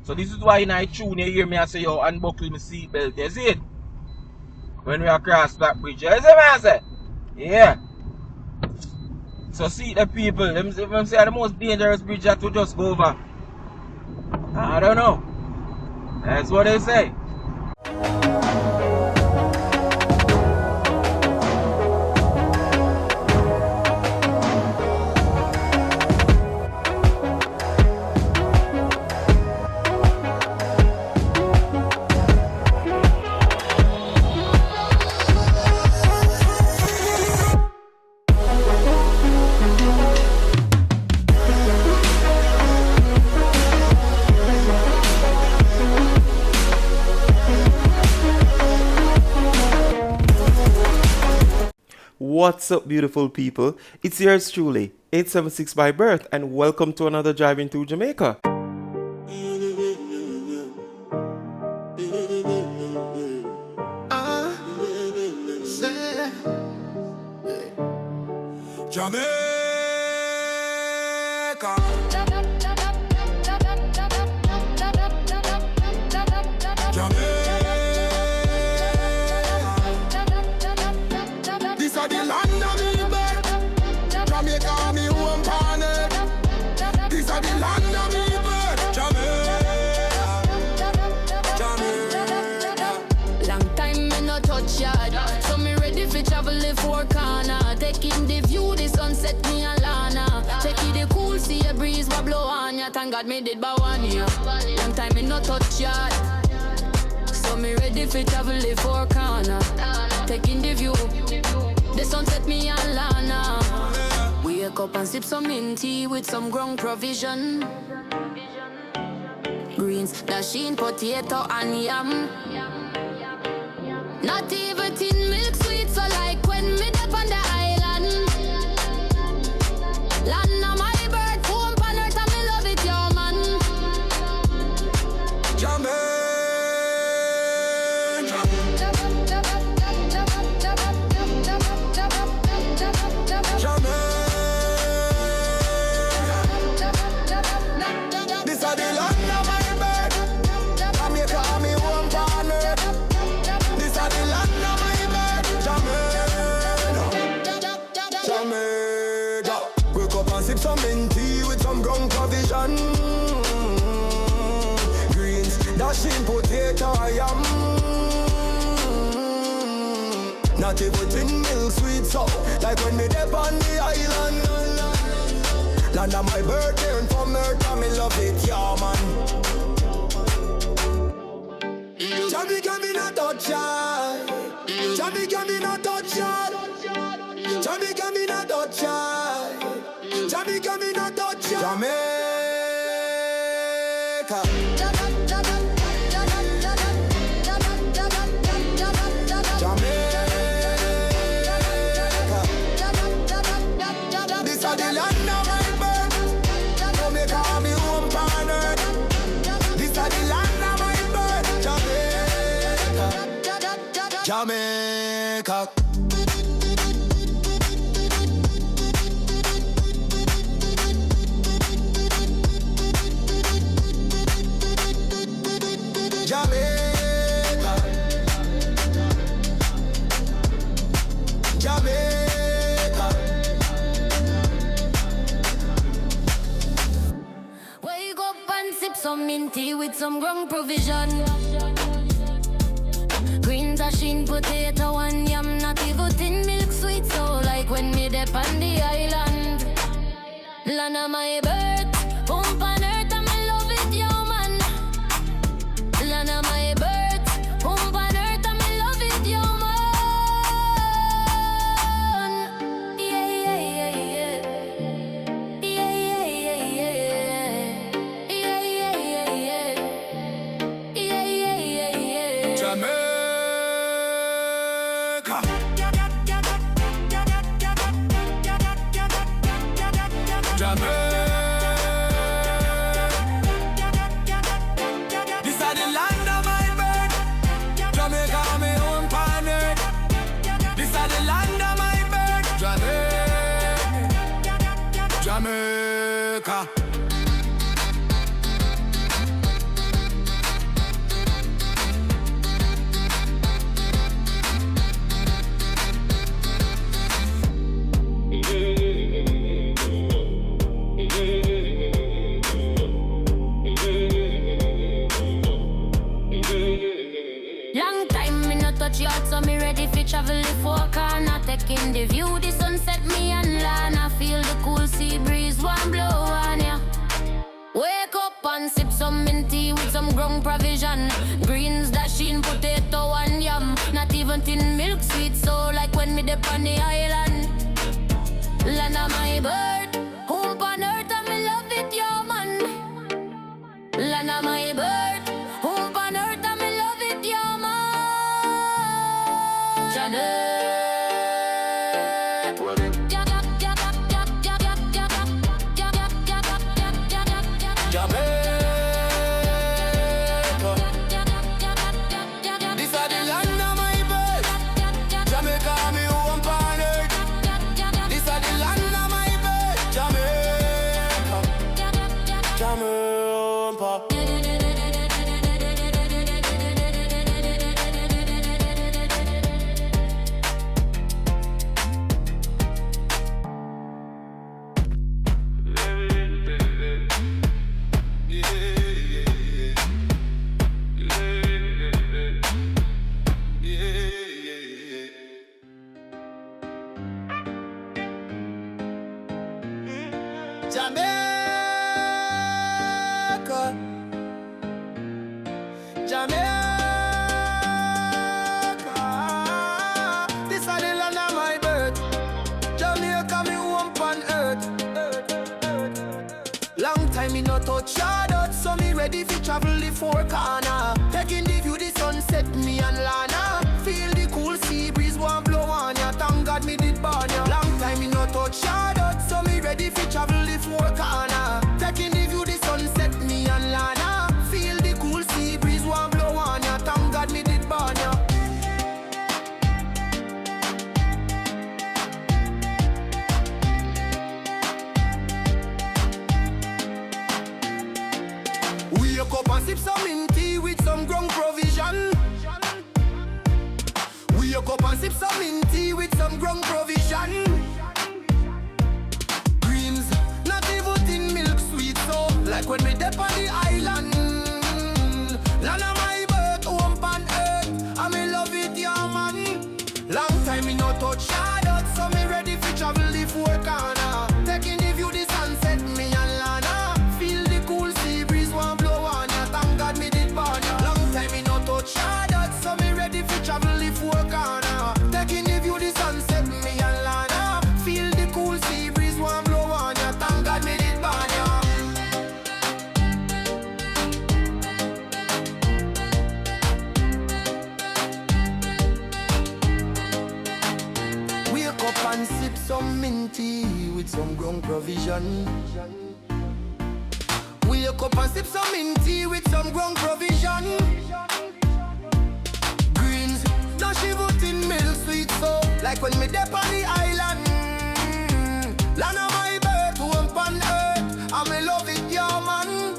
So this is why in I tune you hear me I say, yo, unbuckle my seatbelt. You see it? When we across that bridge. You see me I say? Yeah. So see the people, them say the most dangerous bridge that to just go over. I don't know. That's what they say. What's up, beautiful people? It's yours truly, 876 by birth, and welcome to another Driving Through Jamaica. Jamaica. This are the land of me birth. Jamaica, me home planet. This are the land of me birth. Jamaica. Long time me no touch yard, so me ready for travel the four corner. Taking the view, the sunset me and Lana. Take it the cool, see a breeze wa blow on ya. Thank God me did by 1 year. Long time me no touch yard, so me ready for travel the four corner. Taking the view, the sunset me and Lana. Wake up and sip some mint tea with some ground provision. Greens, dashing potato and yam. Not even tin milk sweet, so like when me up on the island. Land of my birth, home on earth, and me love it, yo man. Jamaica. This are the land of my birth. Jamaica, me home on earth. This are the land of my birth. Jamaica. Jamaica. Wake up and sip some mint tea with some ground provision. Greens, dashing potato yam. Not even tin milk sweet so like when me dip on the island. Land of my birth, turn from earth, and me love it, yeah man. Jamaica me not touch yard. Jamaica me not touch yard. Jamaica me not touch yard. Jamaica me not touch yard. Jamaica. Jamaica. This are the land of my birth. Jamaica me home on earth. This are the land of my birth. Jamaica. Jamaica. Jamaica. Jamaica. Wake up and sip some mint tea with some ground provision. Green dashing potato and yam. Not even tin milk sweet, so like when me dip on the island. Land of my birth, home on earth, and me love it, yo man. Land of my birth, home on earth, and me love it, yo man. Yeah, yeah, yeah, yeah. Yeah, yeah, yeah, yeah. Yeah, yeah, yeah, yeah. Yeah, yeah, yeah, yeah. Jamaica. Jamaica. taking the view, the sunset, me and Lana. Feel the cool sea breeze, one blow on ya. Wake up and sip some mint tea with some ground provision. Greens, dashing, potato and yam. Not even tin milk, sweet so like when me dip on the island. Land of my bird, home on earth and me love it, yo man. Land of my bird, home on earth and me love it, yo man. Janet. So me ready fi travel the four corner. Taking the view, the sunset, me and Lana. Feel the cool sea breeze, one blow on ya. Thank God me did born ya. Long time me no touch shadow. So me ready fi travel the four corner. Taking the view, the sunset, me and Lana. Feel the cool sea breeze, one blow on ya. Thank God me did born ya. Wake up and sip some mint tea with some ground provision. Wake up and sip some mint tea with some ground provision. Greens, not even thin milk sweet so like when we dip on the island. Land of my birth, home on earth, and me love it, yeah man. Long time me no touch shadow, so me ready for travel the four corner. Taking the view, the sunset, me and Lana. Feel the cool sea breeze, one blow on ya. Thank God me did born ya. Long time me no touch shadow, so me ready for travel the four corner. Taking the view, the sunset, me and Lana. Feel the cool sea breeze, one blow on ya. Thank God me did born ya. Wake up and sip some mint tea with some ground provision. Wake up and sip some mint tea with some ground provision. Greens, no shiver tin milk sweet so like when me dip on the island. Land of my birth, home on earth, and me love it, yeah man.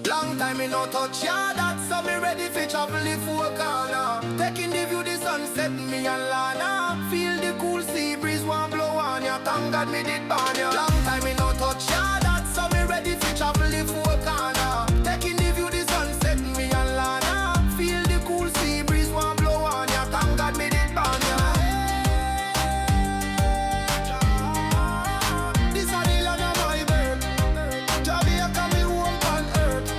Long time me no touch ya, that so me ready for travel the four corner. Taking the view, the sunset, me and Lana. Feel the cool sea breeze, one blow on ya. Thank God me did born ya. Long time me no touch ya, that so me ready for travel the four corner. Taking the view, the sunset, me and Lana. Feel the cool sea breeze, one blow on ya. Thank God me did born ya. This a the land of my birth. Jamaica me home on earth.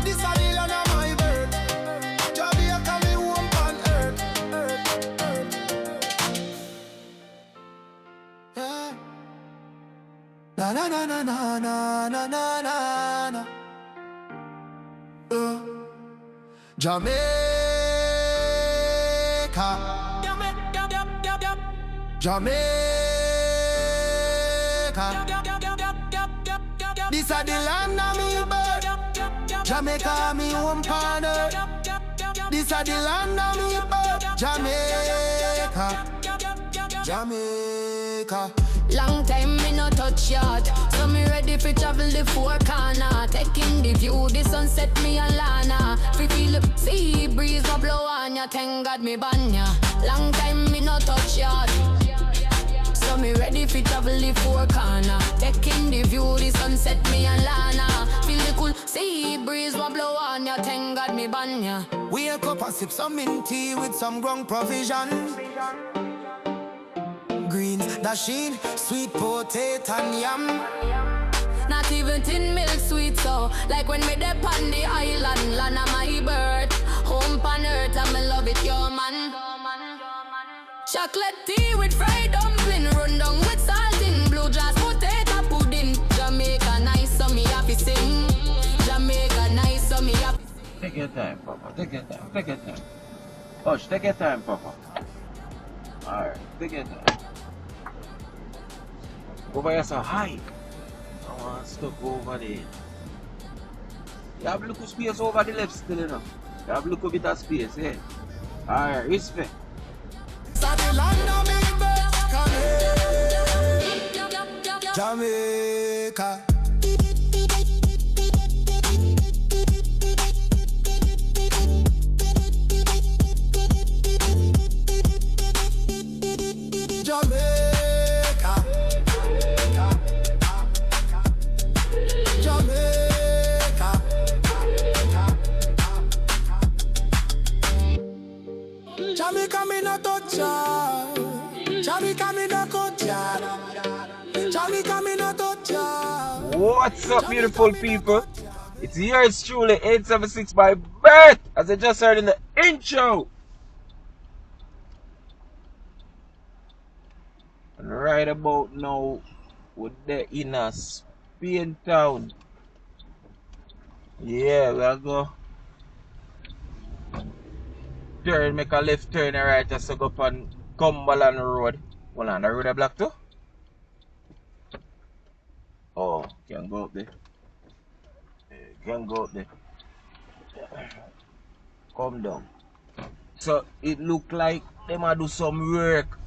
This a the land of my birth. Jamaica me home on earth. Yeah. Na na na na na na na na na. Jamaica. Jamaica. This a the land of me birth. Jamaica me home on earth. This a the land of me birth. Jamaica. Jamaica. Long time me no touch yard, so me ready for travel the four corner. Taking the view, the sunset, me and Lana. Fi feel the sea breeze a blow on ya. Thank God me ban ya. Long time me no touch yard, so me ready for travel the four corner. Taking the view, the sunset, me and Lana. Feel the cool cool. Sea breeze will blow on ya, thank God me ban ya. Wake up and sip some mint tea with some ground provision. Greens, dasheen, sweet potato and yam. Not even tin milk sweet, so like when me dep on the island, land of my birth, home on earth, and me love it, yo man. Chocolate tea with fried dumpling, run down with salt in, blue jazz potato pudding. Jamaica nice, so me happy sing. Jamaica nice, so me happy. Take your time, Papa. Take your time. Take your time. Hush, take your time, Papa. Alright, take your time. Over here so high. I want stuck over there. You have a little space over the left still, you know. You have a little bit of space, eh? Alright, respect. Jamaica. Jamaica. Jamaica. Jamaica me no touch ya. Jamaica me no touch ya. Jamaica me no touch ya. What's up, beautiful people? It's yours truly, 876 by birth, as I just heard in the intro. And right about now, we're there in a Spain town. Yeah, we'll go turn, make a left turn and right, just to go up on Cumberland Road. Hold on, the road is blocked too? Oh, can't go up there. Can't go up there. Come down. So it look like they might do some work.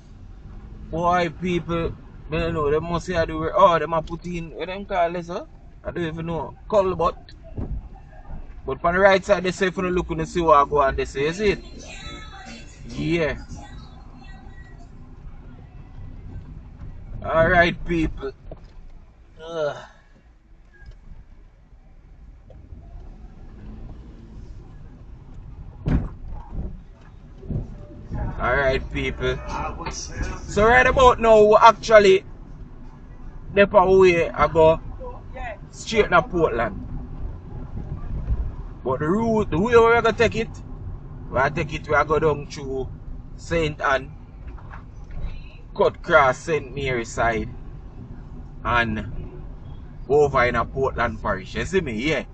Boy, people, I don't know, they must say I do work. Oh, they might put in, what them call this, huh? I don't even know. Culvert. But on the right side, they say if you look and see what I go on, they say, is it? Yeah. Alright, people. Ugh. Alright, people. So right about now, we actually dip away I go straight to Portland. But the route, the way we're gonna take it, we go down through St. Anne, cut across St. Mary side, and over in a Portland parish. You see me? Yeah.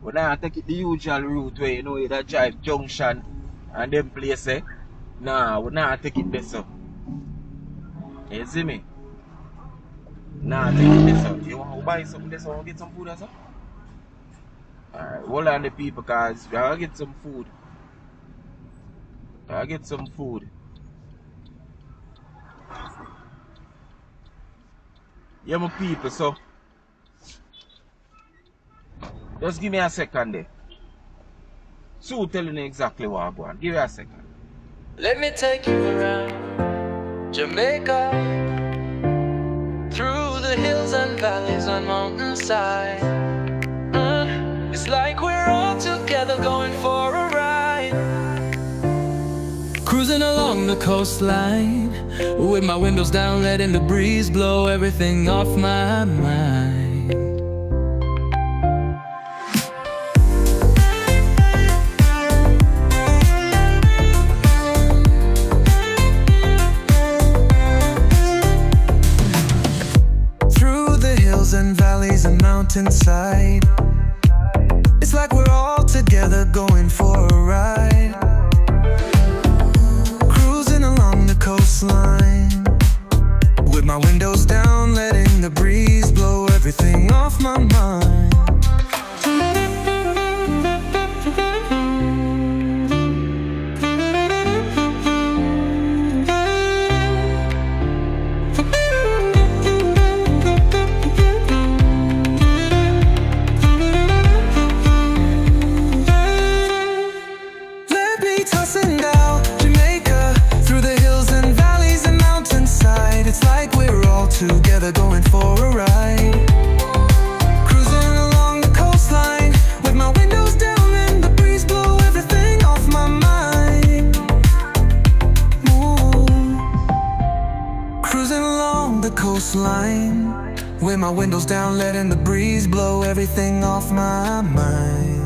But now I take it the usual route where you know you drive Junction and them places. Nah, we not take it this up. You see me? Nah, take it this up. You want to buy something this up? Get some food or something? Alright, hold on the people, cause we gotta get some food. Gotta get some food. Yeah, my people, so just give me a second there. Sue telling you exactly what I'm going. Give me a second. Let me take you around Jamaica, through the hills and valleys and mountainside. It's like we're all together going for a ride, cruising along the coastline with my windows down, letting the breeze blow everything off my mind. And valleys and mountainside, it's like we're all together going for a ride, cruising along the coastline with my windows down, letting the breeze blow everything off my mind. Tossing down Jamaica, through the hills and valleys and mountainside. It's like we're all together going for a ride. With my windows down, letting the breeze blow everything off my mind.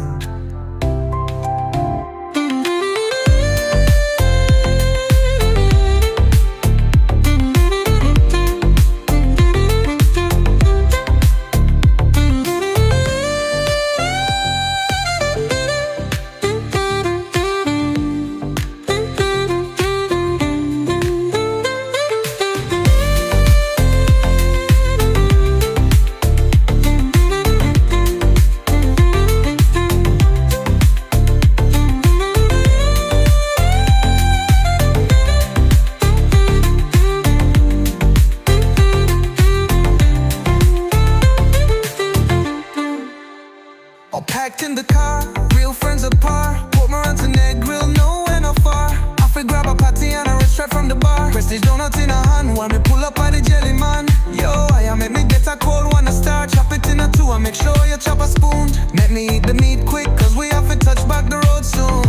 All packed in the car, real friends apart. Put my runs in that grill, nowhere not far. I fi grab a patty and a rest straight from the bar. Prestige donut in a hand, while me pull up by the jelly man. Yo, I make me get a cold one to start. Chop it in a two and make sure you chop a spoon. Make me eat the meat quick, cause we have to touch back the road soon.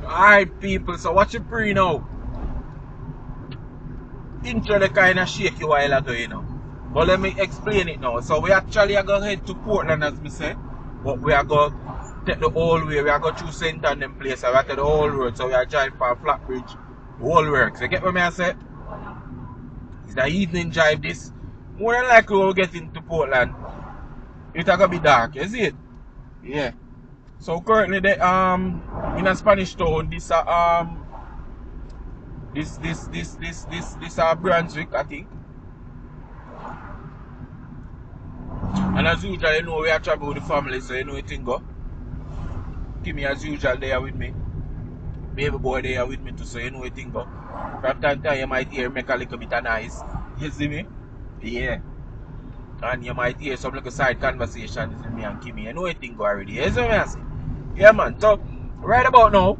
Alright people, so what you pre now? Intro the kind of shake you while ago, you know. But let me explain it now. So we actually are going to head to Portland as we said. But we are going to take the whole way. We are going through St. Ann place. So we are take the whole road. So we are driving for Flatbridge. The whole works. You get what I say? It's the evening drive this. More than likely we'll get into Portland. It's going to be dark, you see it? Yeah. So currently they in a Spanish town, this Brunswick, I think. And as usual, you know we are traveling with the family, so you know it go. Kimmy as usual there with me. Baby boy there with me too, so you know it go. From time to time you might hear make a little bit of noise. You see me? Yeah. And you might hear some little side conversations with me and Kimmy. You know it go already. You see me I say? Yeah man, so right about now,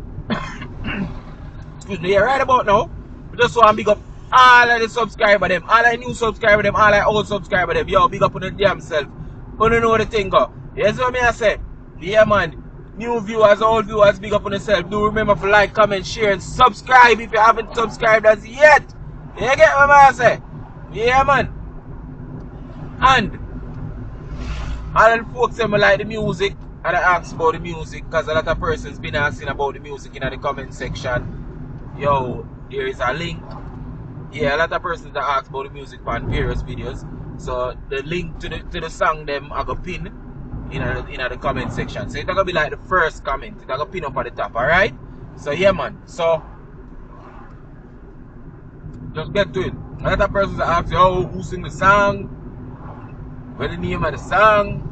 excuse me, yeah, right about now, we just want to big up all of the subscribers them, all the new subscribers them, all the old subscribers them. Yo, big up on the damn self. You don't know the thing go. You see what I say? Yeah man, new viewers, old viewers, big up on yourself. Do remember to like, comment, share and subscribe if you haven't subscribed as yet. You get what I say? Yeah man. And all the folks them like the music. And I ask about the music because a lot of persons been asking about the music in the comment section. Yo, there is a link. Yeah, a lot of persons that ask about the music on various videos. So the link to the song them I go pin in the comment section. So it's gonna be like the first comment. It's gonna pin up at the top, alright? So yeah man. So just get to it. A lot of persons that ask, oh, who sing the song? What the name of the song?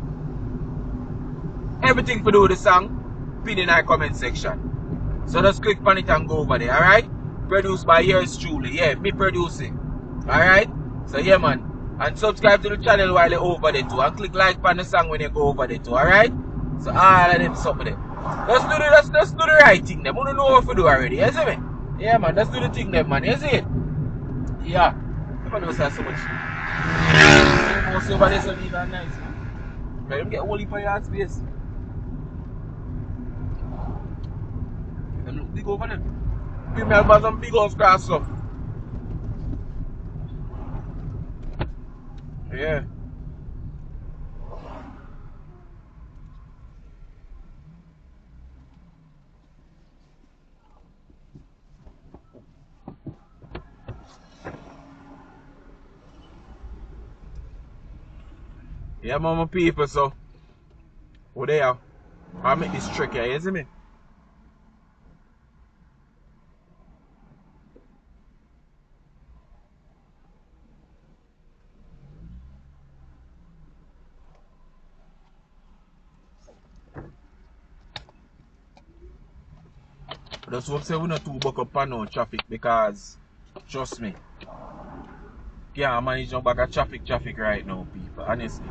Everything to do with the song, pin in our comment section. So just click on it and go over there, alright? Produced by yours truly. Yeah, me producing. Alright? So yeah man. And subscribe to the channel while you're over there too. And click like on the song when you go over there too, alright? So all of them something there. Let's do the right thing them. We don't know what to do already, you see me? Yeah man, let's do the thing them man, you see it? Yeah. I don't say so much. Most over there so neat and nice, man. Let them get holy for your space. Them look big over there. Female has some big house grass stuff. Yeah. Yeah, mama people, so what they are. I'll make this trick here, you see me? That's what I say we not too buck up on no traffic because trust me. can't manage no back of traffic right now, people, honestly.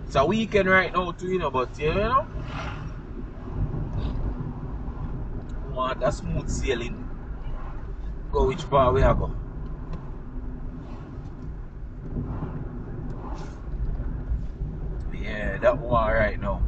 It's a weekend right now too, you know, but you know, we want a smooth sailing. Go which part we are go. Yeah, that one right now.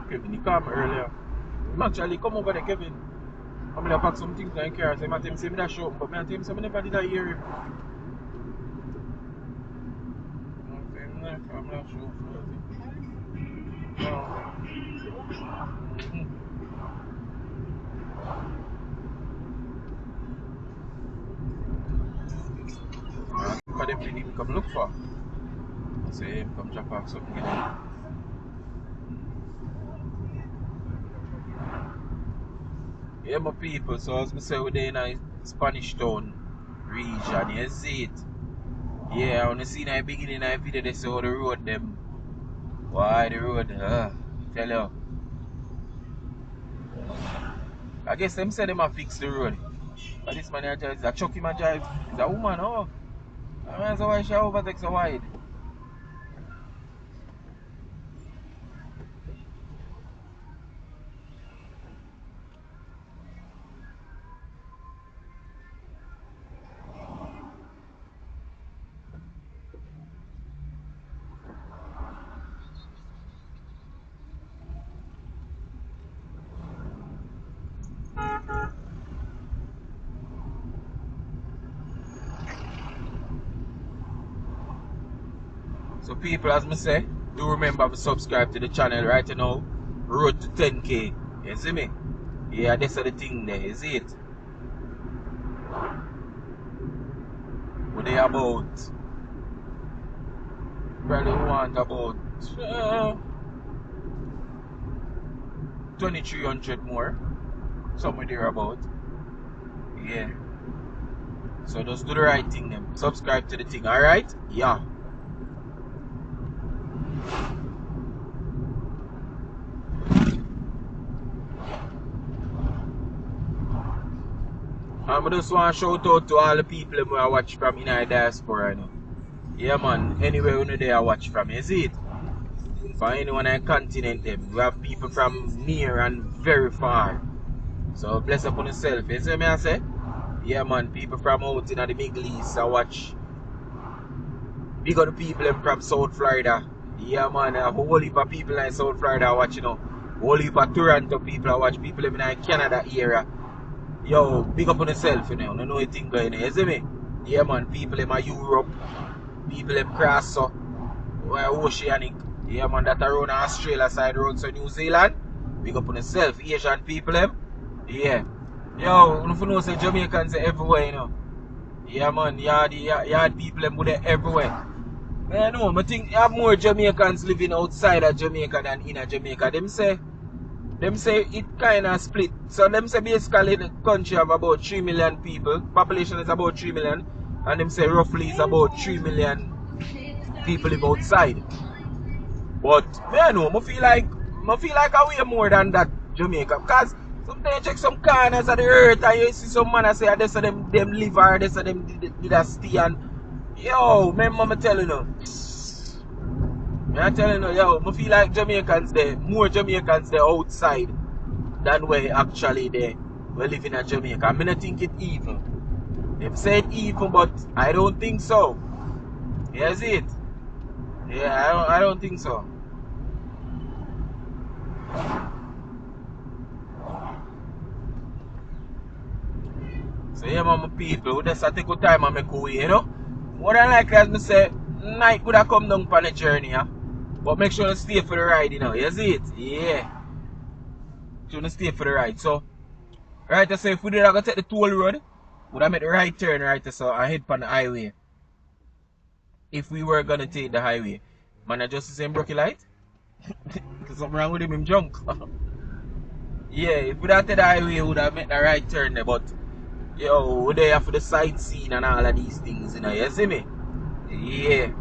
Kevin, he called me earlier. He actually come over there, Kevin. I'm gonna pack some things in the car. So I tell him, say me that show, but I tell him, say I never did that hear him. I'm not sure. For them to even come look for. Say him come drop off something. Yeah, my people, so as I say, we're in a Spanish Town region, you see it? Yeah, I want to see in the beginning of the video, they say how the road them. Why the road, tell you. I guess them say them a fix the road. But this man here drives, a Chucky man drives, it's a woman, oh. I mean, so why she overtakes so wide? So people, as I say, do remember to subscribe to the channel right now. Road to 10k. You see me? Yeah, that's the thing there, you see it? What they about? Probably want about 2300 more. Somewhere there about. Yeah. So just do the right thing then. Subscribe to the thing, alright? Yeah. I just want to shout out to all the people who I watch from in the diaspora, you know. Yeah man, anywhere you there I watch from, you see it? For anyone on the continent them, we have people from near and very far. So bless upon yourself, you see me I say? Yeah man, people from out in the Middle East I watch. Big up the people from South Florida. Yeah man, a whole heap of people in South Florida I watch, you know. A whole heap of Toronto people I watch, people living in Canada area. Yo, big up on yourself, you know. You know what thing going on, you see me? Yeah man, people in Europe, people in cross so oceanic. Yeah man, that around Australia side road so New Zealand. Big up on yourself, Asian people them. Yeah. Yo, you know say Jamaicans are everywhere, you know. Yeah man, yard people them there everywhere. Man, no, I think you have more Jamaicans living outside of Jamaica than in Jamaica. Them say them say it kind of split. So them say basically the country have about 3 million people. Population is about 3 million. And them say roughly is about 3 million people live outside. But I know, I feel like a way more than that Jamaica. Because sometimes you check some corners of the earth and you see some man and say this of them live or this of them did a stay and yo, remember me telling you. I'm telling you, yo, I feel like Jamaicans there, more Jamaicans there outside than where actually they we live in Jamaica. I mean, I think it even. They've said even, but I don't think so. Yes, it. Yeah, I don't think so. So yeah, my people, that's I take good time and make away, you know. What I like as me say, night would have come down on the journey, yeah. But make sure you stay for the ride, you know. You see it? Yeah. Make sure you stay for the ride. So, right, so if we did go take the toll road, would I make the right turn, right, so I head on the highway. If we were gonna take the highway. Man, I just the same broken light? Something wrong with him drunk. Yeah, if we don't take the highway, we would have made the right turn there, but yo, we're there for the sightseeing and all of these things, you know, you see me? Yeah.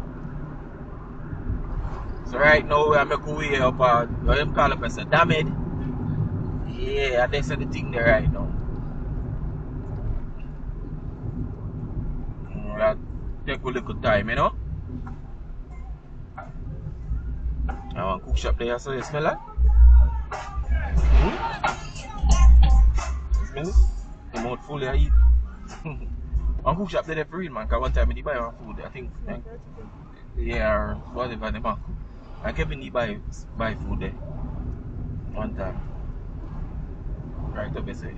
So right now we are making way up what them call up as a damage. Yeah, that's the thing there right now. We'll take a little time, you know. I want cook shop there, so you smell that? You smell it? The mouth full I eat. One cook shop there for real, man, because one time I buy one food, I think yeah, or whatever they make. I Kevin he buy food there. One time. Right up say.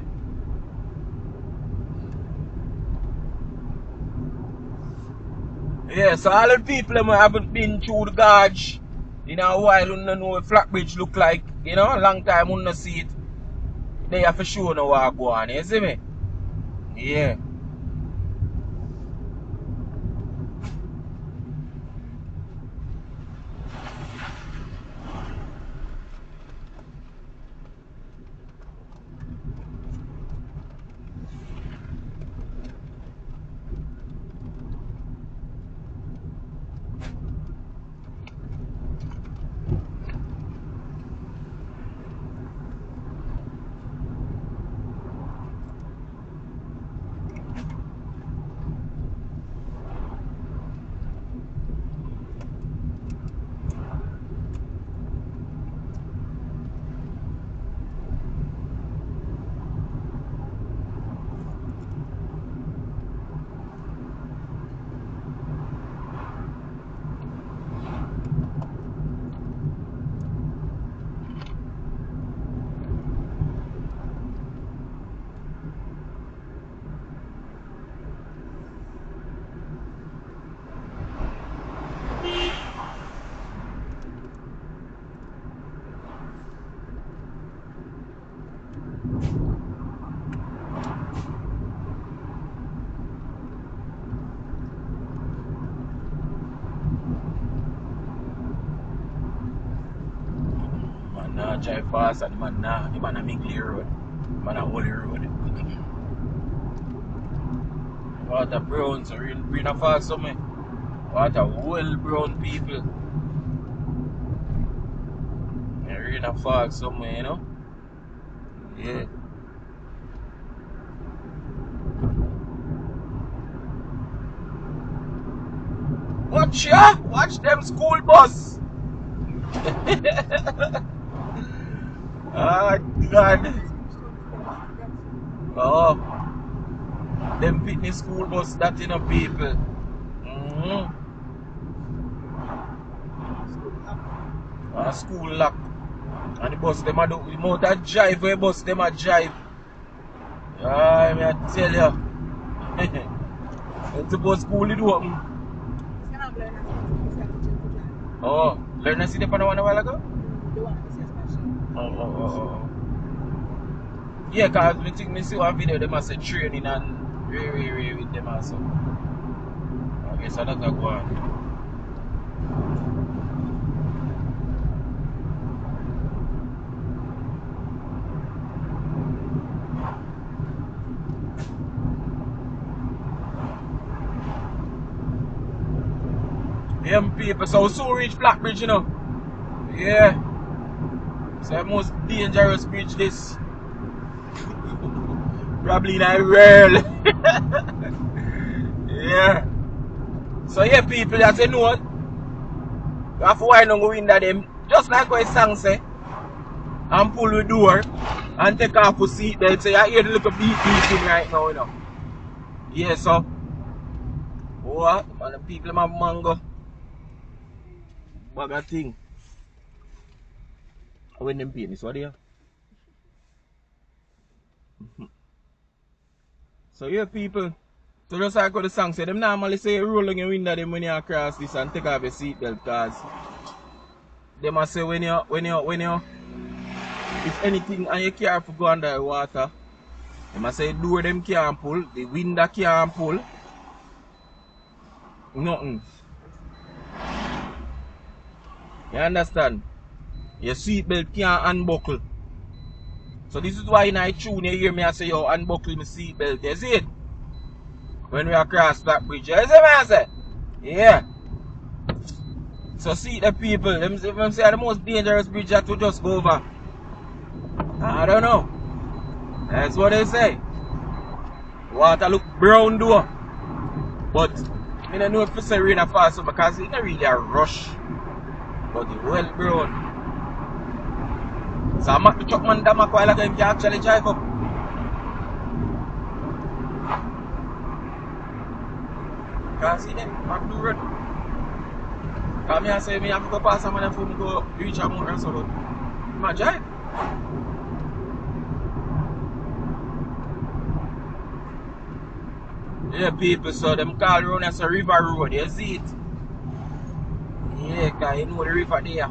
Yeah, so all the people who haven't been through the gorge in a while, who don't know what Flatbridge look like, you know, a long time who don't see it. They have to show no what go on, you see me? Yeah. Man nah drive fast and the man a make clear road. Man a holy road. What a brown, so rain a fall somewhere. What a whole brown people. Rain a fall somewhere, you know? Yeah. Watch ya! Watch them school bus! Ah, God. Oh. Them fitness school bus that in a people. School lock. And the bus them a do the amount of drive where bus them a drive. Ah, me a tell you. It's supposed school it open. Oh, learn to see the one a while ago? Oh. Yeah, cause we think me see one video them a say training and really with them also. I guess that's a go on. Them people, so reach Black Bridge, you know. Yeah. It's the most dangerous bridge this. Probably in the world. Yeah. So yeah, people that say no. You have to wind on the window them. Just like what the song say. And pull the door and take off the seatbelt. So you hear the little beep beeping right now, you know. Yeah, so what? And the people have mango. Bag of thing. When them paint this, what they have? So yeah, people. So just like what the song say, them normally say roll on your window them when you cross this and take off your seatbelt, cause they must say when you if anything and you car for go under the water, they must say door them can't pull, the window can't pull. Nothing. You understand? Your seatbelt can't unbuckle. So this is why in I tune you hear me I say yo unbuckle my seatbelt. You see it? When we across that bridge. You see me I say? Yeah. So see the people, them say the most dangerous bridge that we just go over. I don't know. That's what they say. Water look brown though. But I don't know if it's a rain or fall so because it's not really a rush. But it's well brown. So I'm at the truck man damn while ago, you can actually drive up. Can't see them, back the road. Because I say I have to go past some of them before I go reach a mountain so road. I drive. Yeah, people, so them call around as a river road, you see it? Yeah, because you know the river there.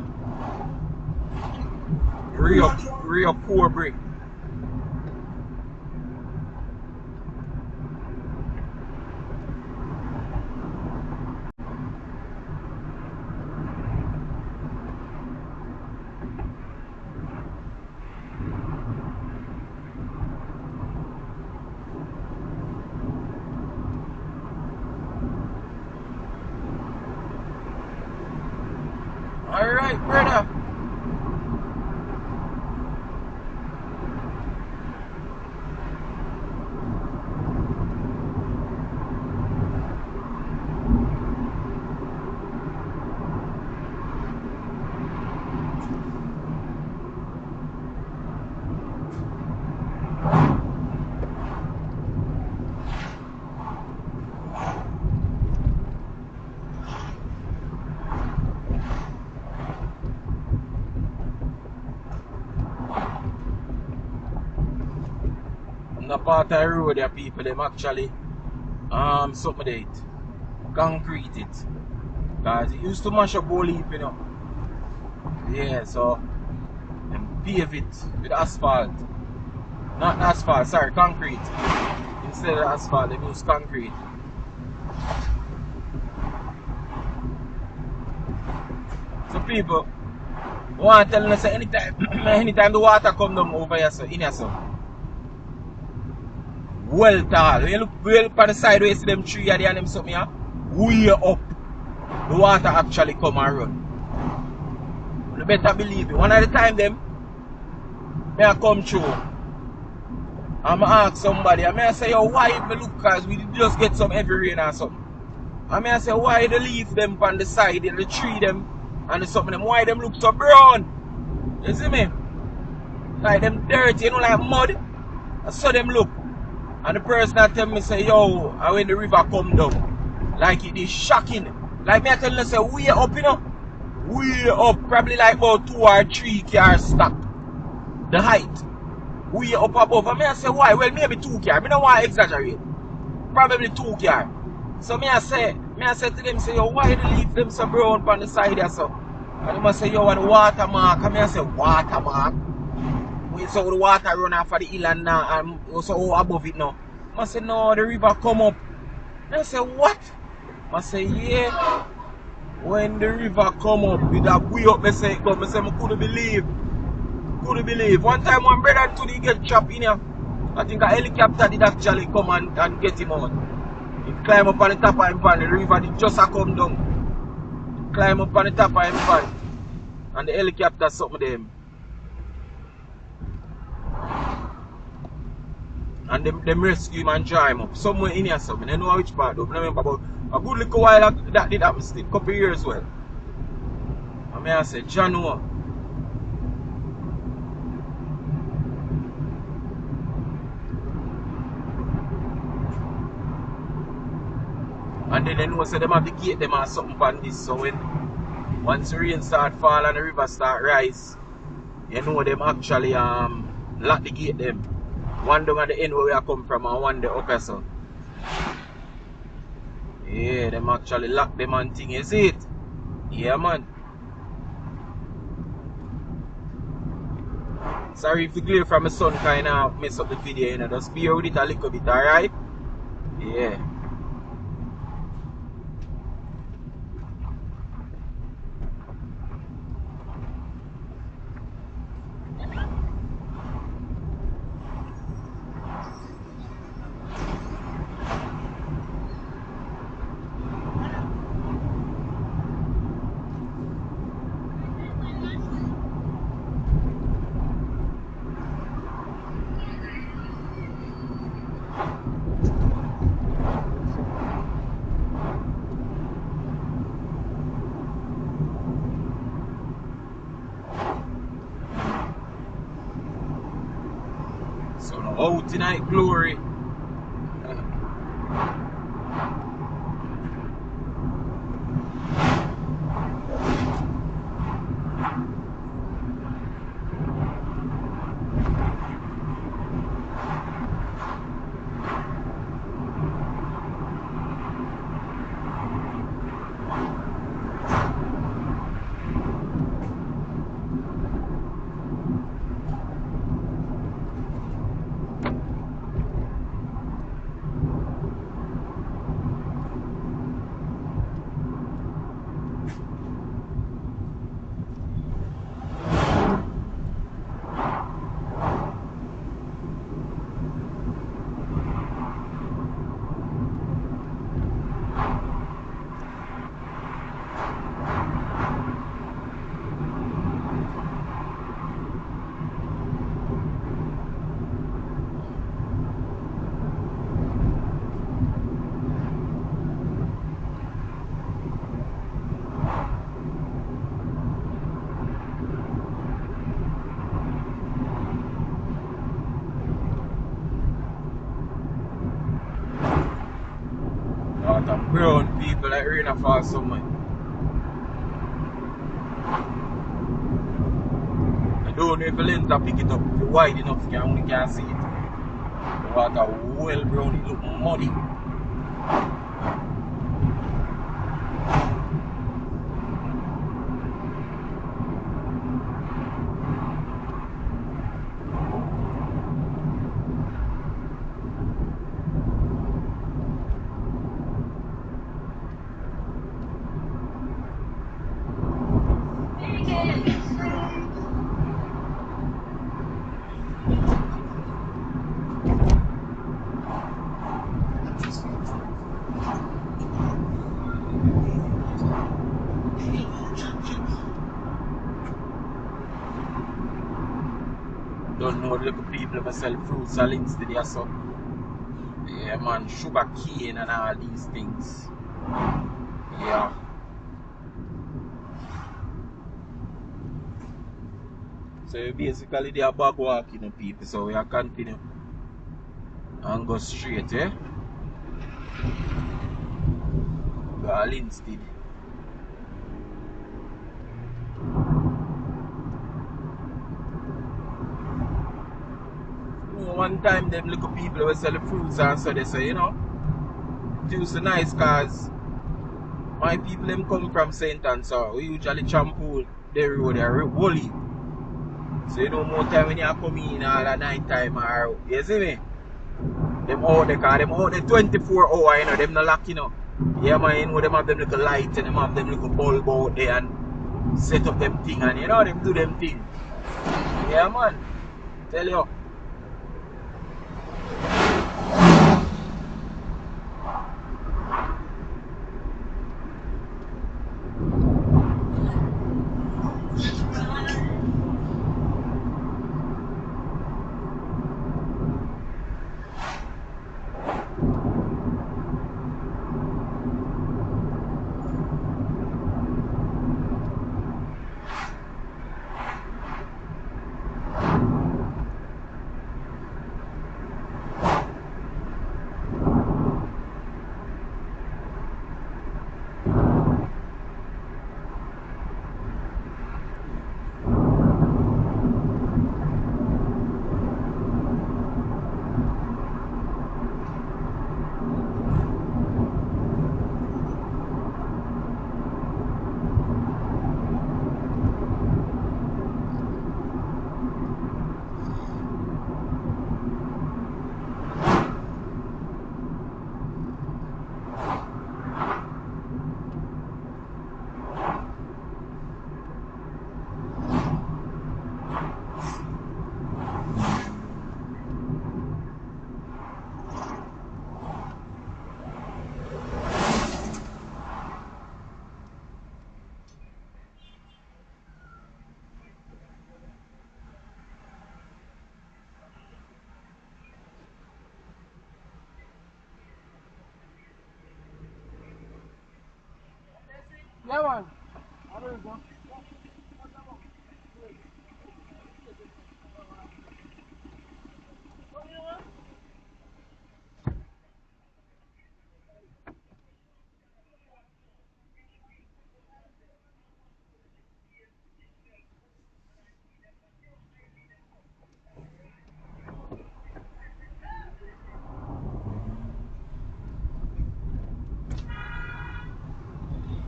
Real poor brick. Alright, brother. On the part of the road there people them actually something they it. Concrete it. Because it used to mash up whole heap, you know. Yeah, so them pave it with asphalt. Not asphalt, sorry, concrete. Instead of asphalt, they use concrete. So people want to tell us anytime the water come down over here, so in here, so well tall. When you look well on the side where you see them tree and them something here, way up, the water actually come and run. You better believe it. One of the time them, I come through. I'm ask somebody, I say, yo, why if me look, because we just get some heavy rain or something. I say, why they leave them on the side, the tree them, and the something them, why them look so brown? You see me? Like them dirty, you know, like mud. I saw them look. And the person that tell me, say, yo, when the river come down, like it is shocking. Like me I tell them, say, way up, you know? Way up, probably like about 2 or 3 cars stack. The height. Way up above. And I say, why? Well, maybe 2 cars. I don't want to exaggerate. Probably 2 cars. So I say to them, say, yo, why they leave them so brown on the side there, so? And they must say, yo, and the watermark. And I say, watermark? So the water run off of the hill and now, and so above it now. I say, no, the river come up. And I say, what? I say, yeah. When the river come up, with that way up, I say, I couldn't believe. Couldn't believe. One time, one brother and Tony get trapped in here. I think a helicopter did actually come and get him out. He climbed up on the top of him, and the river did just come down. climb up on the top of him van. And the helicopter something them. And them rescue him and draw him up. Somewhere in here something. I don't know which part though. I remember about a good little while that did happen still. Couple years well. I mean I say, John know. And then they know so them have to gate them or something on this. So when once the rain start fall and the river start rise, you know them actually lock the gate them. One down at the end where we are come from and one the upper so. Yeah, them actually lock them and thing, you see it? Yeah man. Sorry if the glare from the sun kinda mess up the video, you know, just bear with it a little bit, alright? Yeah. So now out tonight glory. Lot of brown people like rain a fall somewhere. I don't know if the length to pick it up if wide enough you only can see it. The water well brown, it look muddy. Don't know the little people that sell fruits and links to there so. Yeah man, sugar cane and all these things. Yeah. So basically they are back walking people, so we are continue and go straight, eh? Go all instead. One time them little people were selling fruits and so they say, you know, it was nice cause my people them come from St. Anne, so we usually trample the road there, Gully. So you know more time when you come in all at night time or you see me? Them out there cause them out there 24 hours, you know, them not lock, you know. Yeah man, you know them have them little lights and them have them little bulb out there and set up them thing and you know them do them thing. Yeah man. Tell you. Yeah, man. I don't know.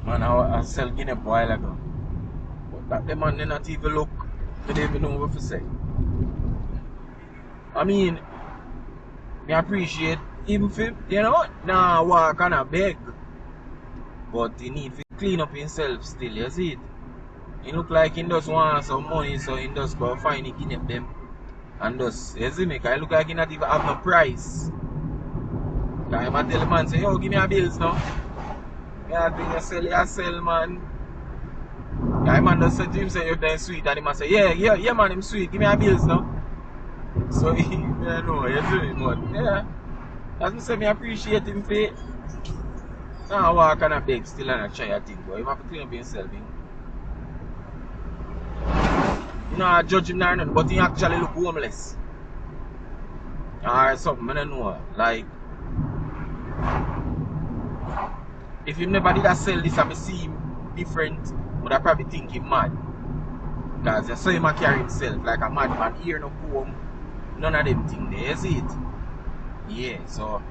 Man, I sell Guinea a while ago. But that the man, they not even look. They don't even know what to say. I mean, me appreciate him for, you know, nah walk and a beg. But he need to clean up himself still, you see it? He look like he just want some money, so he just go find the Guinea them. And just, you see me? Cause he look like he not even have no price. Cause I tell the man, say, yo, give me a bills now. Yeah, thing you sell, man. Yeah, man just said to him, say, you're damn sweet. And he man say, yeah, man, I'm sweet. Give me a bills now. So he, I know, you see me? But, yeah. As I say, me appreciate him for it. Nah, walk and a beg still and a try a thing, but you have to clean up himself, you know. You know, I judge him now, nothing, but he actually look homeless. Or something, I don't know. Like, if he never did sell this and I see him different, would I probably think him mad. Because you saw him carry himself like a madman, ear no comb, none of them things there, you see it? Yeah, so.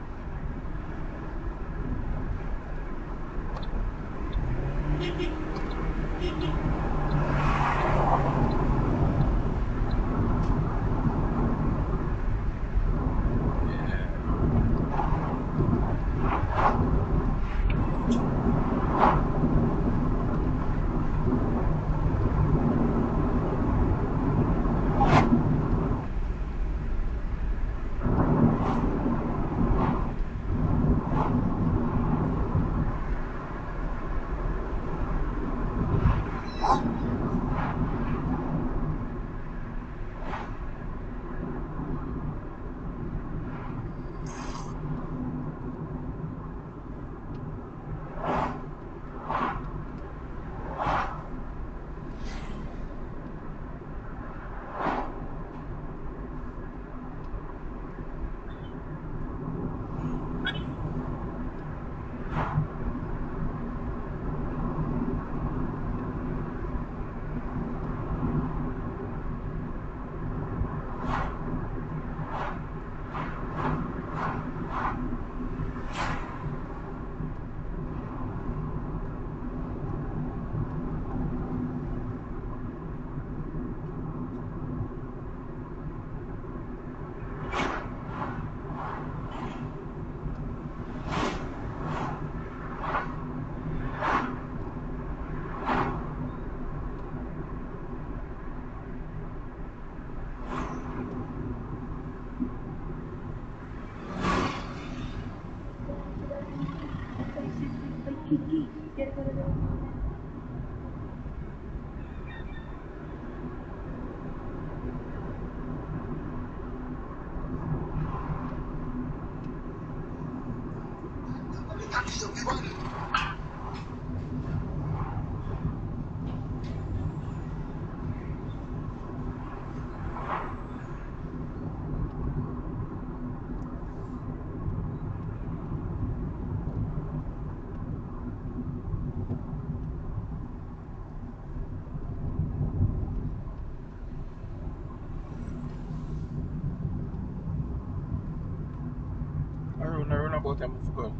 I run about them, I forgot.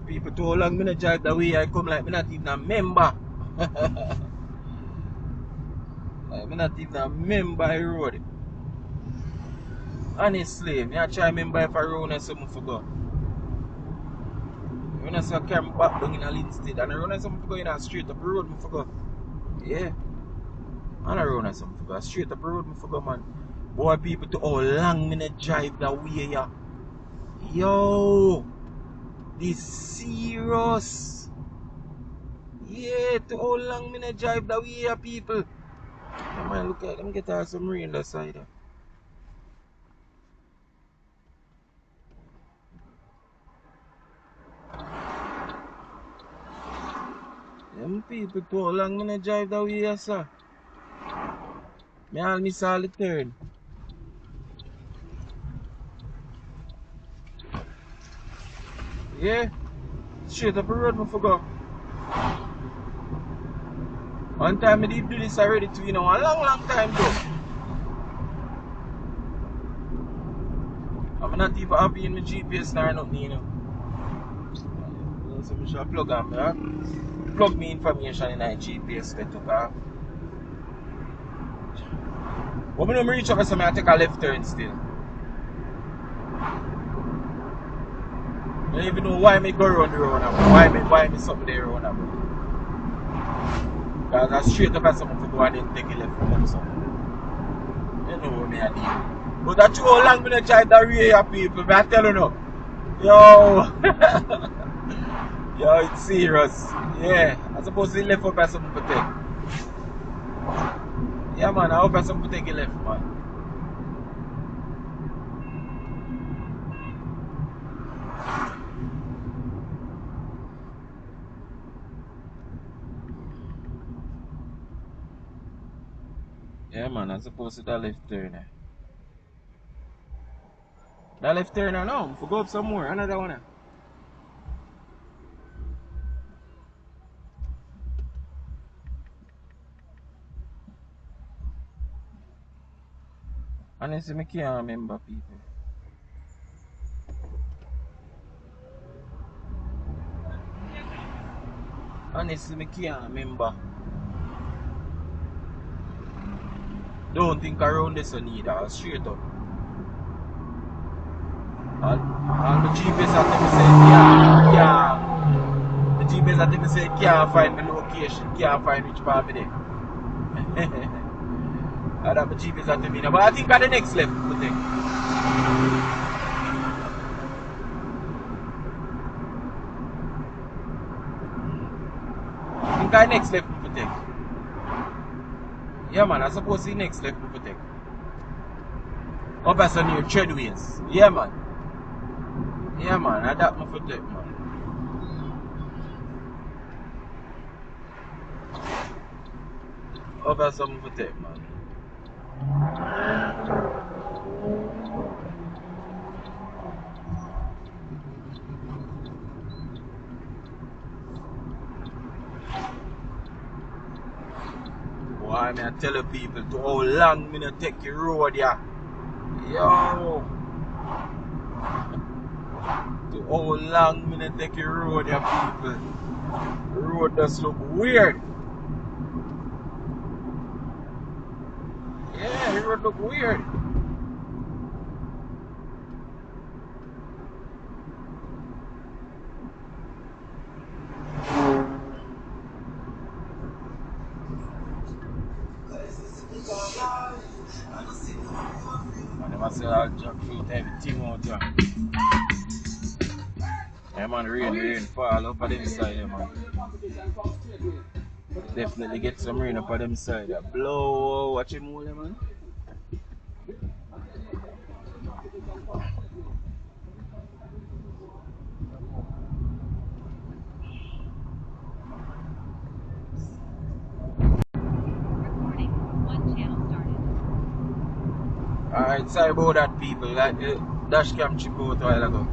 People too long me not drive the way I come like me not even a member. Like me not even a member I road. Honestly, me I try remember if I run and something forgot. When I saw carry me back down in a Linstead and I run and something forgot in a straight up the road me forgot. Yeah. And I run and something forgot. Straight up the road me forgot, man. Boy, people to how long me not drive the way ya. Yo, this serious. Yeah, to how long me not drive the way ya, people. Yeah, man, look at them get her some rain that side. Them people too long me drive that way, sir. Me all miss all the turn. Yeah, straight up the road me forgot. One time I did do this already too, you know, a long time though. I'm not even happy in my GPS nor nothing, you know. So I should plug on me, huh? Plug me information in my GPS that took off. But when I reach up, so I take a left turn still. I don't even know why I go around the road now. Why me something there around now. Because I straight up as someone to go and then take a left from them something. You know what I do. But that's how long I try to rear people, but I tell you now. Yo! Yo, it's serious. Yeah, I suppose he left up as something to take. Yeah man, I hope as something to take a left, man. Yeah man, I'm supposed to that left turn. That left turn now, I go up somewhere, another one. Honestly, I can't remember people. Honestly, I can't remember. Don't think around this neither, straight up. And the GPS at them say, yeah. The GPS at them say, can't find the location, can't find which part of it. And that the GPS at them, but I think at the next left, I think. I think at next left, I think. Yeah man, I suppose the next left, I think. Up as a near treadways. Yeah man. Yeah man, I that my foot take, man. Up as something for take, man. Why me I tell the people to how long me not take the road, yeah. Yo. To how long me not take the road, yeah, people. The road does look weird. Yeah, the road look weird. And them say I'll jackfruit everything out here. Yeah man, rain fall up on them side, yeah, man. Definitely get some rain up on them side. Yeah. Blow, watch him move, man. Alright, sorry about that, people. Like the dash cam chip out a while ago.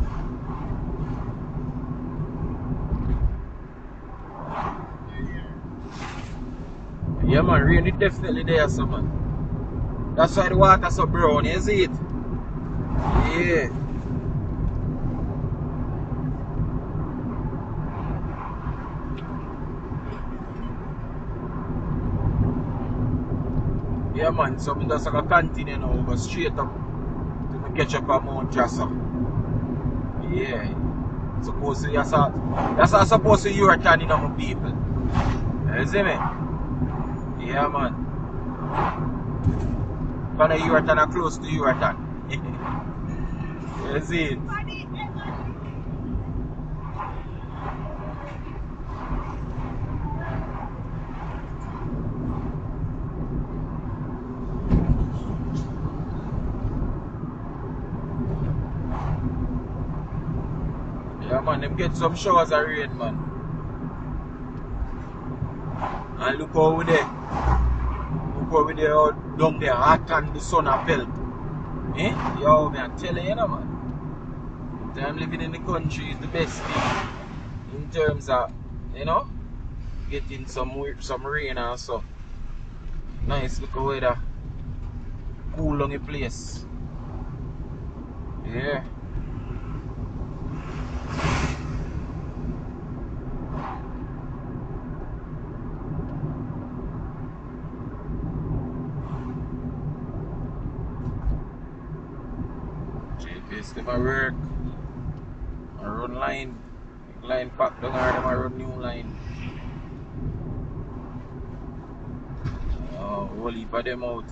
Yeah man, rain is definitely there, so man. That's why the water so brown, you see it? Yeah. Yeah man, so I'm just going to continue now, go straight up to catch up on Mount Jassa. Yeah. Supposed to, that's how supposed to you are turning on my people. You see me? Yeah man. But you are turning close to you are turning. You see it? Yeah man, them get some showers of rain, man. And look how we there. Look how we there out down there hot and the sun a pelt. Eh? Yo, me I tell you, man. Time living in the country is the best thing. In terms of, getting some rain and stuff. Nice look weather. Cool on the place. Yeah. GPS them a work. I run line. Line pack down or them a run new line. Whole heap of them out,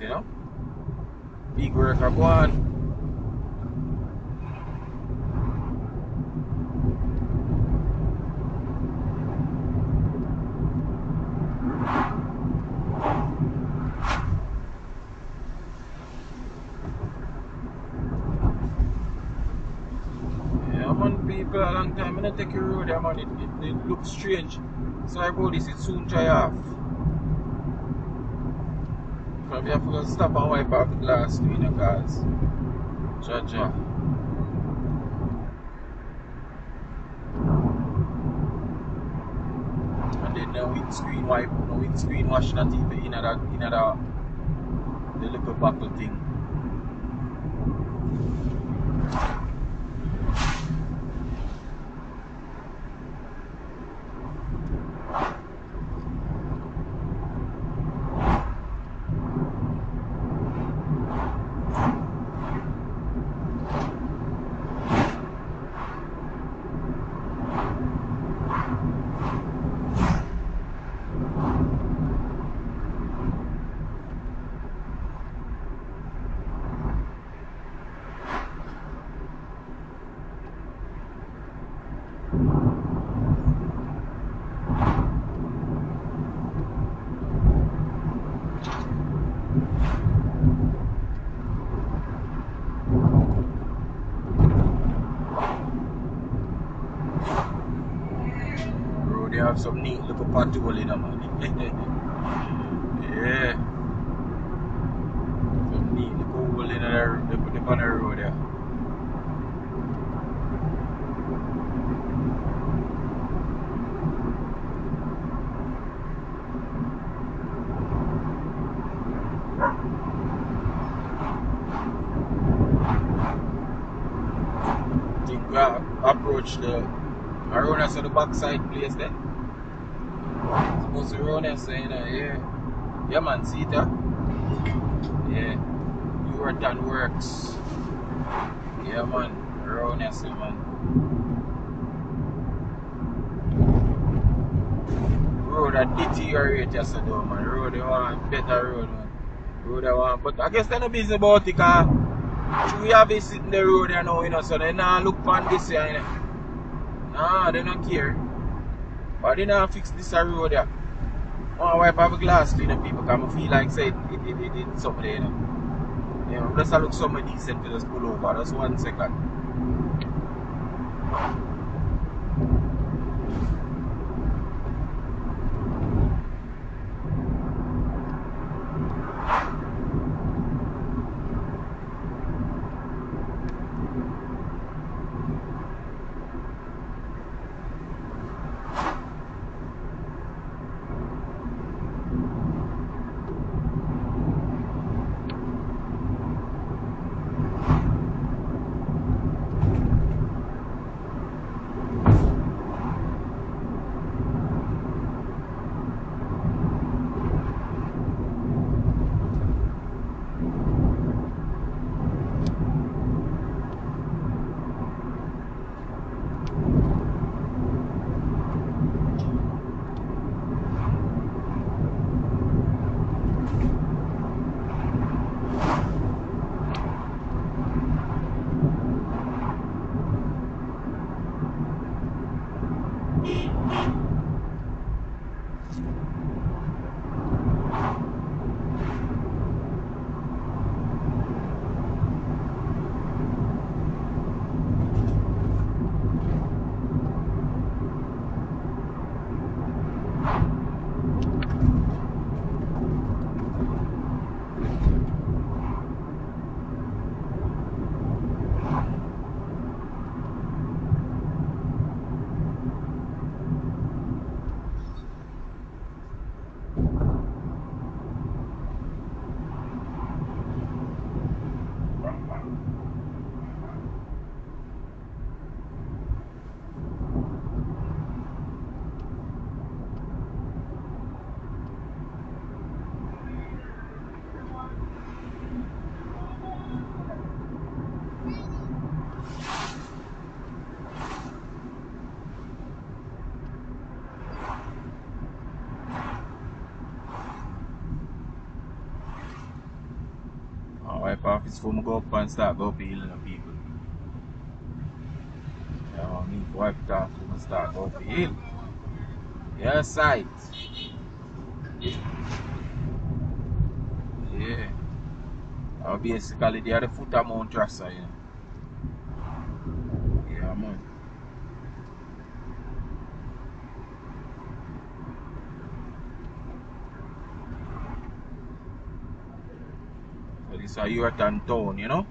Big work a go on. Yeah, man, people, a long time I don't take a road there, man. It looks strange. Sorry about this, it soon dry off. Probably have to stop and wipe off the glass too, cause Jaja. And then the windscreen wipe, the windscreen wash not even in the little buckle thing. They have some neat little pothole in them, man. Yeah. Some neat little hole in there, they put them on the road there. I think we approach around us on the backside place there. Supposed to run us, yeah. Yeah, man, see it, yeah. Eurothan works. Yeah, man, around us, man. Road a deteriorate, yes, though, man. Road, they want better road, man. Road, they want, but I guess they're not busy about it, because we have been sitting the road there now, so they not look for this here, Nah, they don't care. But they don't fix this road there. I want to wipe off a glass clean and people come and feel like say it's something there, just look somewhere decent to just pull over. Just 1 second. wipe off his phone, go up and start go up healing the people. I need to wipe it off and start go up heal. Yeah, sight. Yeah. Basically they are the foot of Mount Rasa, you know. Yeah, man. So this is a Yorktown town, you know?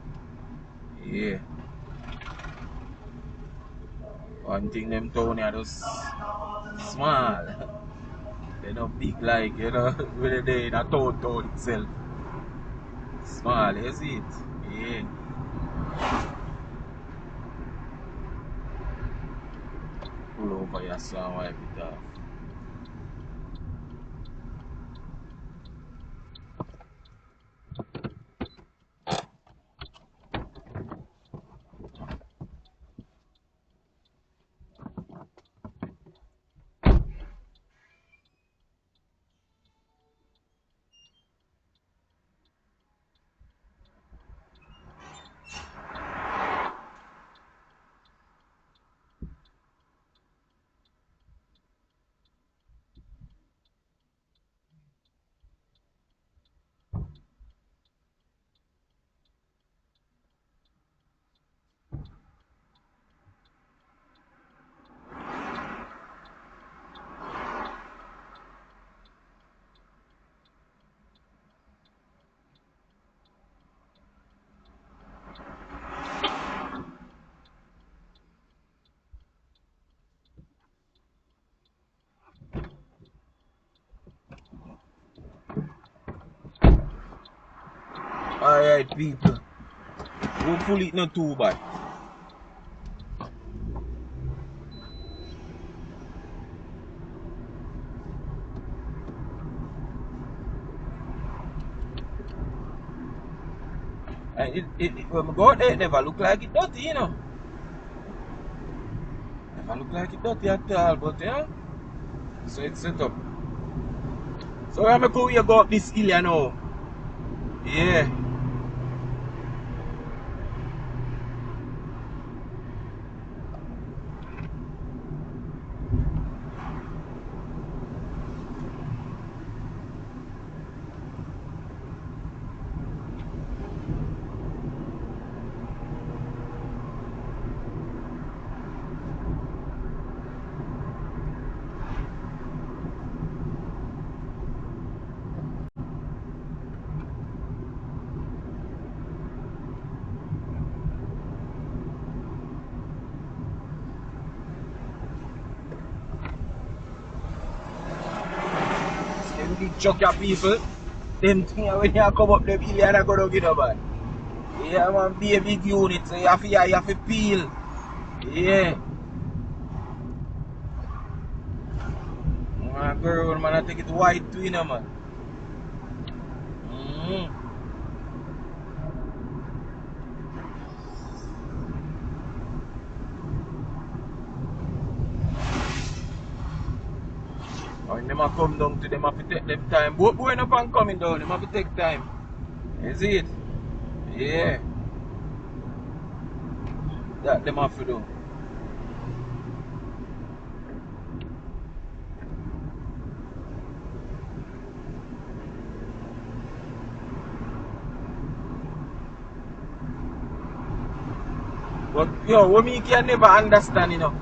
Yeah. One thing them town are just small. They're not big like, you know, when they're in a town itself. Small, you see it? Yeah. Pull over your son, wipe it off. Alright, people. Hopefully, it's not too bad. And when we go out there, it never look like it dirty, you know. Never look like it dirty at all, but you know. So it's set up. So I'm going to go up this hill, you know. Yeah. Big chuck your people. Them things when you come up the hill, you're not going to get up. Yeah, man, be a big unit, so you have to peel. Yeah. My girl, man, I take it white too, you know, man. When them a come down to them, have to take them time. Both going up and coming down, them have to take time. You see it? Yeah. That them have to do. But yo, what me can never understand, you know.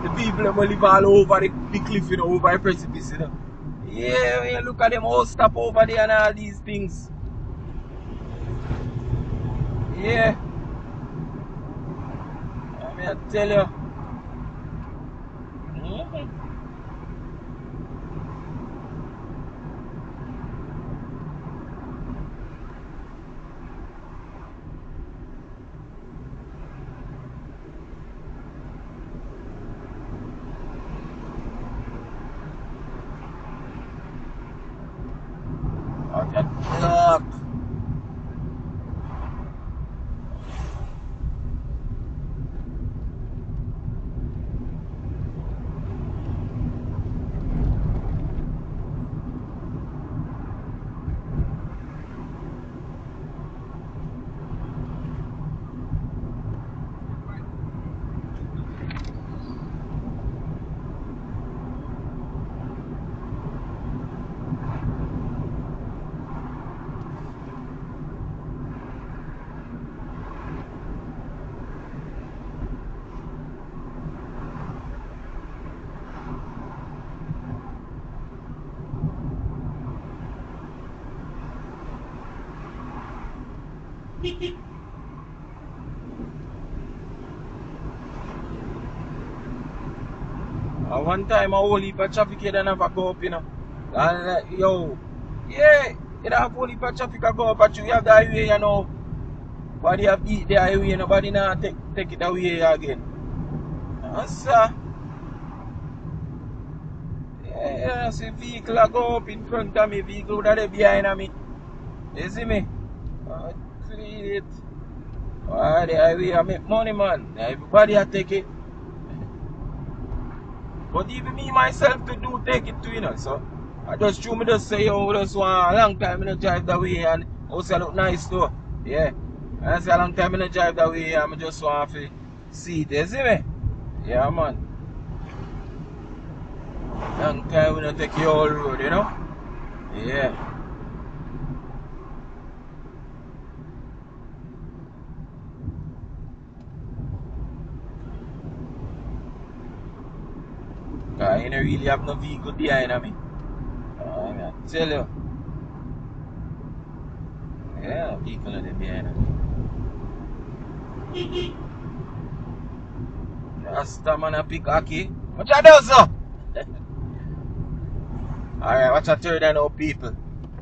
The people that live all over the cliff, you know, over the precipice, you know. Yeah, when you look at them all stop over there and all these things. Yeah. I mean, I tell you. Look. One time a whole heap of traffic here don't never go up, you know. And yo, yeah, you don't have a whole heap of traffic go up at you. You have the highway, you know. Body have beat the highway, nobody now take it away again. Sir. Yeah, see vehicle a go up in front of me, vehicle that are behind me. You see me? Clean it. The highway I make money, man. Everybody a take it. But even me myself to do take it too, you know. So I just true me just say, yo, just want a long time I drive that way and also look nice too. Yeah. And I say a long time I drive that way and I just want to see it, you see me? Yeah, man. Long time we don't take the whole road, you know? Yeah. I ain't really have no vehicle behind me. I tell you. Yeah, vehicle in behind me. Rasta man a pick hockey. What you do, so? Alright, watch a turn now, people.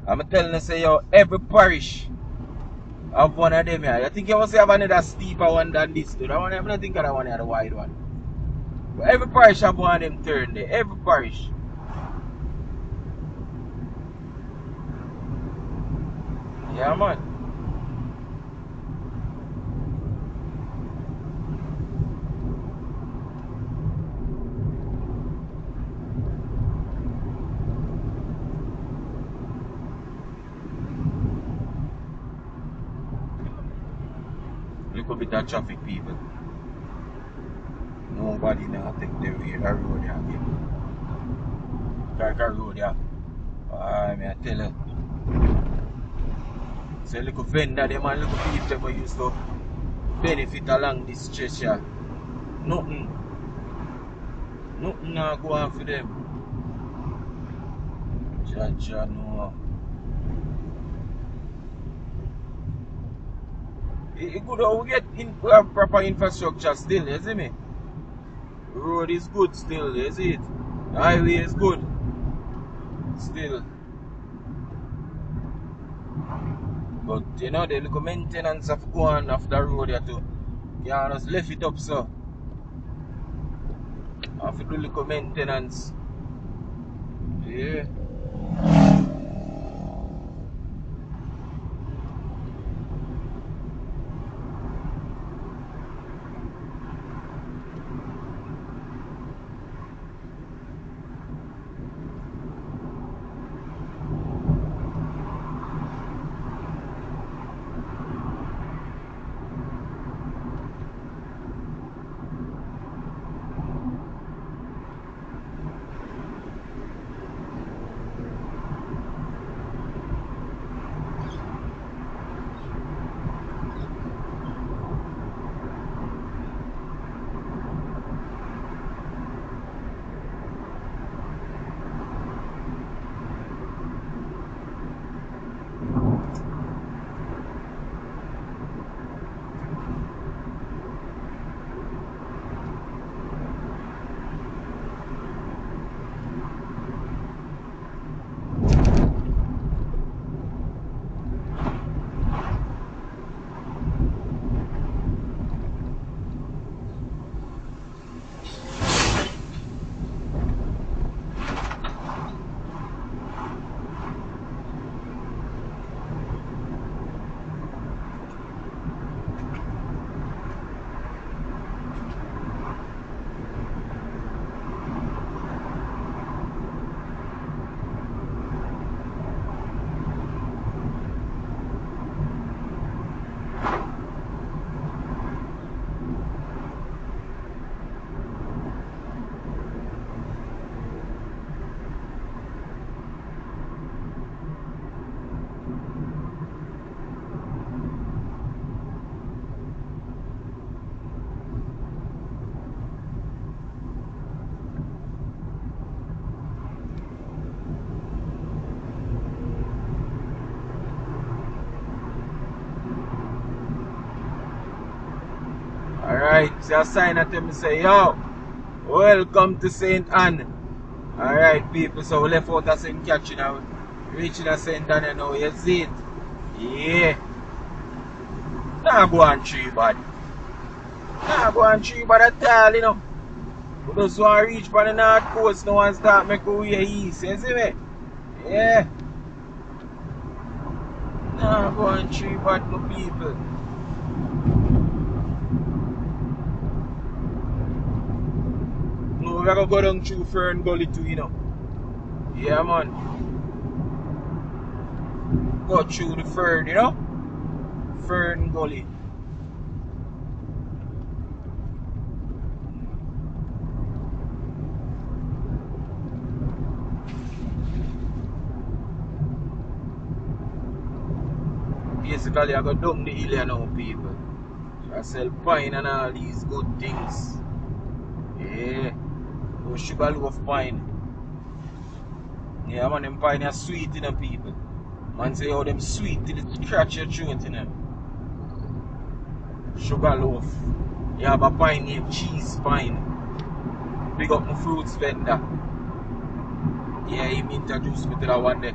I'm telling you, say, yo, every parish have one of them here. You think you must have another steeper one than this, dude? I don't think that one is the wide one. But every parish have one of them turn there. Every parish. Yeah, man. Look a bit of traffic, people. Nobody now take the road here again. Dark road here. I tell you. So little vendor, them and little people who used to benefit along this stretch here. Nothing now go on for them. Jaja no. It good how we get we have proper infrastructure still, you see me? Road is good still, you see it? The highway is good. Still. But you know the little maintenance of going off the road here too. You just left it up so. I have to do little maintenance. Yeah. See a sign at them say, yo, welcome to St. Anne. Alright people, so we left out of St. Catherine now. Reaching a St. Anne now, you see it? Yeah. Nah go on tree bad. Nah go on tree bad at all, you know. We just want to reach by the north coast now and start make our way east, you see me? Yeah. Nah go on tree bad, my people. No, we're gonna go down through Fern Gully too, you know. Yeah, man. Go through the Fern, you know? Fern Gully. Basically, I go down the hill here now, people. I sell pine and all these good things. Yeah. No sugar loaf pine. Yeah, man, them pine are sweet, you know, people. Man say, oh, them sweet till it scratch your throat, you know. Sugar loaf. You have a pine named Cheese Pine. Big up my fruits vendor. Yeah, he introduced me to that one day.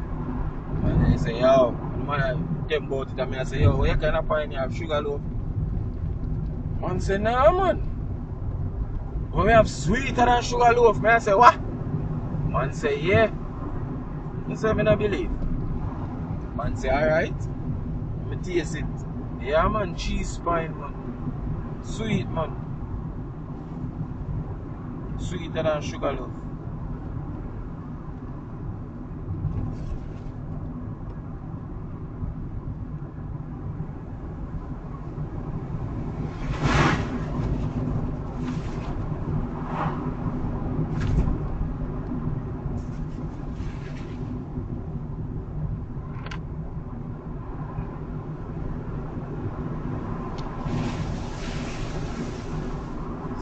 And he say, yo, man, them about it. And I say, yo, what kind of pine you have? Sugar loaf? Man say, nah, man. When we have sweeter than sugar loaf, man, I say, what? Man say, yeah. I say, I don't believe. Man say, alright. I taste it. Yeah, man, cheese pine, man. Sweet, man. Sweeter than sugar loaf.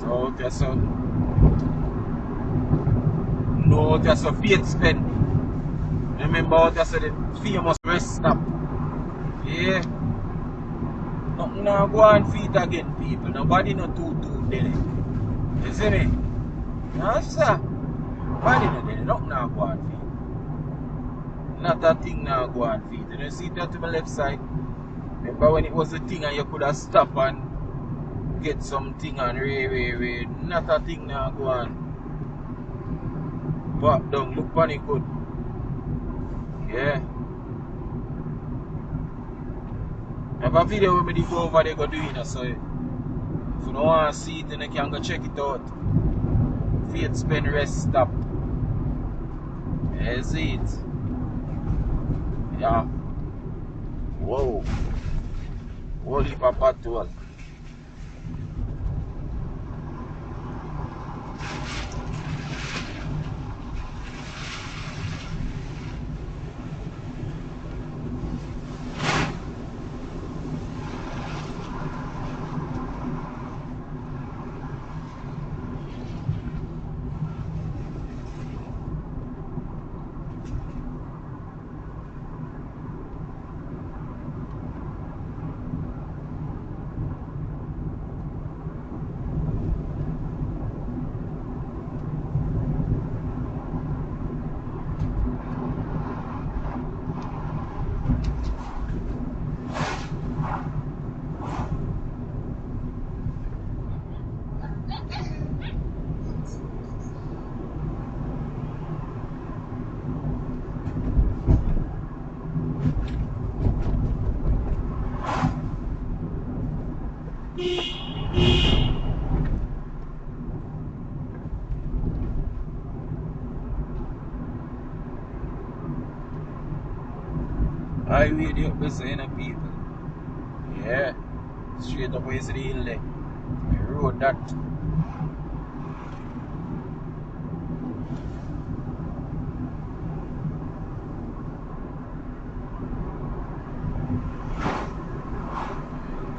So, there's a no, there's a faith spend. Remember, there's a famous rest stop. Yeah. Nothing now go on feet again, people. Nobody no too there. You see me? No, sir. Nobody no there. Nothing now go on feet. Not a thing now go on feet. You see that to my left side? Remember when it was a thing and you could have stopped and get something and way. Not a thing now go on. Back down, look funny good. Yeah. I have a video where me go over there go do it, so if you don't want to see it, then you can go check it out. Faith Spend Rest Stop. Yeah, see it. Yeah. Whoa. Holy Papa Tool. Highway the up beside the people. Yeah. Straight up where you see the hill there. The road that.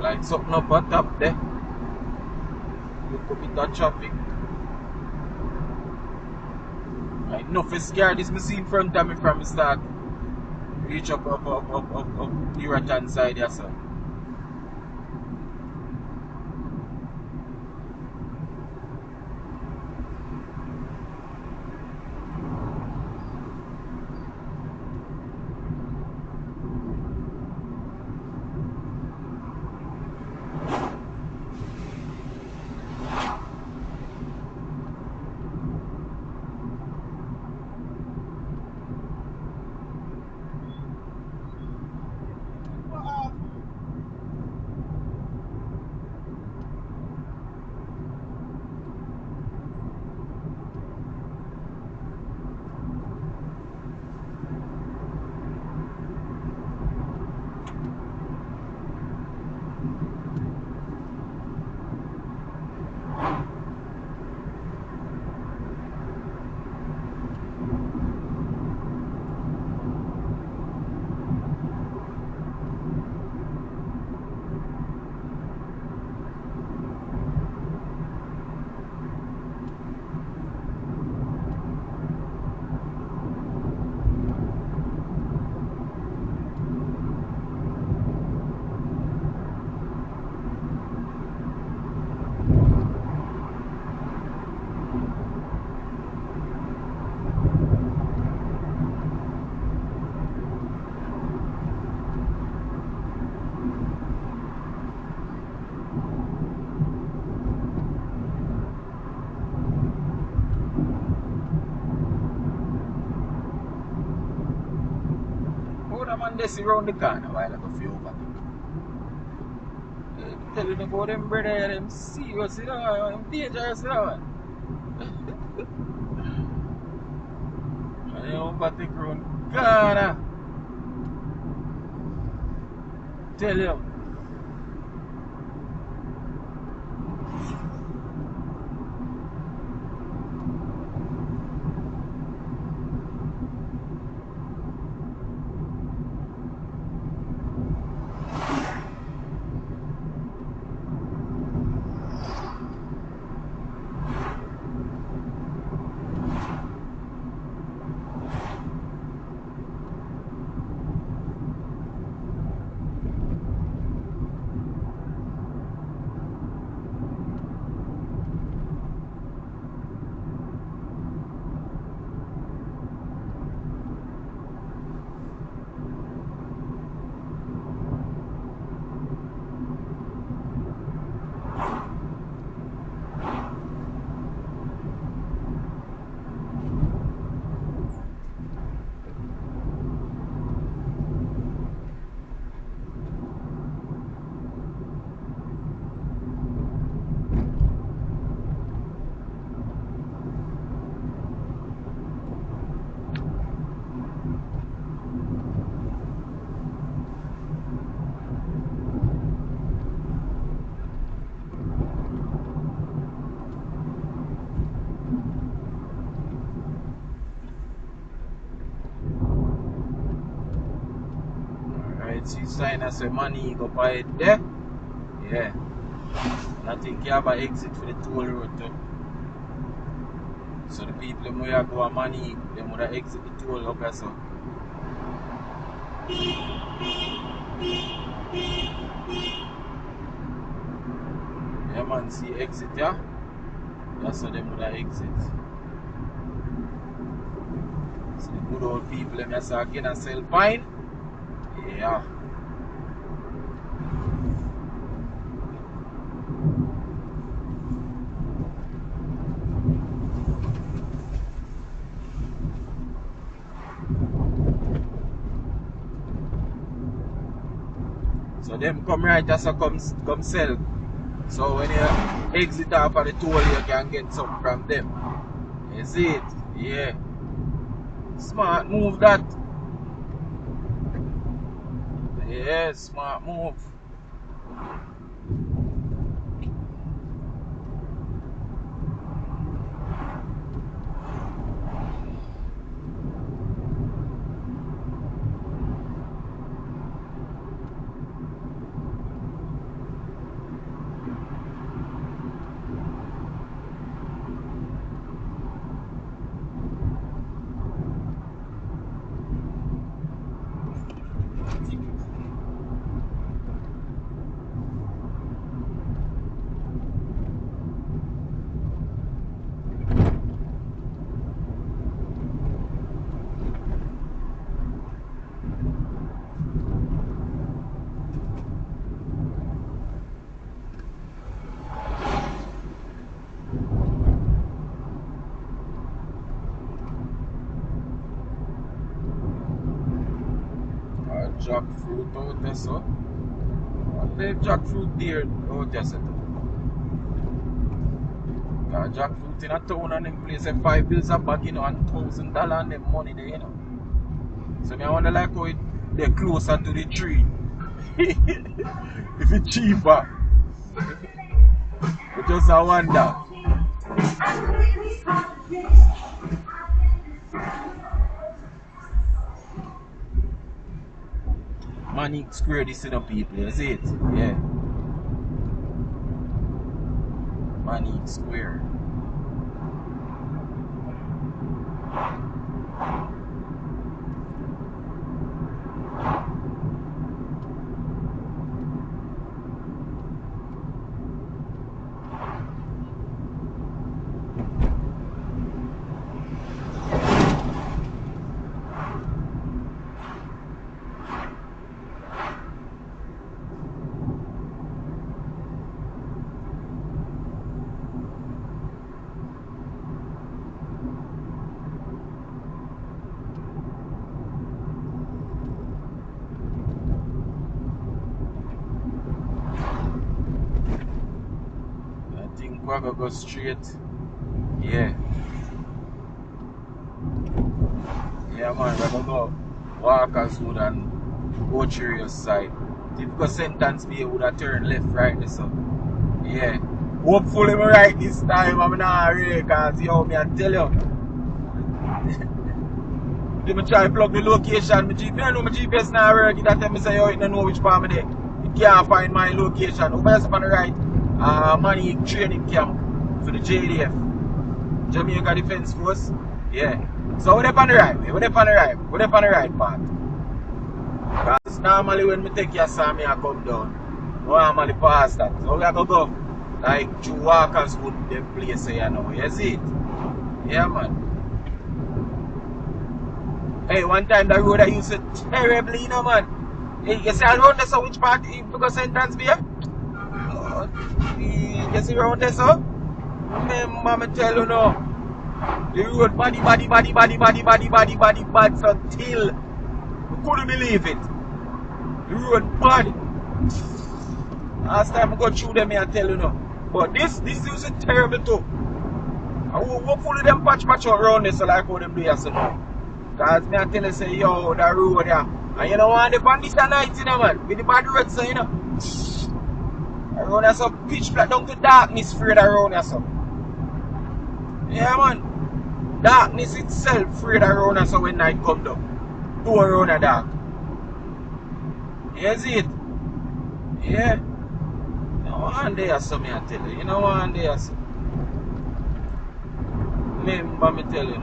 Like something up on top there. Look up at that traffic. Like nothing scared this machine in front of me from the start. Reach up the right hand side, yes sir. man they see round the corner while I go for overtake. I'm telling you about them brother, them serious, you know, them dangerous, you know. And you overtake round the corner. Tell you. See sign as a money go by it there. Yeah. And I think you have an exit for the toll road too. So the people who have go a money, they would have exit the toll up as so. Yeah man, see exit yeah? That's how they would have exit. So the good old people them just again and sell pine. Yeah. So them come right just come sell. So when you exit off of the toll you can get some from them. You see it? Yeah. Smart move that. Yeah, smart move. Jackfruit out there so. Leave jackfruit there out there so. Jackfruit in a town and them place $5 a bag, you know, and $1,000 and them money there, you know. So I wonder like how they're closer to the tree. If it's cheaper. I just I wonder. Money square this in the people, you see it? Yeah. Money square. We're gonna go straight. Yeah. Yeah, man, we're gonna go Walker's Wood and Ocherious side. If we go Sentence Bay, we would have turned left right this up. Yeah. Hopefully me right this time. I'm not really, because yo, me I tell you. Let me try plug the location. My GPS, I know my GPS now work. That tell me say yo, you don't know which part I'm there. You can't find my location. Over here on the right, money training camp for the JDF. Jamaica Defense Force. Yeah. So we're up on the right way. We're up on the right. We're up on the right part. Because normally when me take your son, I come down. Normally past that. So we have to go like through Walkers Wood, the place you know. You see it? Yeah, man. Hey, one time the road I used to terribly, you know, man. Hey, you see around there, so which part you go Sentence Bay? You see around there, so? Remember me tell you now. The road bad so till you couldn't believe it. The road bad. Last time I go through them I tell you now. But this is terrible too. I will hopefully them patch out around this so like how them do here so now. Cause me I tell you say yo the road there. And you know want the on this night you know man. With the bad road so you know. Around here so pitch black down to darkness afraid around here so. Yeah man. Darkness itself afraid around us so when night come down. Two around the dark. You see it? Yeah. No one there so me I tell you. You know one there so. Remember me tell you.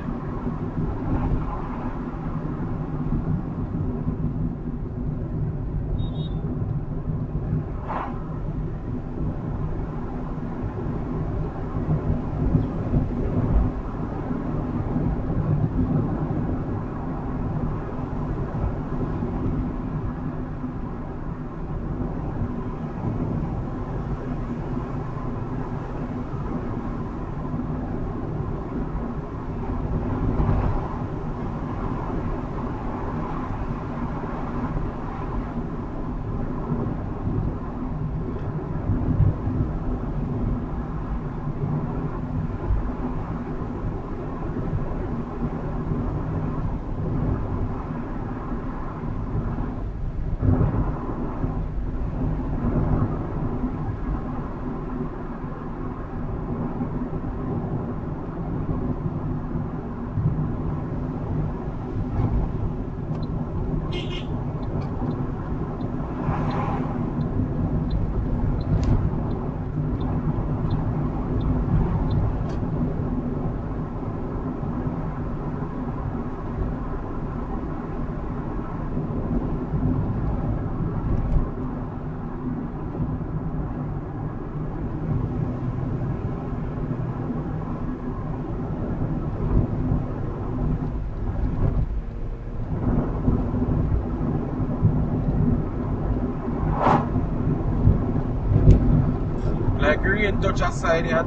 Rain touch aside at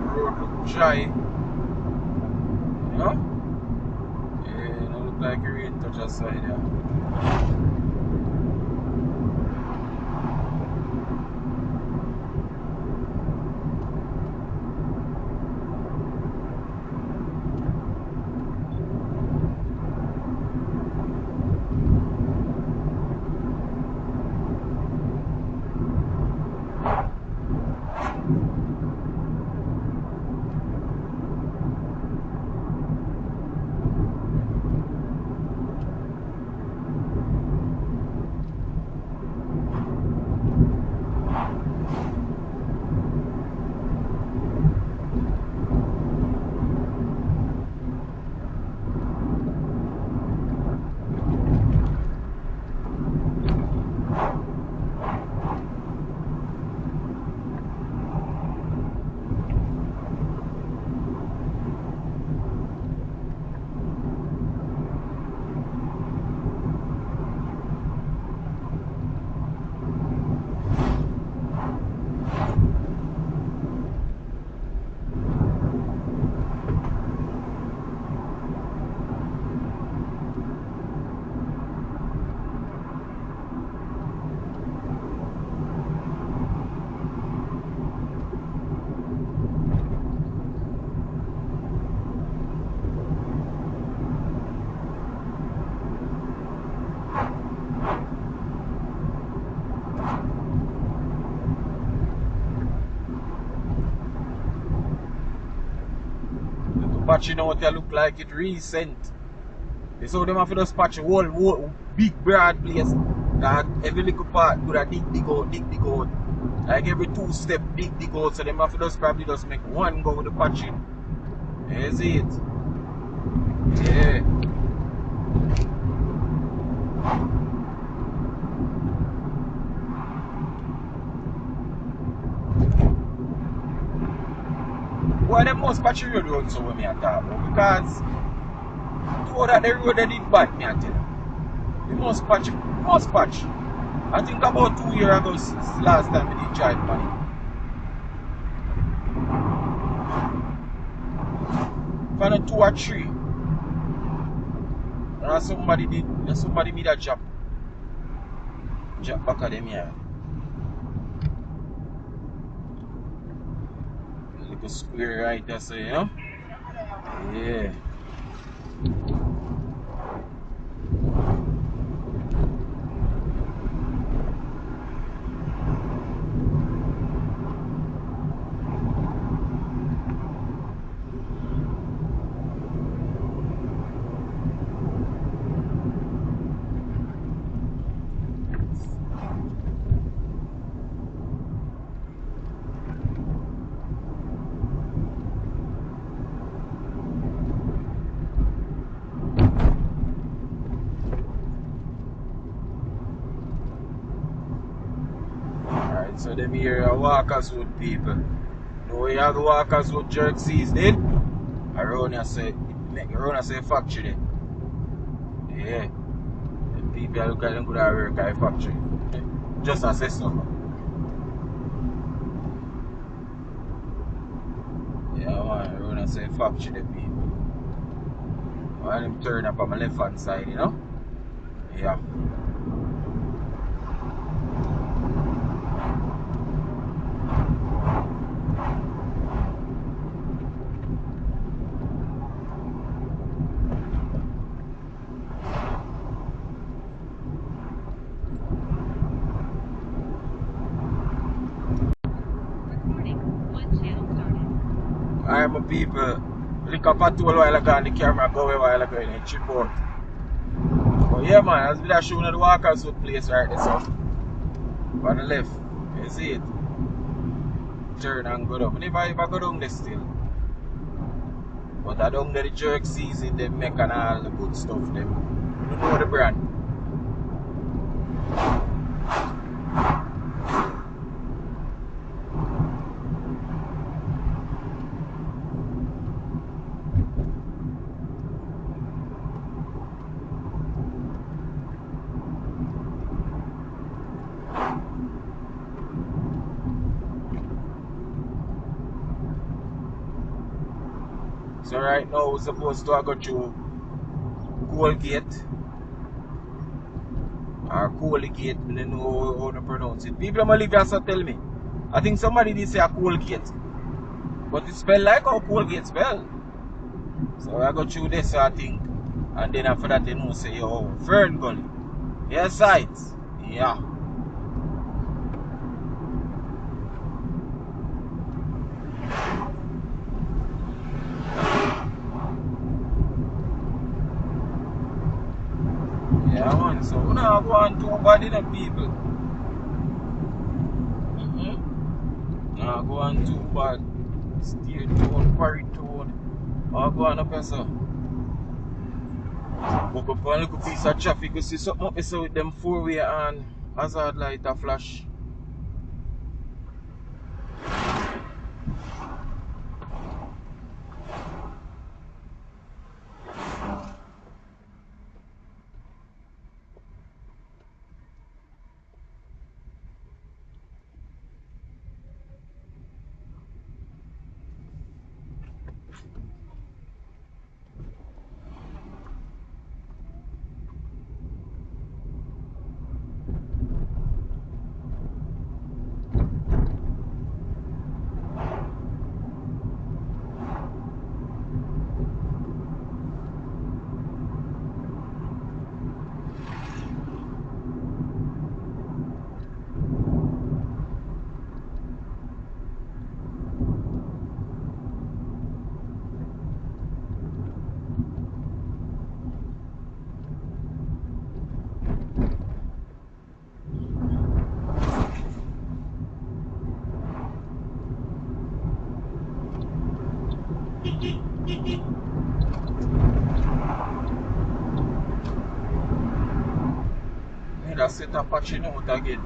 road look dry. You know? Yeah, it look like rain touch aside there. patching out, it look like it recent. So them have to just patch a whole big broad place. That every little part could have dig out. Like every 2 step dig out. So them have to just probably just make one go with the patching. You see it? Yeah. Why them must patch the road so when me a talk about? Because though that the road they did bad, me a tell you. You must patch. I think about 2 years ago since last time we did drive money. For 2 or 3. And somebody made a drop back at them here. Little square right there, so you know? Yeah. So them here are walkers with people. No, you have the walkers with jerk seas did. Around here say factory. Yeah. The people look at them good at work at factory. Just as a summer. Yeah man, around here say factory the people. While them turn up on my left hand side, you know? Yeah. Alright my people, lick up a tool while ago and the camera go away while ago and it chip out. But yeah man, as we are showing the walkers wood place right there so. On the left, you see it? Turn and go down. I never go down there still. But I don't get the jerk season, they make and all the good stuff them. You know the brand. So right now we're supposed to go through Colgate or Colgate, I don't know how to pronounce it. People might live here so tell me. I think somebody did say a Colgate. But it spell like how Colgate spell. So I go through this I think. And then after that they know say yo Fern Gully. Yes sites. Yeah. Yeah man, so we not go on too bad in the people. Nah go on too bad. Steer tone, quarry tone. I'll go on up here so. Book up one little piece of traffic, you see something up here with them 4-way and hazard light a flash. just set up patching out again.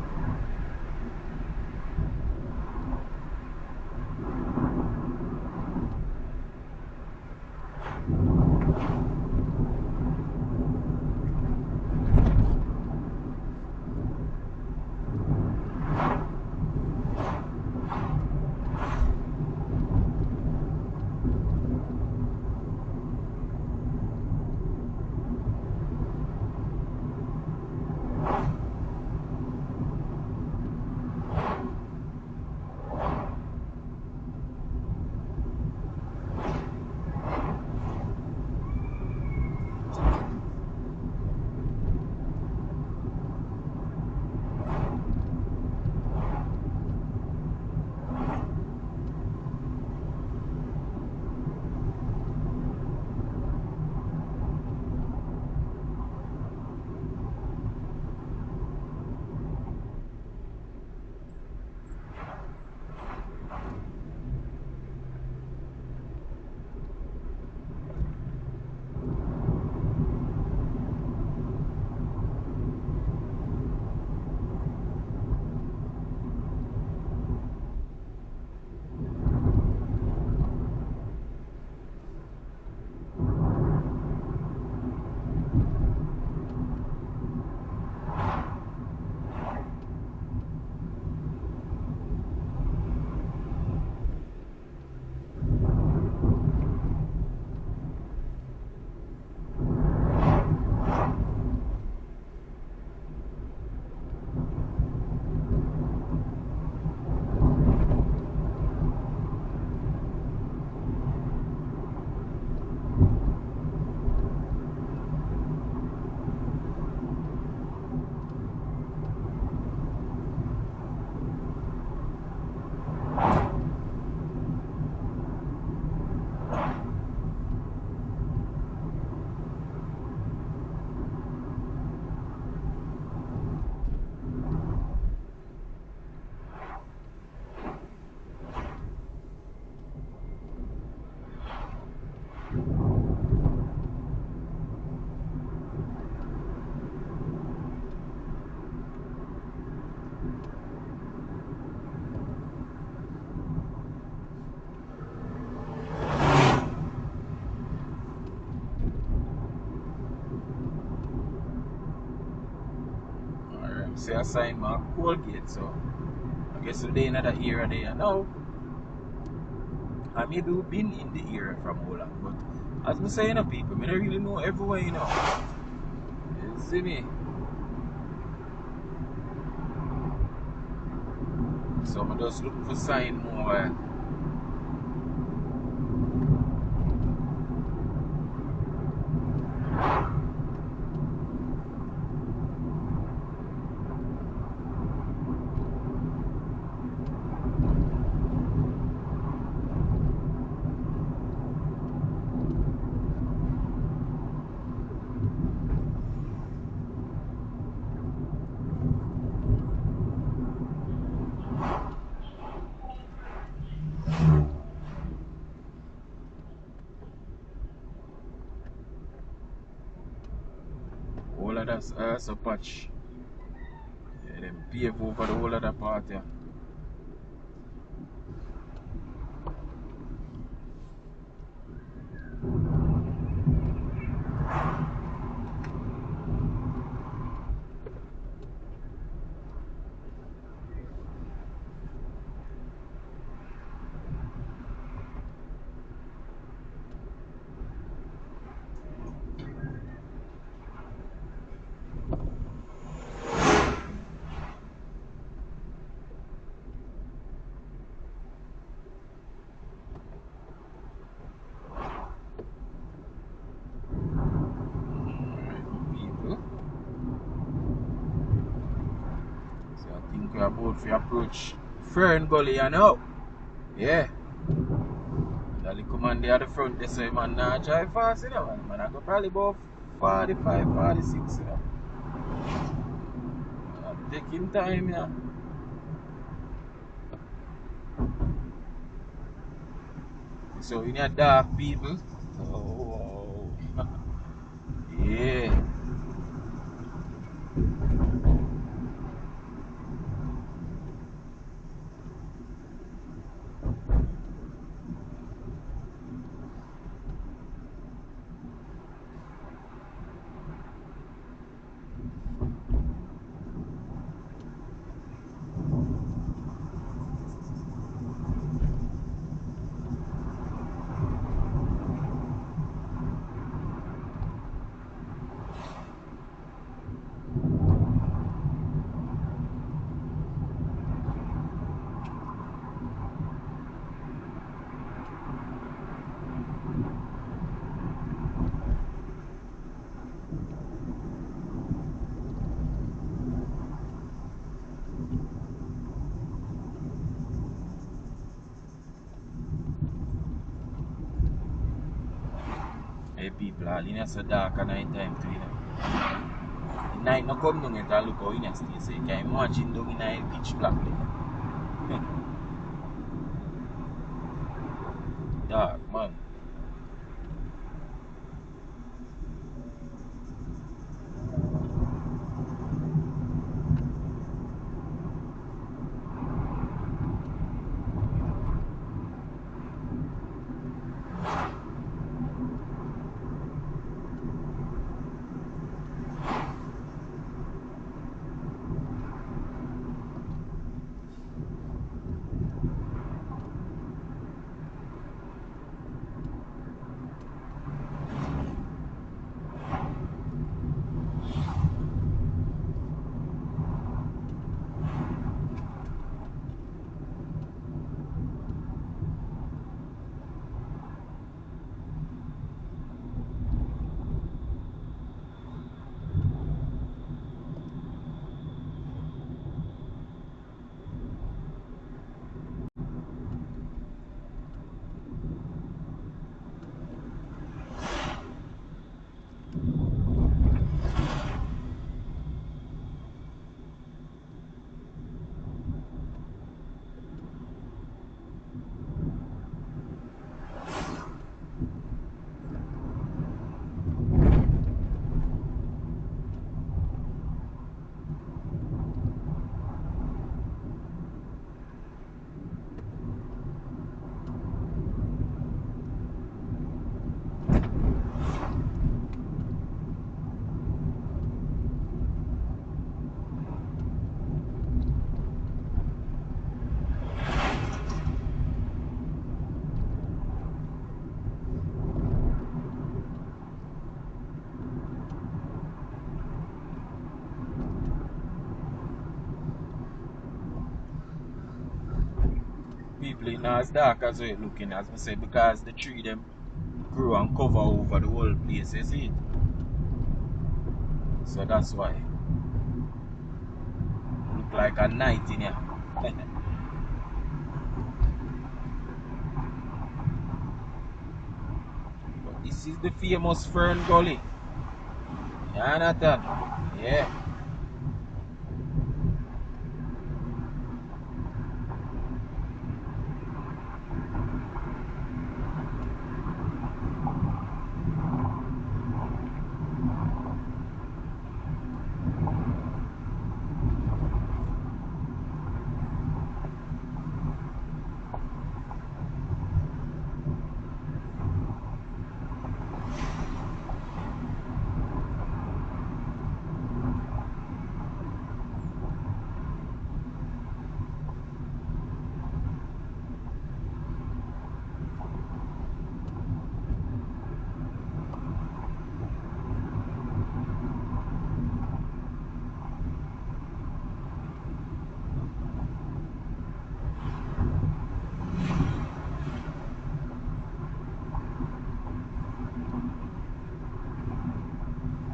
Say I signed my Colgate, so I guess today another era there now. And maybe we've been in the area from Holland, but as I say, people, I don't really know everywhere, you see me? So I'm just looking for sign more. All of that's also patch. Yeah, them pave over the whole of that part, yeah. People. So I think we're about to approach Fern Gully, you know. Yeah. The little man there at the front, they say, man, nah, drive fast, you know, man. I go probably about 45, 46, you know. I'm taking time, yeah. So, in your dark, people. Oh, yeah. people all in so dark at night time too, you know. The night no come down yet and look how in stay, so you can imagine down in a pitch black there. Dark, man. People in as dark as we're looking, as I say, because the tree them grow and cover over the whole place, you see it? So that's why. Look like a night in here. But this is the famous Fern Gully. You understand? Yeah.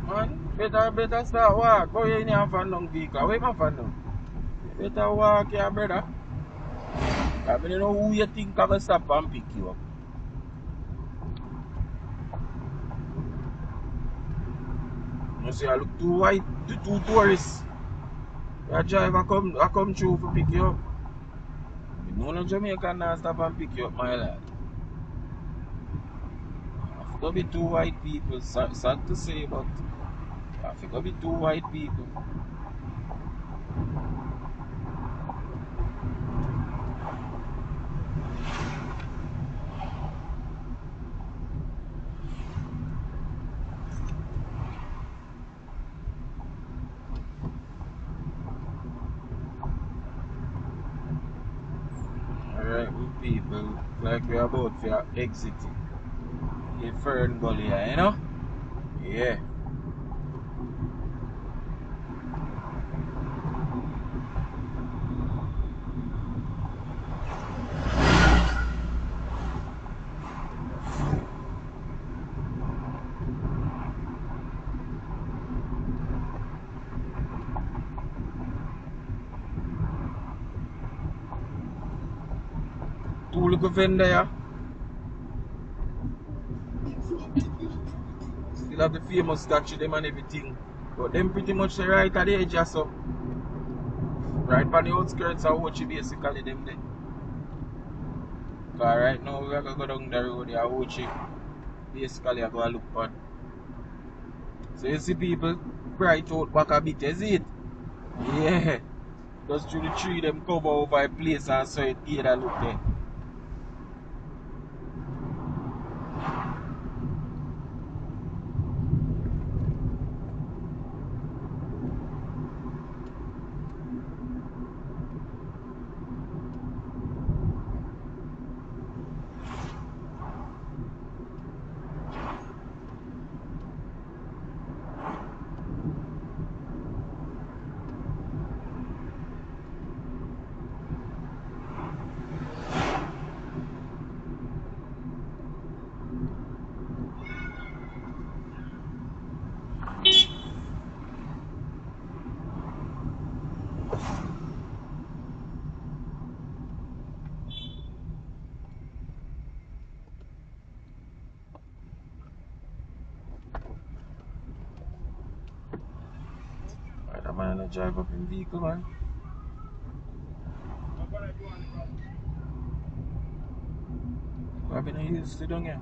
Man, better start walk. Go in here and find no vehicle. Where my find now? Better walk here, brother. I don't know who you think I will stop and pick you up. You see, I look too white, too tourists. Your driver come through to pick you up. You know Jamaica now stop and pick you up, my lad. I have to be two white people. Sad to say, but I have to be two white people. Alright, with people, like we're about for exiting the Fern Gully, you know? Yeah. Two little vendor, yeah? Still have the famous statue, them and everything. But them pretty much right at the edge or so. Right on the outskirts of Ochi basically them there. Cause right now we are gonna go down the road here, Ochi. Basically I go look on. So you see people bright out back a bit, is it? Yeah. Just through the tree them cover over a place and so it get a look there. Right, I'm gonna drive up in vehicle, man. I've been used to down here.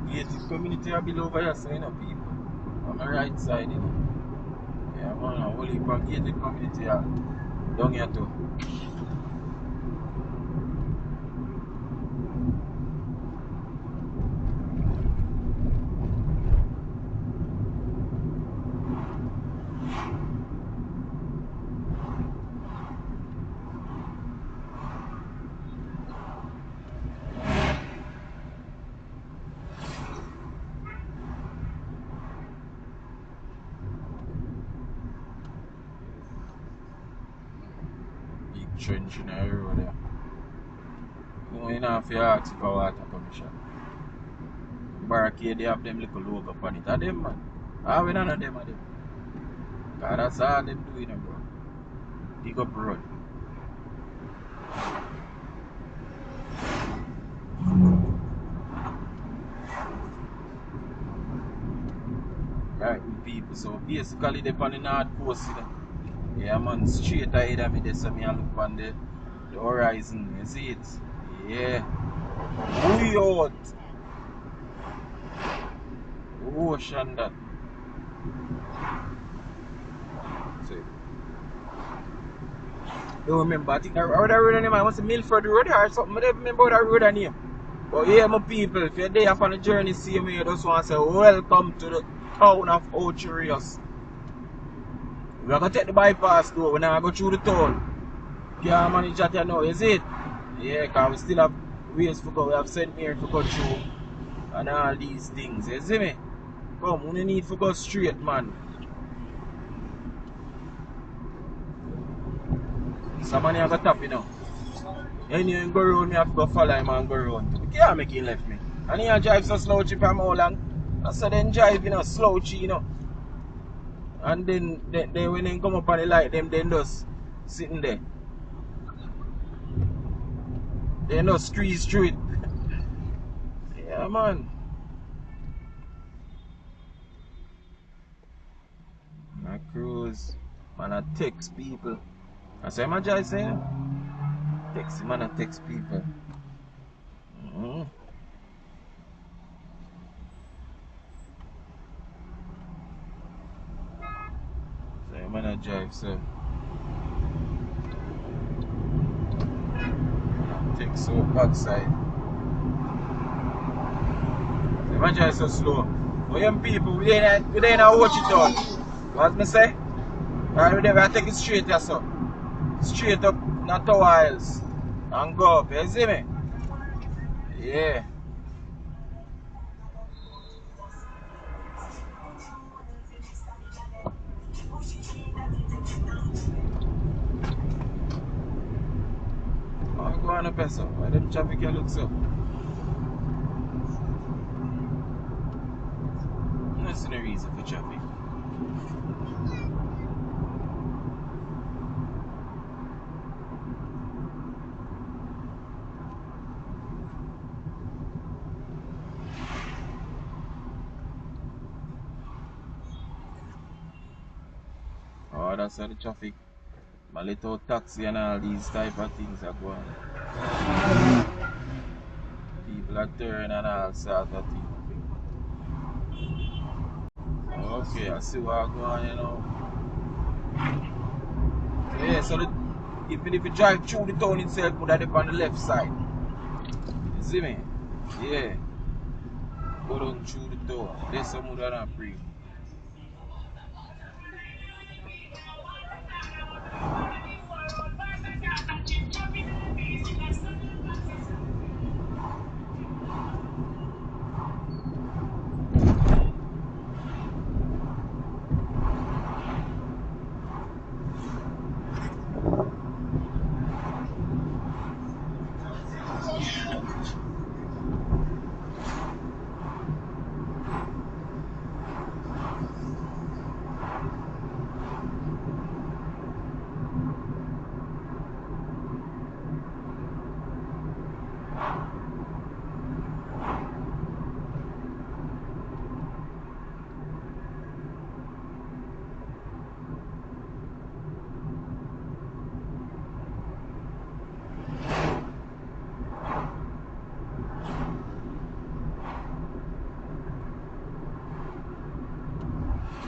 Gated community I build over here, so you know people. On the right side, you know. Yeah, man, a whole heap of gated community here. Down here too. Big trench in the road there. You know, you don't have to ask for water permission. Barricade, they have them little logo upon it. Are them, man? Ah, we don't know them, are them. Cause that's all them doing, bro. Dig up road. Right, people. So basically, they're on the north coast, you know. Yeah, man, straight ahead of me, there, so me I look on the horizon. You see it? Yeah. We out. Ocean that. See. Don't remember, I think that road name, I was Milford Road or something. I don't remember that road name. But yeah, my people, if you're there on the journey, see me, I just want to say welcome to the town of Ocherios. We're going to take the bypass though, we're not going to go through the town. Can't manage that, you know, is it? Yeah, because we still have ways to go, we have St. Mary to go through and all these things, you see me? Come, we need to go straight, man. Somebody have a tap, you know. Anyway, you go around, me have to go follow him and go around. You can't make him left me. And he drive so slouchy from how long? I said then drive, you know, slouchy, you know. And then when they come up on the light, them then just sitting there. They just squeeze through it. Yeah, man. I cruise. Man, I text people. I say, my guy saying, text man, I text people. So, man, I drive, so. So backside. Imagine it's so slow. But young people, we ain't watch it out. What me say? And we never take it straight there, so. Straight up, not 2 miles. And go up, you see me? Yeah. Oh, go on up here, so. Why them traffic here look so? That's the reason for traffic. Oh, that's how the traffic. My little taxi and all these type of things are going. People are turning and all sort of things. Okay, I see what going on, you know. So yeah, so even if you drive through the town itself, put that up on the left side. You see me? Yeah. Go down through the town. There's some more than free.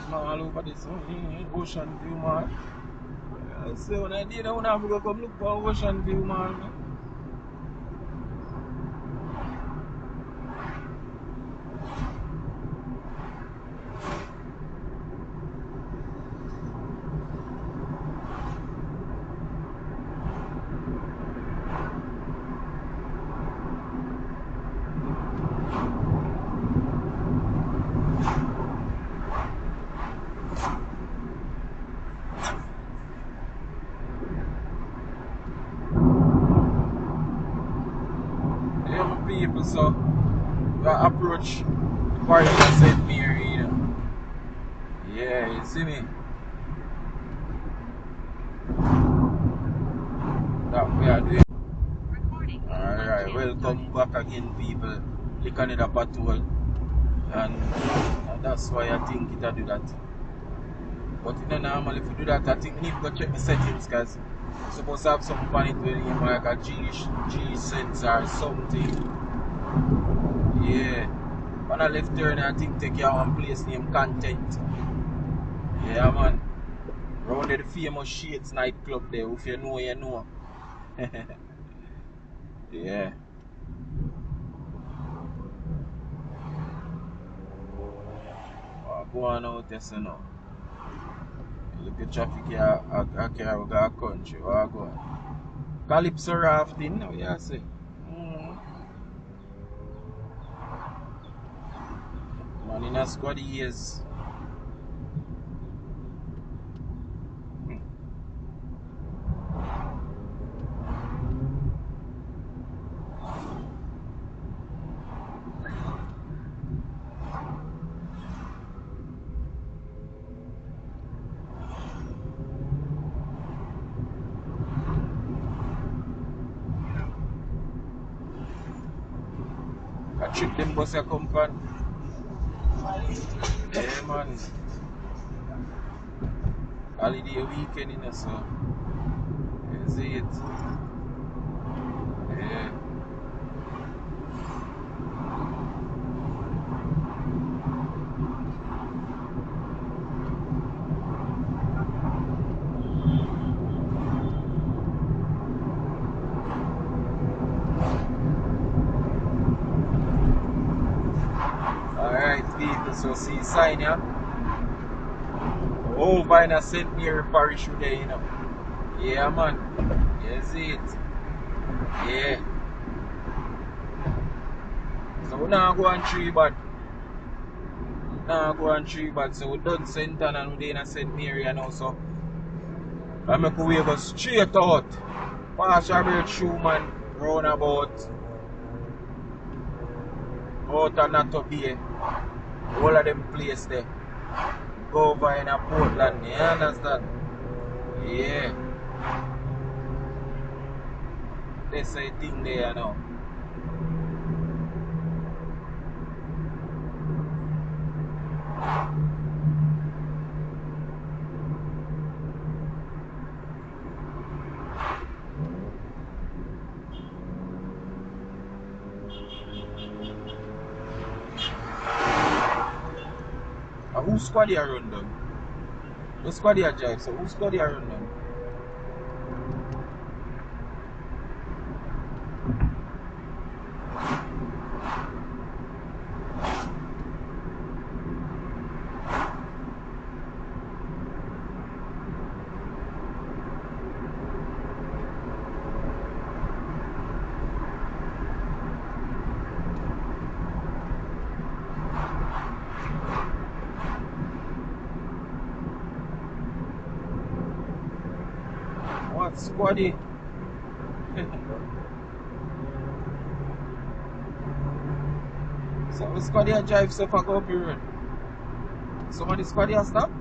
All over this ocean view, man. So when I did, I want to go come look for ocean view, man. People, so we approach the parish of St. Mary, you know. Yeah, you see me? That we are doing. Alright, welcome back again, people. Click on the patrol, and that's why I think it do that. But you know, normally if you do that, I think you need to go check the settings, because you're supposed to have something on it with you, like a G sensor or something. Yeah, when I left turn, I think take you one place named Content. Yeah, man. Round the famous Shades nightclub there. If you know, you know. Yeah. Go on out there, so now. Look at traffic here. I carry a country. Go on. Calypso rafting, now you say. Man, in a squad years. A trip them bus a come from. Yeah, man. Holiday weekend in so. You see it? Yeah. So see sign here. Over in a St. Mary parish there, you know. Yeah man. Yes it. Yeah. So we now go on tree but so we done St. Anne and we in a St. Mary and also I make we go straight out. Past Robert Schumann roundabout. Out of Nato Bay. All of them place there. Go over in a Portland, you understand? Yeah. That's a thing there now. Who squad here run down? Who squad here drive? So who squad here run down? What squaddy? So the squaddy here drive so far go up your run. Somebody squaddy here stop?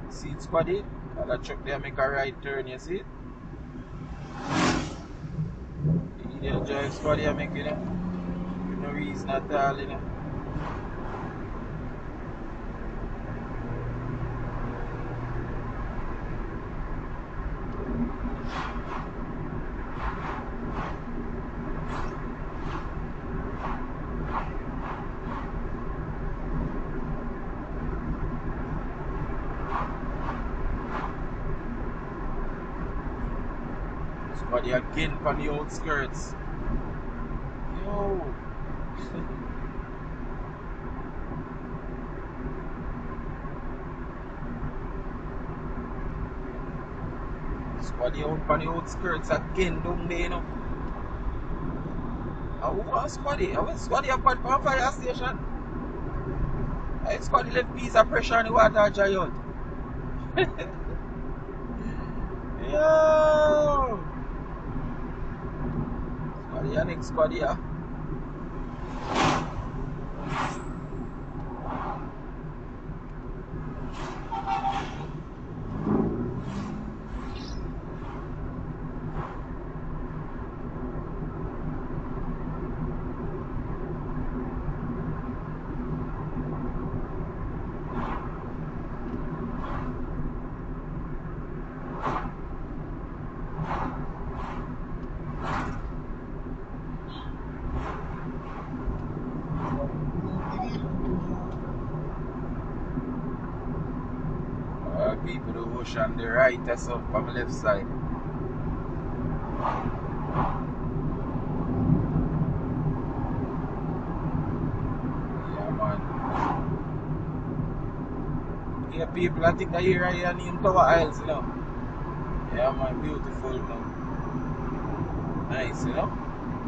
See it squaddy? And that truck there make a right turn, you see it? The drive squaddy here make it, you know? With no reason at all, you know? Squaddy again from the outskirts. Yo! Squaddy out from the outskirts again down there, you know. Who was Squaddy? I was Squaddy up at the fire station. I Squaddy left piece of pressure on the water dry out. Yo! Squaddy, next Squaddy, yeah. People the bush on the right, that's up on the left side. Yeah man. Yeah people, I think the area here named Tower Isles, you know. Yeah man, beautiful, you know. Nice, you know.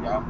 Yeah.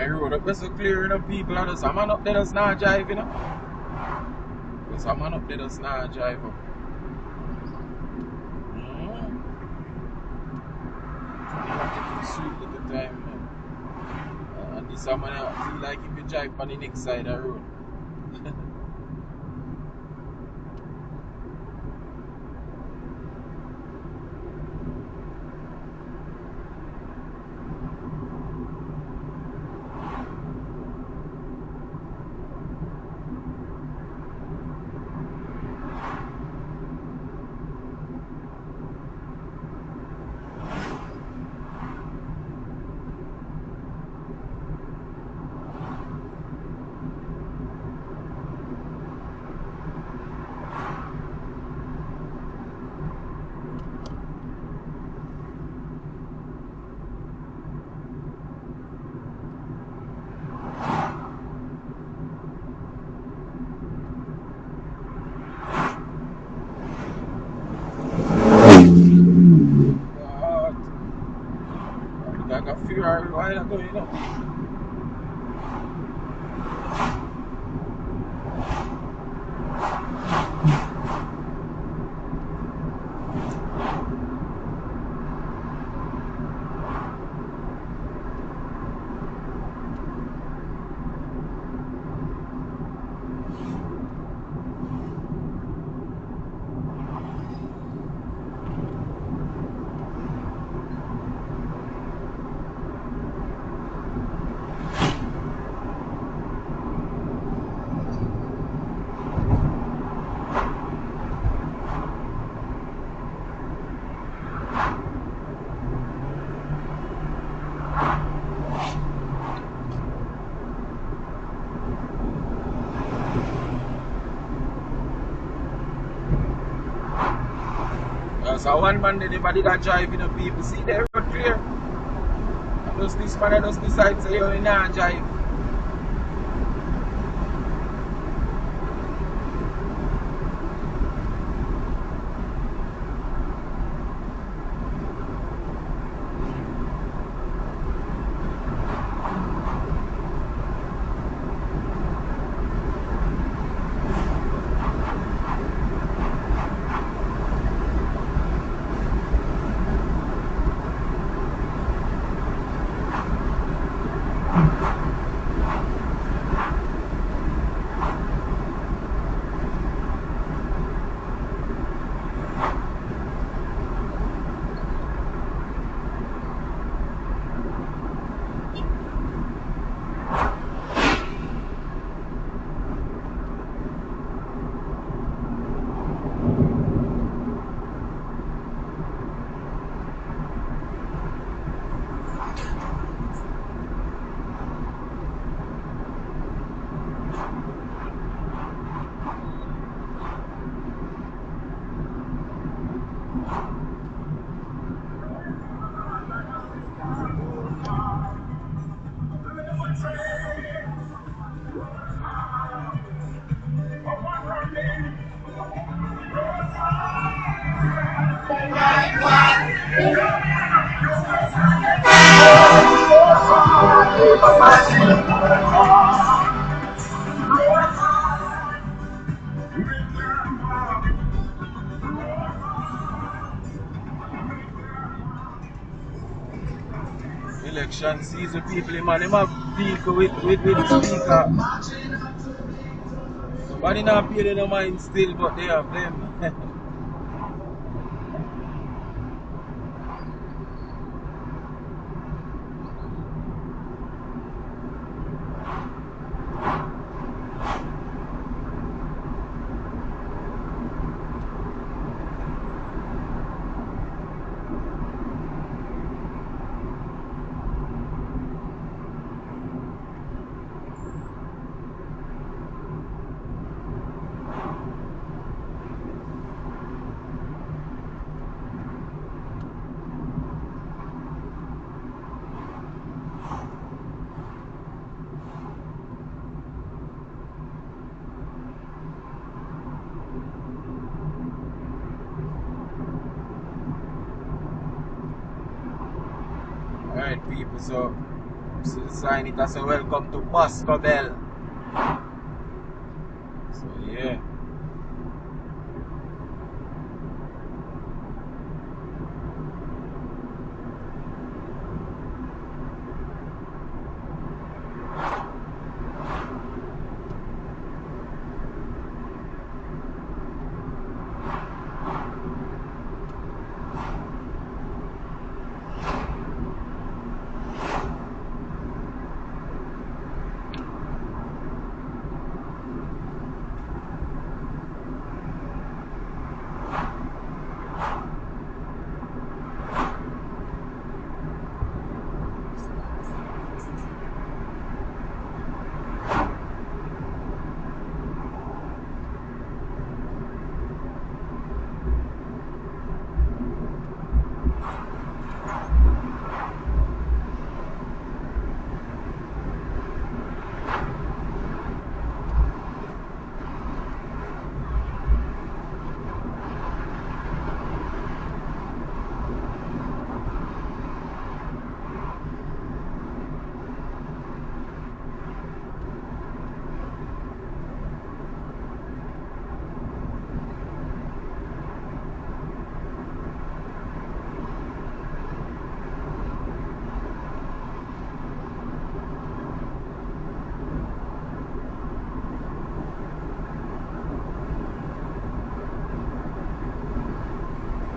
My road up there so clear, you know, people are just a man up there does not drive, you know. There's a man up there does not drive up. Sweet little time, man. And this man I feel like if you drive on the next side of the road. Like a Ferrari ride ago, you know. So one man anybody that drive, you know, people see the road clear. And just this man just decides say you not drive. Election season people, man, them have vehicle with speaker. Somebody not pay their mind still, but they have them. Alright people, so See the sign it as a welcome to Bosco Bell. So yeah.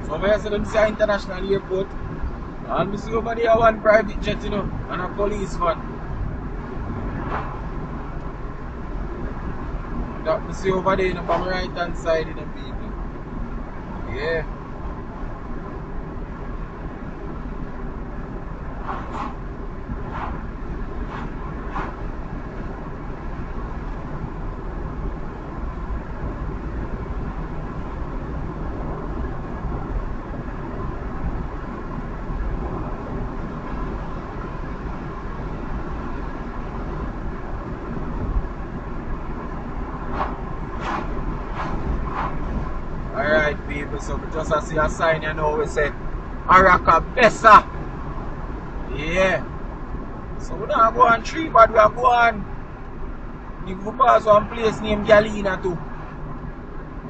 So I see them see an international airport. And we see over there one private jet, you know, and a police van. That we see over there, you know, from right hand side, you know, people. Yeah. Alright people, so we just see a sign you know we say Araka Bessa. Yeah. So we don't go on tree but we are going if we pass one place named Galina too.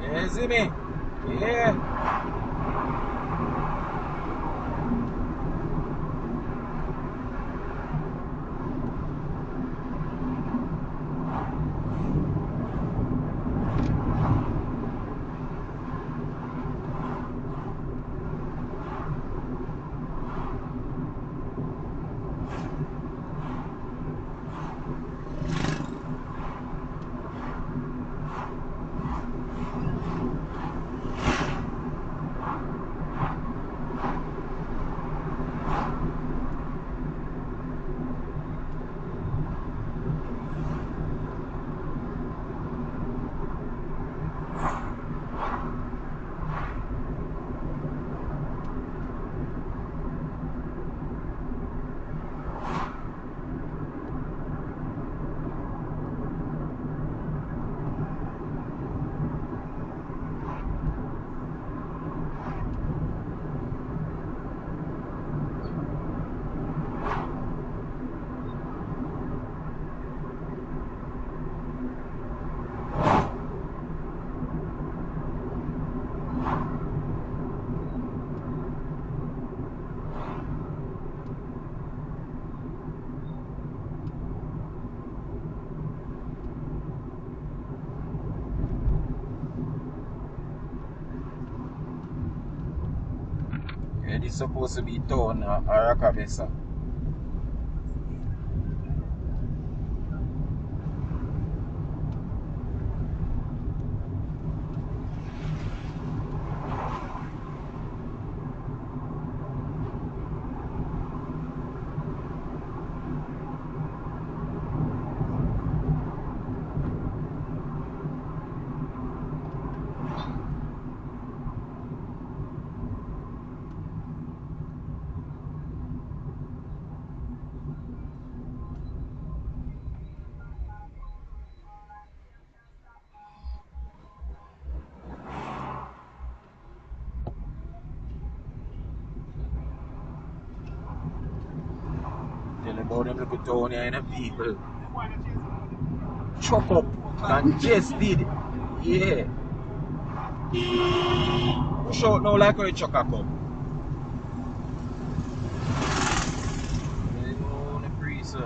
You see me? Yeah. Yeah, this is supposed to be town Araka Bessa. about them little town here and the people chop up and just did. Yeah. Push out now like how you chuck a cup. You know the priest.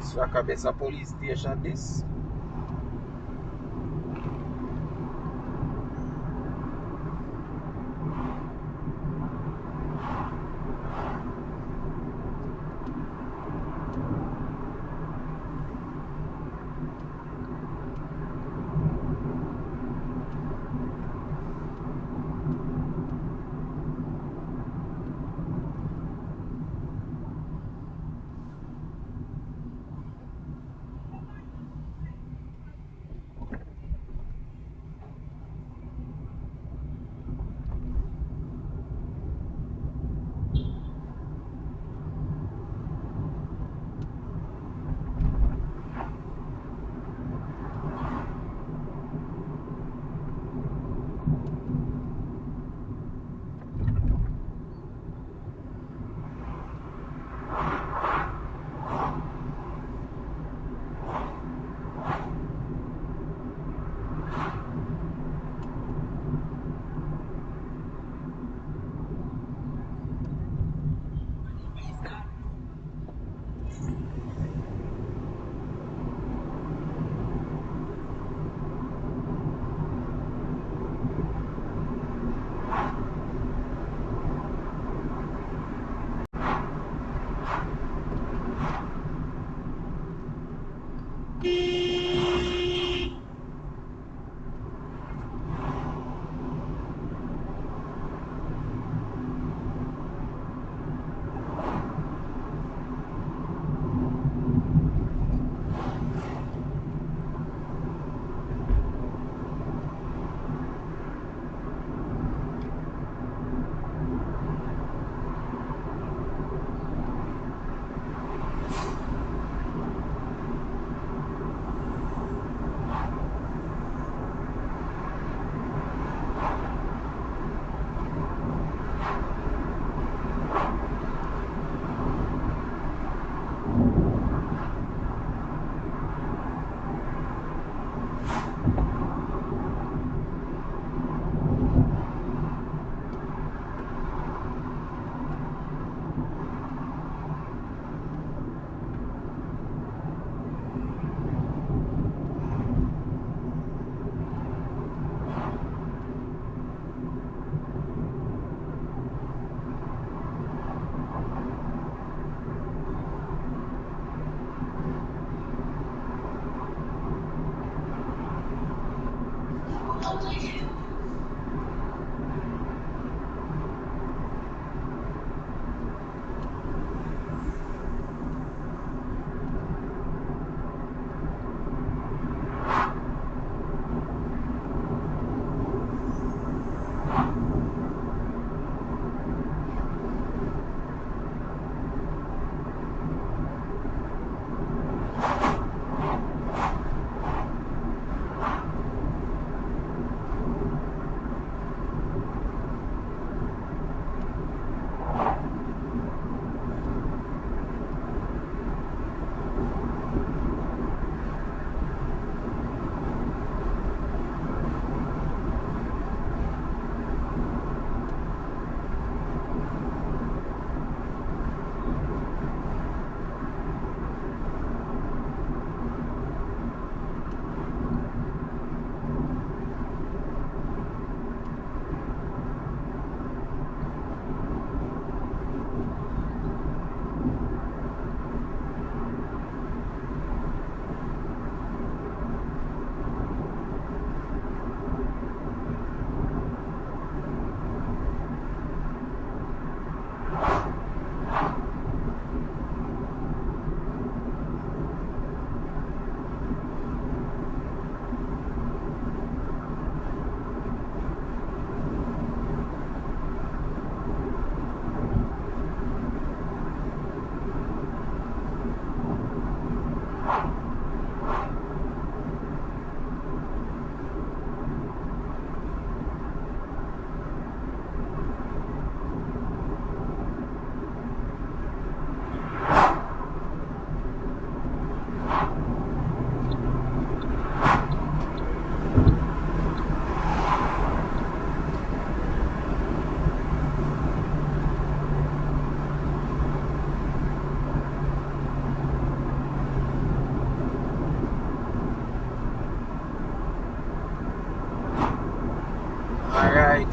This Rakabesa police station this.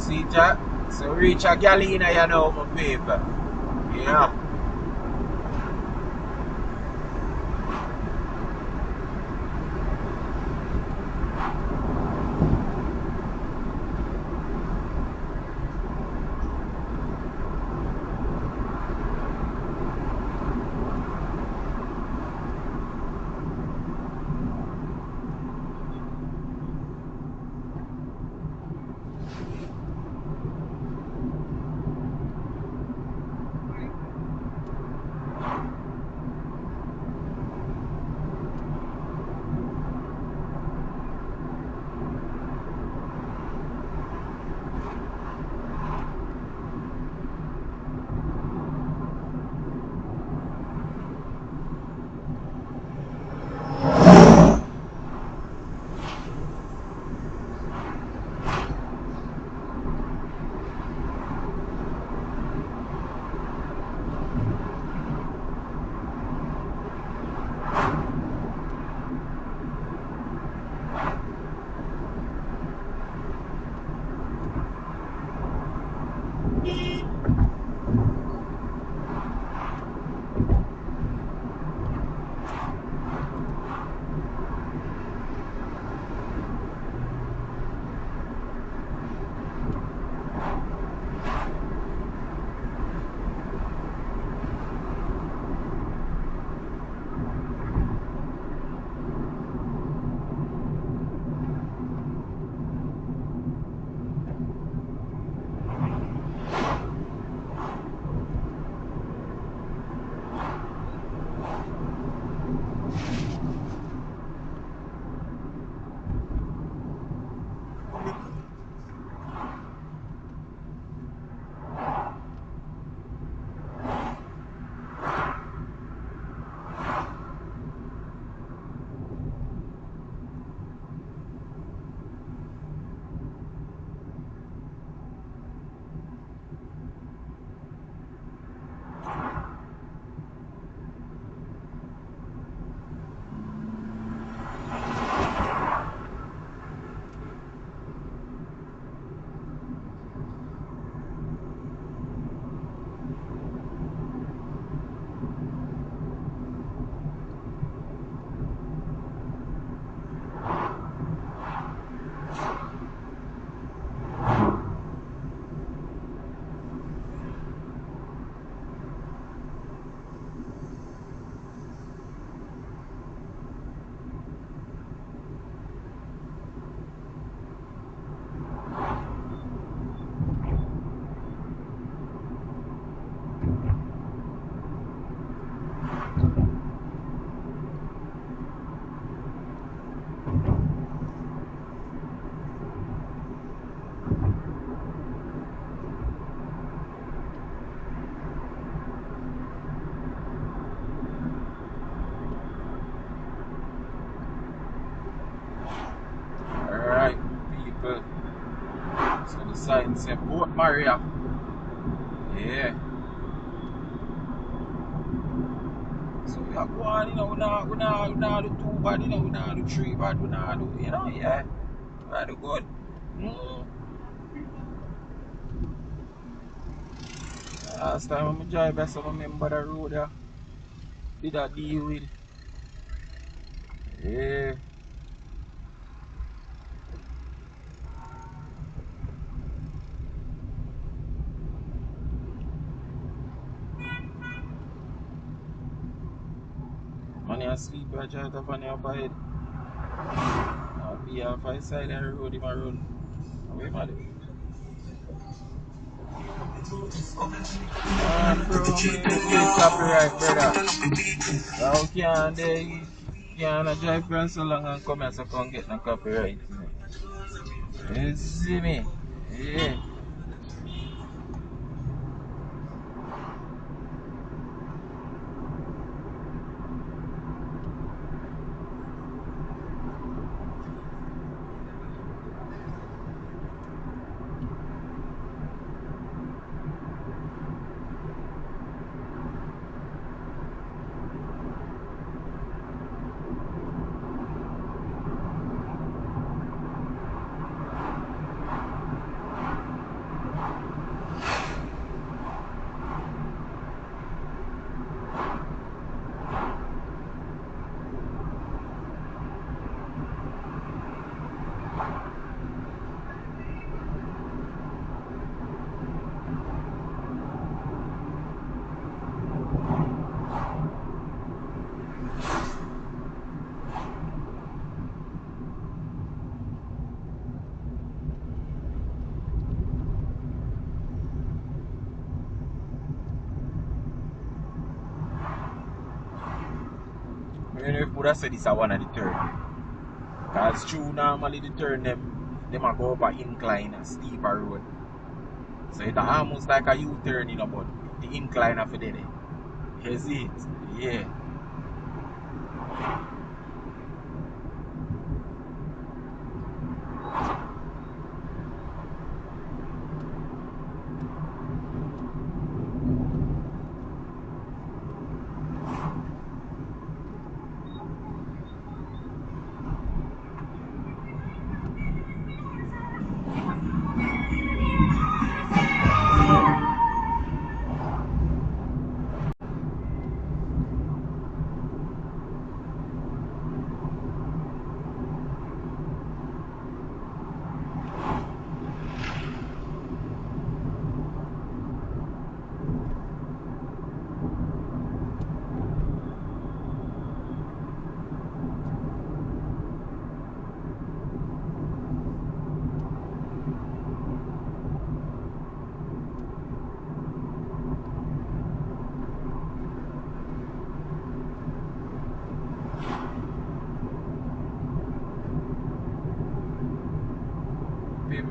See that? So reach a Gully in here now, my people. Yeah. Sign say Port Maria. Yeah. So we are going, you know, we not do too bad, you know, we not do three bad, we not do, you know, yeah. We do good. Last time I drive, I still remember the road there. Did a deal with. Yeah. When you sleep, I drive up on your bed. I'll be off the side of the road in my run. Where am I? Bro, get copyright, brother. How can they can't drive for so long and come here so come get no copyright? You see me? Yeah. if would have said this is one of the turn. Because true normally the turn them a go up an incline and steeper road. So it's almost like a U-turn, you know, but the incline of it there. You see it? Yeah.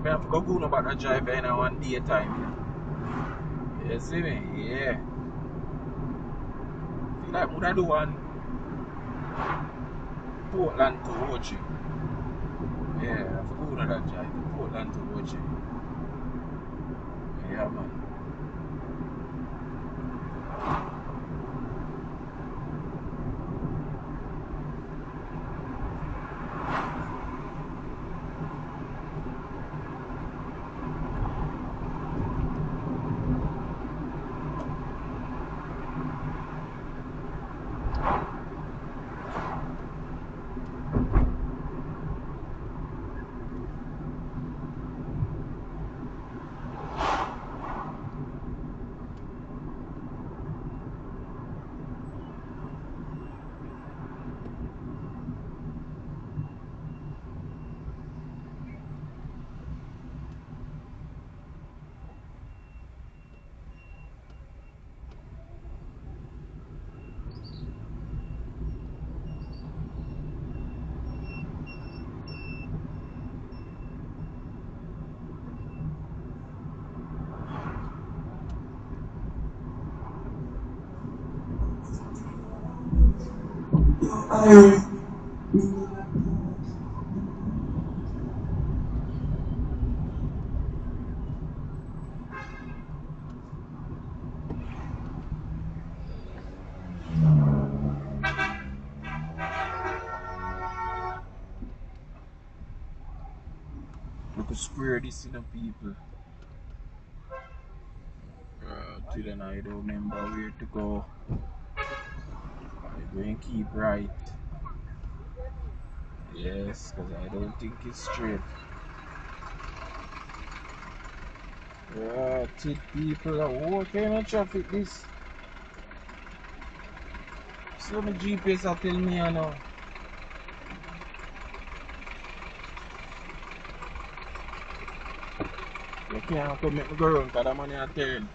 I have to go good about that drive in one daytime. You see me? Yeah. Feel like would I do one Portland to Ochi. Yeah, I have to go on that drive. Portland to Ochi. Yeah, man. Look at square this in the people. Till then I don't remember where to go. I'm going to keep right. Yes, because I don't think it's straight. Till people are what kind of traffic this? So my GPS are telling me now. You can't come make me go around because the money are turn.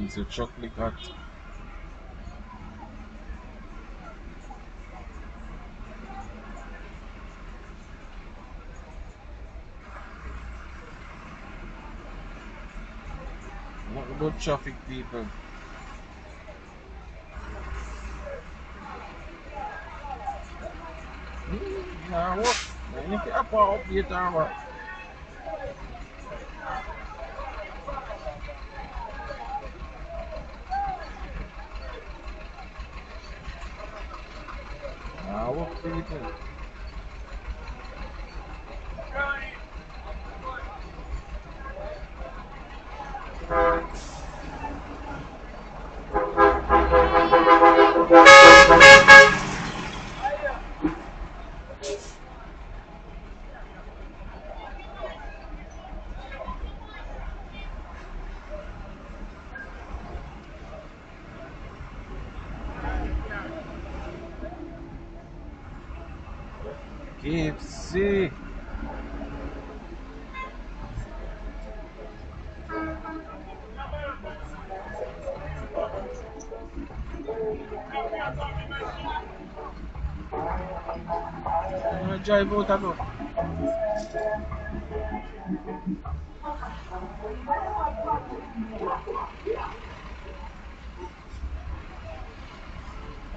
It's a truck like that. Not about traffic people. Nah, what? I need to up or update or what? Nah, what people? KFC. I'm gonna drive out and go.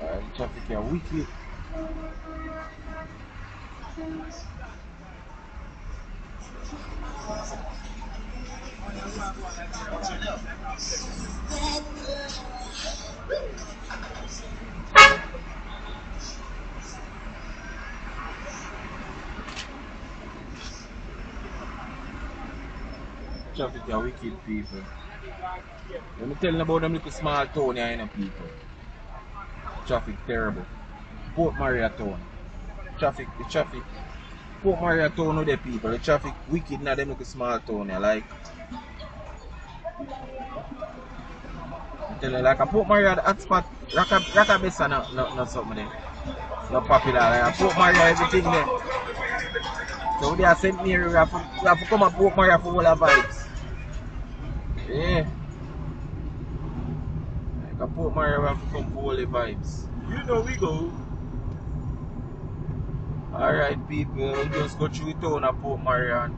The traffic here wicked. Traffic here wicked, people. Let me tell you about them little small town here, you know, people. Traffic terrible. Port Maria town. The traffic. Port Maria town with the people. The traffic wicked in them little small town here. Like, I tell you, like a Port Maria the hotspot, Rockabessa not something there. Not popular. Like a Port Maria everything there. So they are St. Mary, we have to come and Port Maria for all the vibes. Yeah. Like a Port Maria, we have to come for all the vibes. You know we go. Alright people, we just go through town of Port Maria and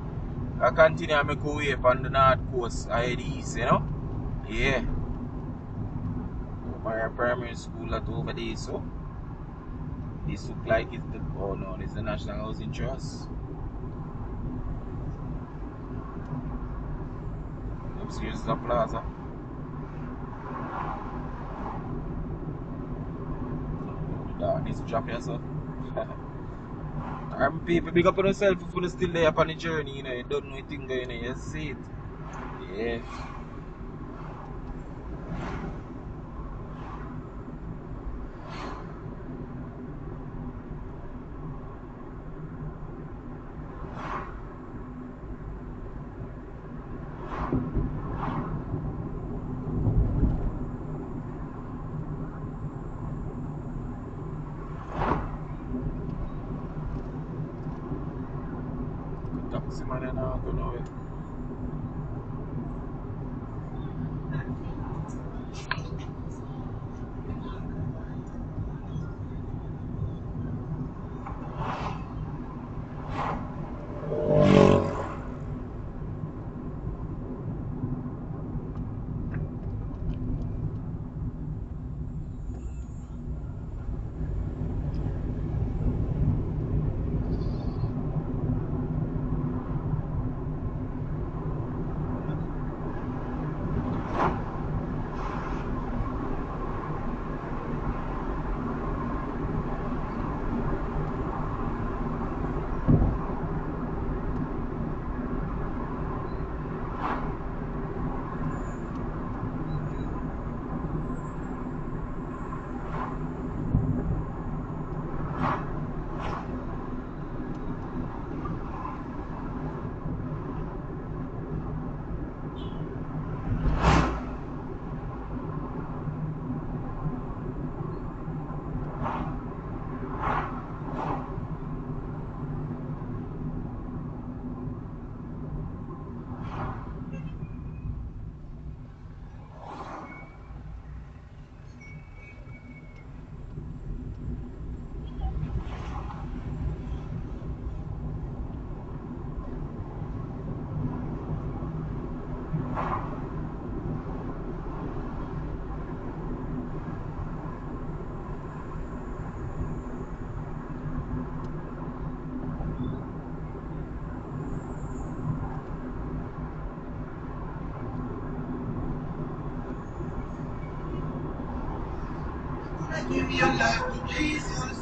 I continue to make a way on the north coast, I head east, you know? Yeah. Port Maria Primary School that over there, so. This look like it's the, oh no, this is the National Housing Trust. Upstairs is the plaza. This drop here, so. People, big up on yourself if you're still there upon the journey, you know, you don't know anything going on, you see it. Yeah. Taxi man now go nowhere. Give your life to Jesus.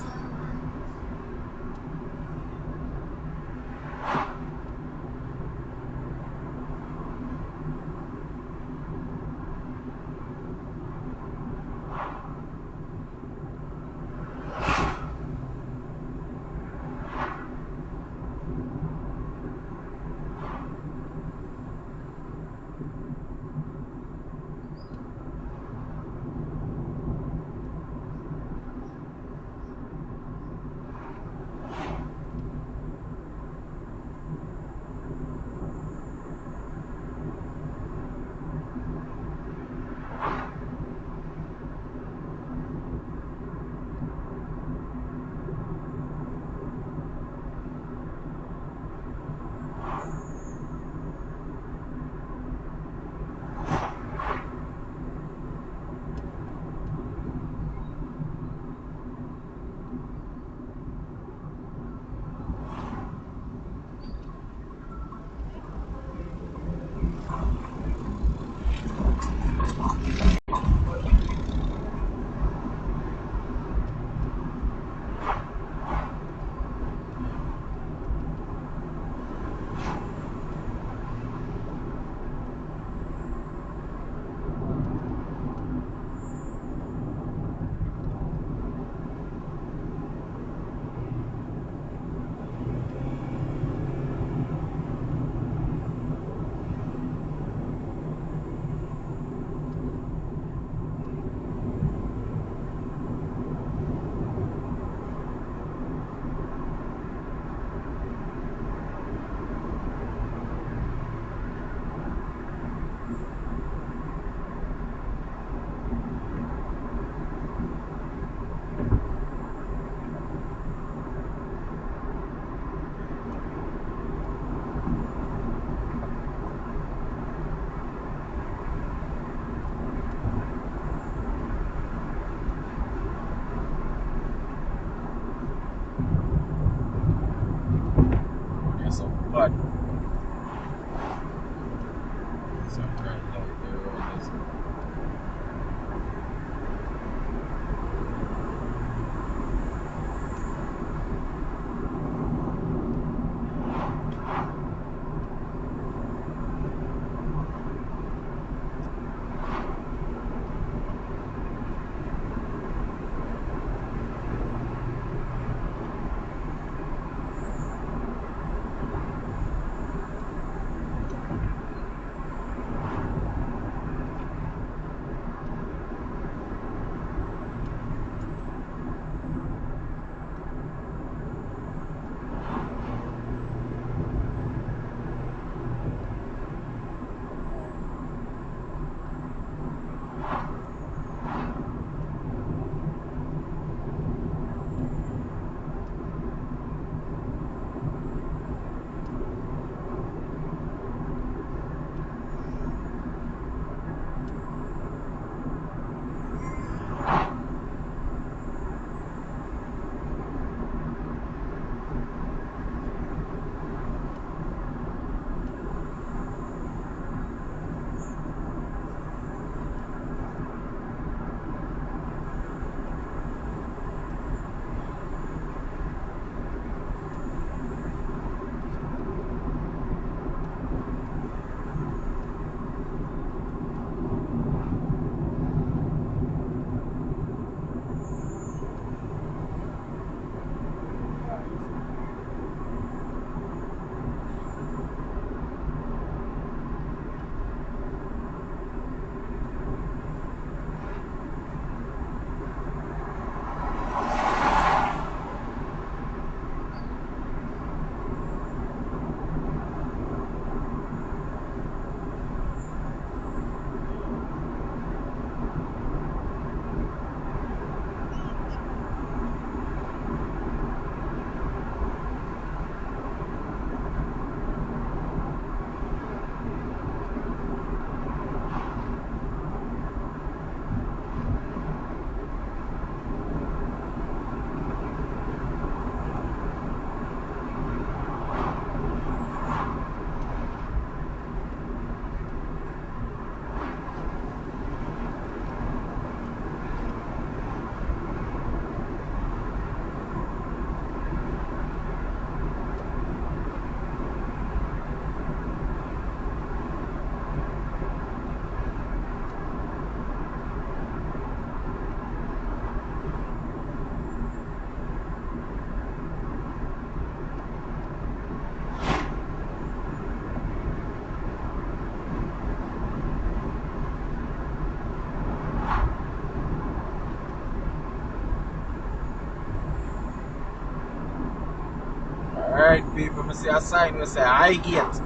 people, I see a sign we say high gate.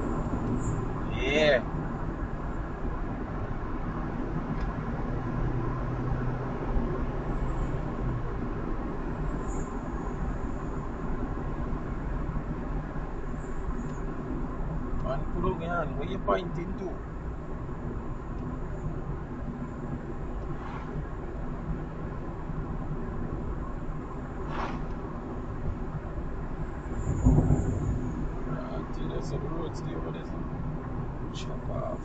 Yeah. Man, put out your hand. Where you pointing to? I think that's the road stay over there. Chop off.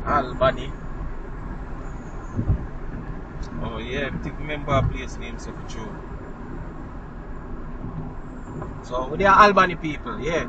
Albany. Oh yeah, I think remember a place name so for true. So we are Albany people, yeah.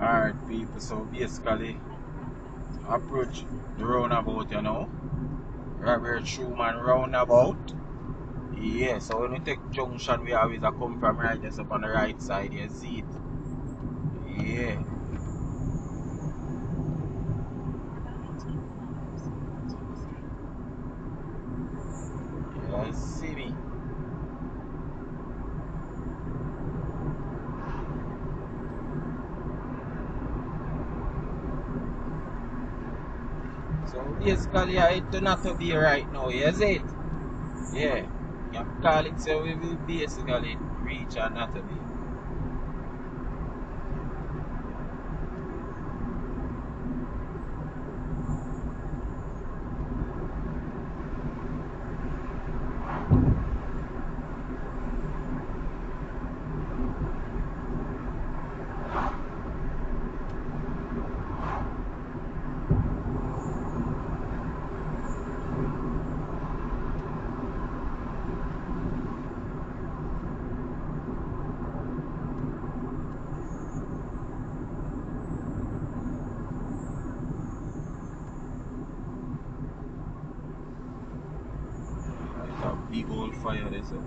Alright people, so basically approach the roundabout, you know. Robert Schumann roundabout. Yeah, so when we take junction we always come from right just up on the right side, you see it. Yeah. You see me. So basically I hit to not to be right now, you see it? Yeah. You can call it so we will basically reach and not to be. It's a big old fire there, so.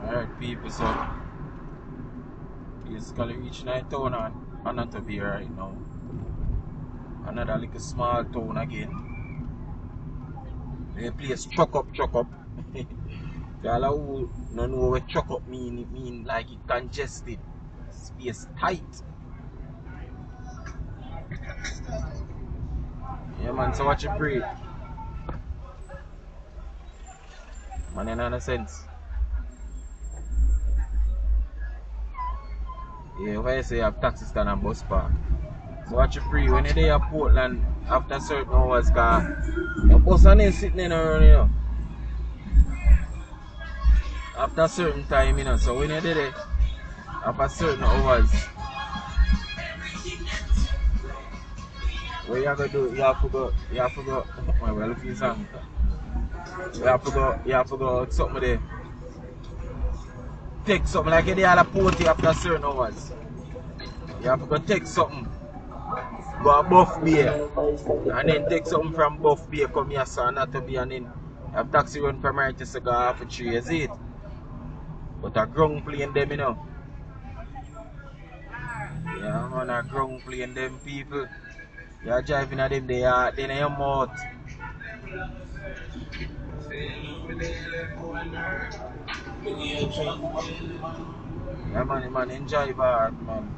Alright people, so basically reaching a town and not to be right now. Another little small town again. The place truck up. Y'all who don't know what truck up mean, it mean like it congested. Space tight. Yeah man, so watch it pray. Man, you know no sense. Yeah, why you say you have taxi stand and bus park. So watch it pray. When you're there at Portland after certain hours, cause your bus ain't sitting in around, you know. After a certain time, you know. So when you're there after certain hours, what you have to do, you have to go, well, we're looking something. You have to go something there. Take something like you there at a party after a certain hours. You have to go take something. Go a Buff Bay. And then take something from Buff Bay, come here, so not to be, and then have taxi run from right to go half a tree, is it? But a ground plane them, you know. Yeah man, a ground plane them people. You're driving at them, they are in your mouth. Yeah man, enjoy that man.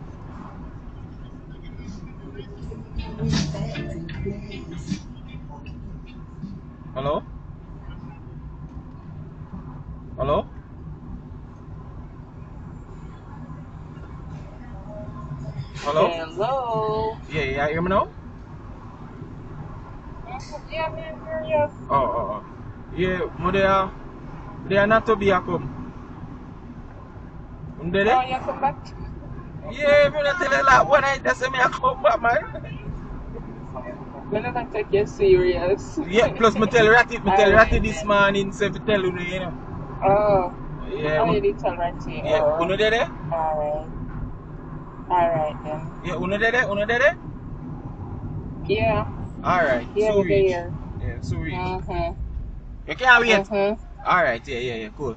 Hello? Hello? Hello? Hello. Yeah, you hear me now? Yeah, man, hear you. Oh. Yeah, they are not to be a come. Did Oh, it? you come back? Yeah, me not tell you that one night that's me I come back, man. We're not gonna take you serious. Yeah, plus me tell Alright Ratty this then. morning, say to tell you know. Oh, Yeah, oh, you did tell Ratty. yeah, Oh, uno did it? alright. Alright then. Yeah, uno did it? Yeah, Alright, yeah, so we're reach. there. Yeah, so reach. Mm-hmm. You can't wait. Mm-hmm. Alright, yeah, cool.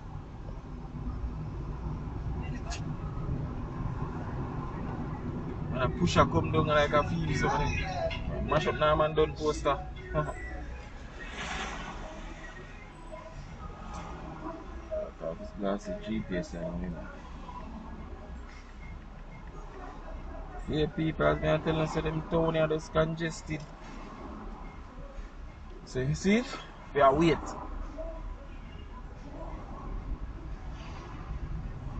And a pusher come down like a field something. Mash up now man done poster. This glass is GPS and you know. Yeah, people as me telling us them town here just congested. So you see it? We are wait.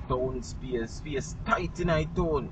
Town space tight in a town.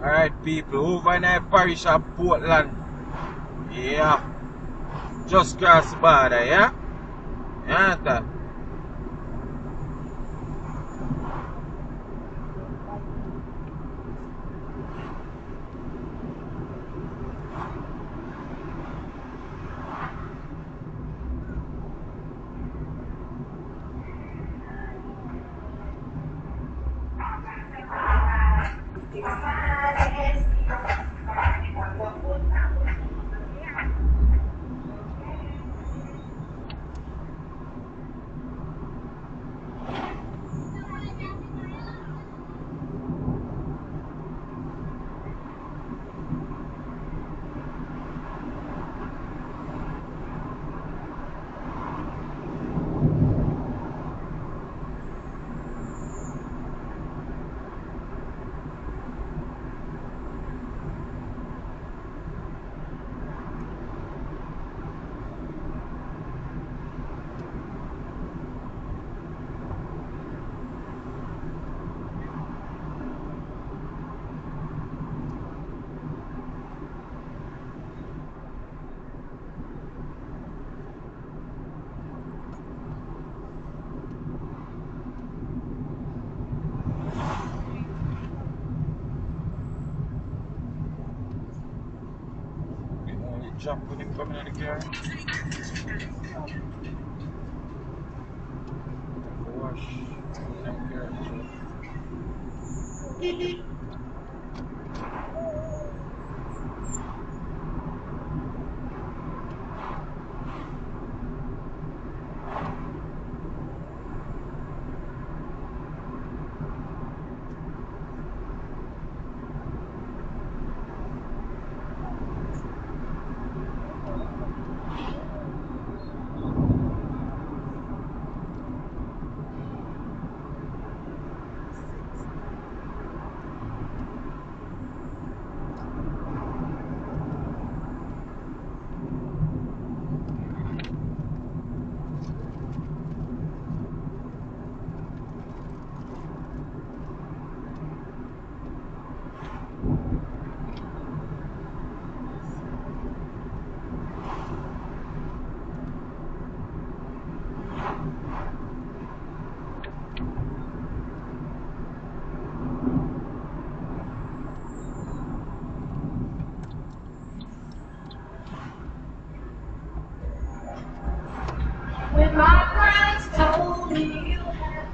Alright people, over in the parish of Portland. Yeah. Just cross the border, yeah? Yeah, that. Jump when him coming in the car. Wash in the car. When my friends told me you had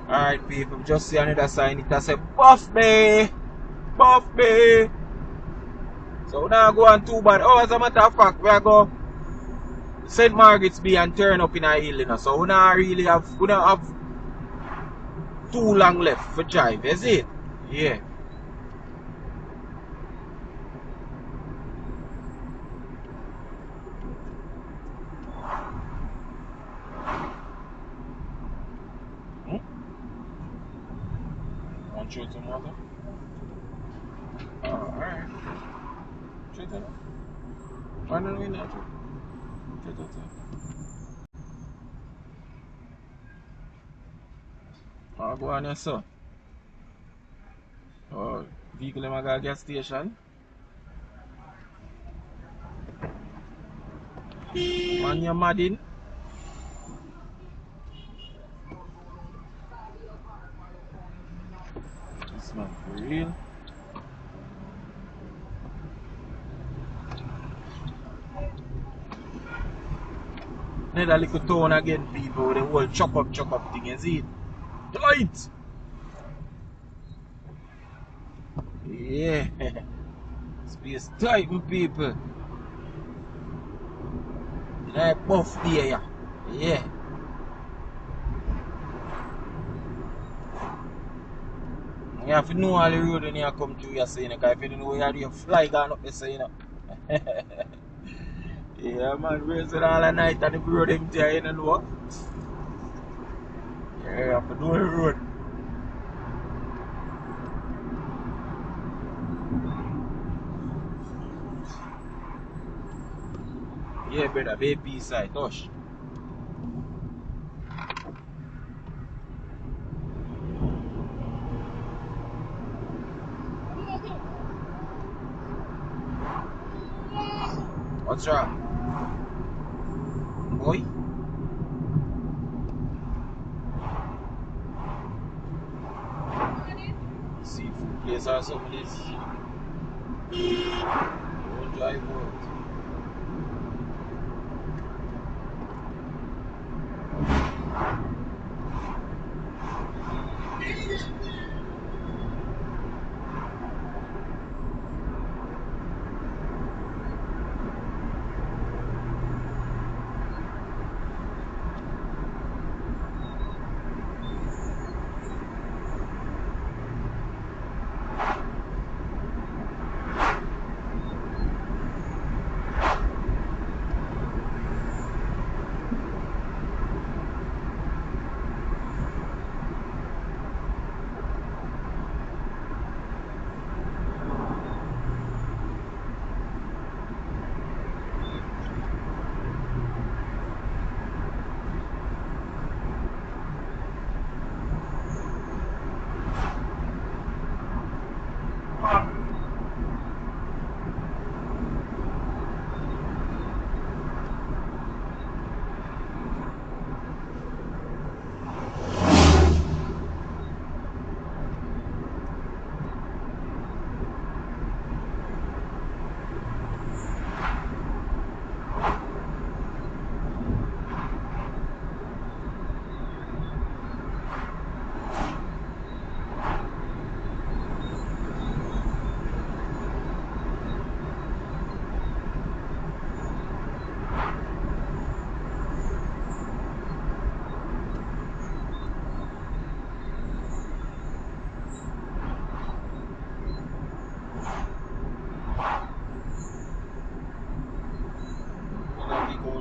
Alright people, just see another sign. It has a Buff Bay. Buff Bay. So we now go on too bad. Oh, as a matter of fact, we are go St. Margaret's Bay and turn up in a hill, you know. So we don't have too long left for drive, is it? Yeah. Want you to mother? Alright. Check it out. Why don't we not? Check it out. I'll go on here, sir. Oh, vehicle in my gas station. Man, you're mad in. This man for real. Another little town again, people, with the whole chop up thing, you see it? Tight! Yeah. Space tight, my people. Like buff there, yeah. Yeah. You have to know all the road when you come through your saying, because if you don't know where you fly down up the saying. Yeah, man, racing all the night and the road empty, you don't know. Yeah, you have to know the road. Yeah, brother, be peace side, touch. What's wrong? Boy? Seafood place or something this. Don't drive out.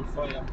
whole fire.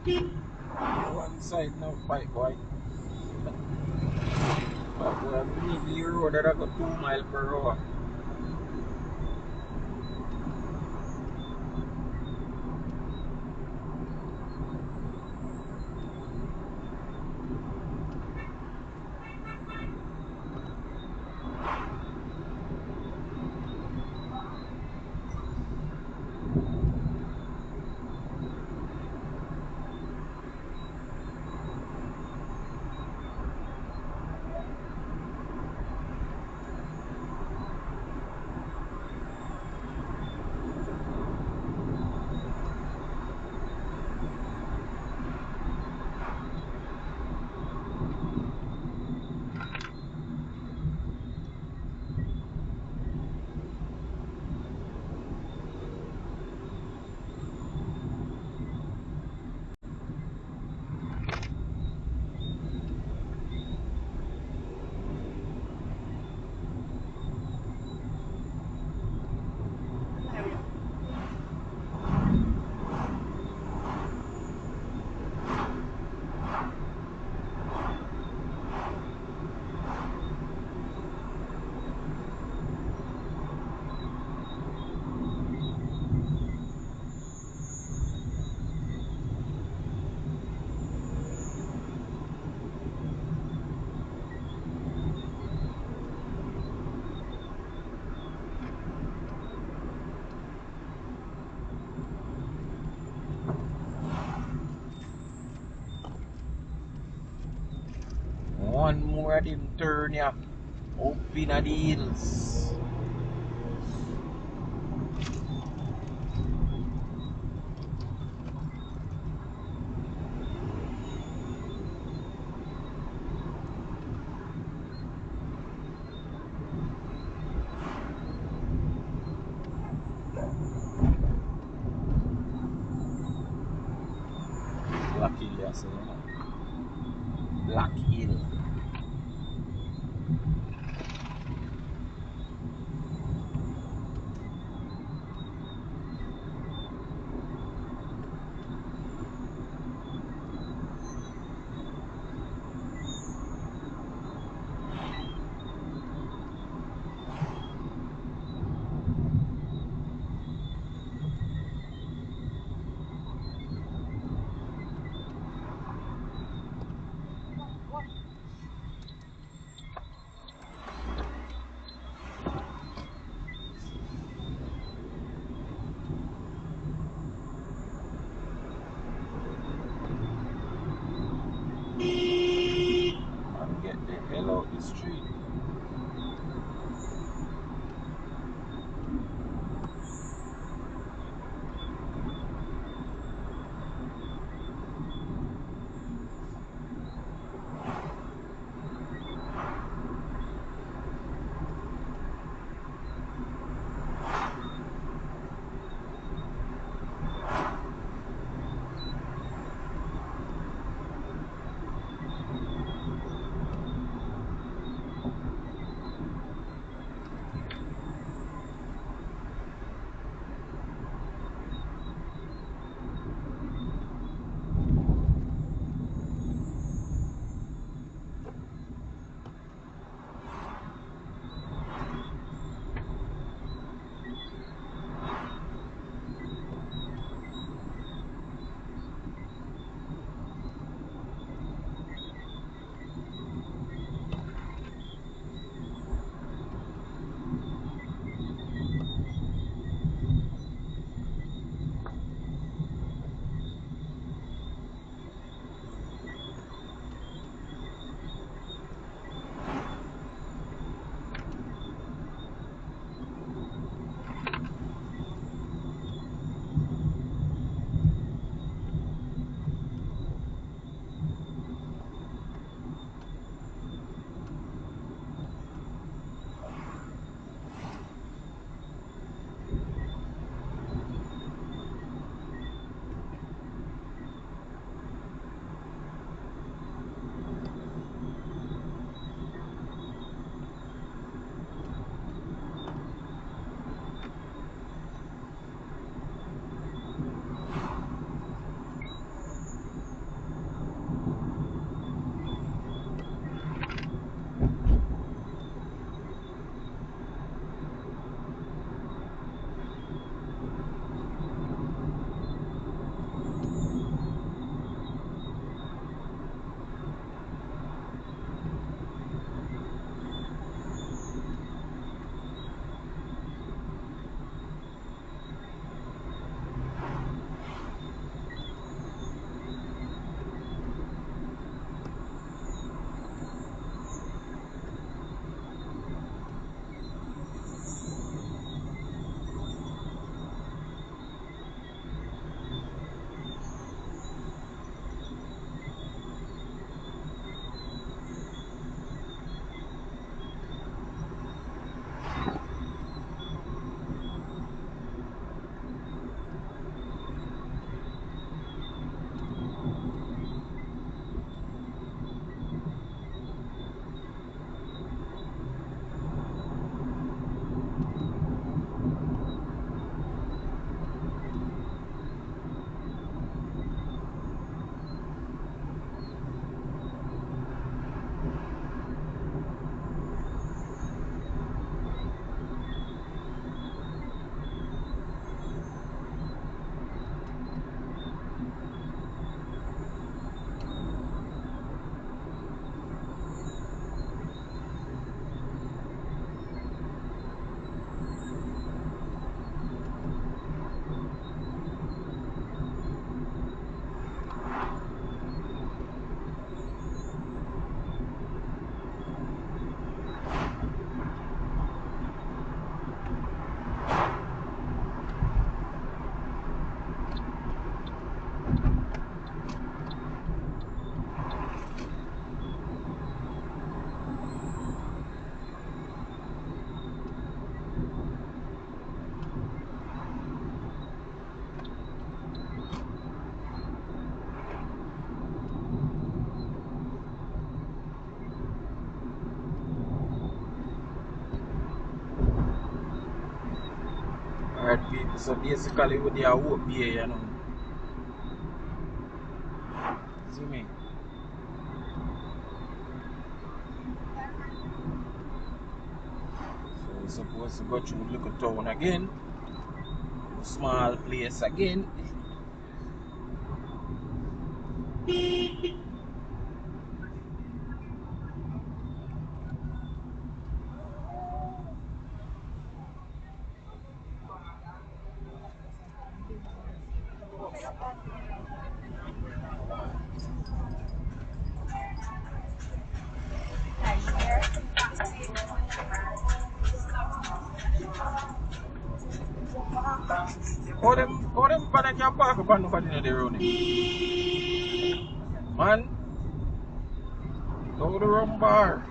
One side now, bike boy. But we need the road that I got 2 miles per hour. One more of them turn ya up in the hills. Black Hill, yeah, so, you know. Black Hill. So basically with the hope here, you know. See me? So we're supposed to go through little town again. Small place again. How them pan can park up on nobody in the road? Man, go to the rum bar.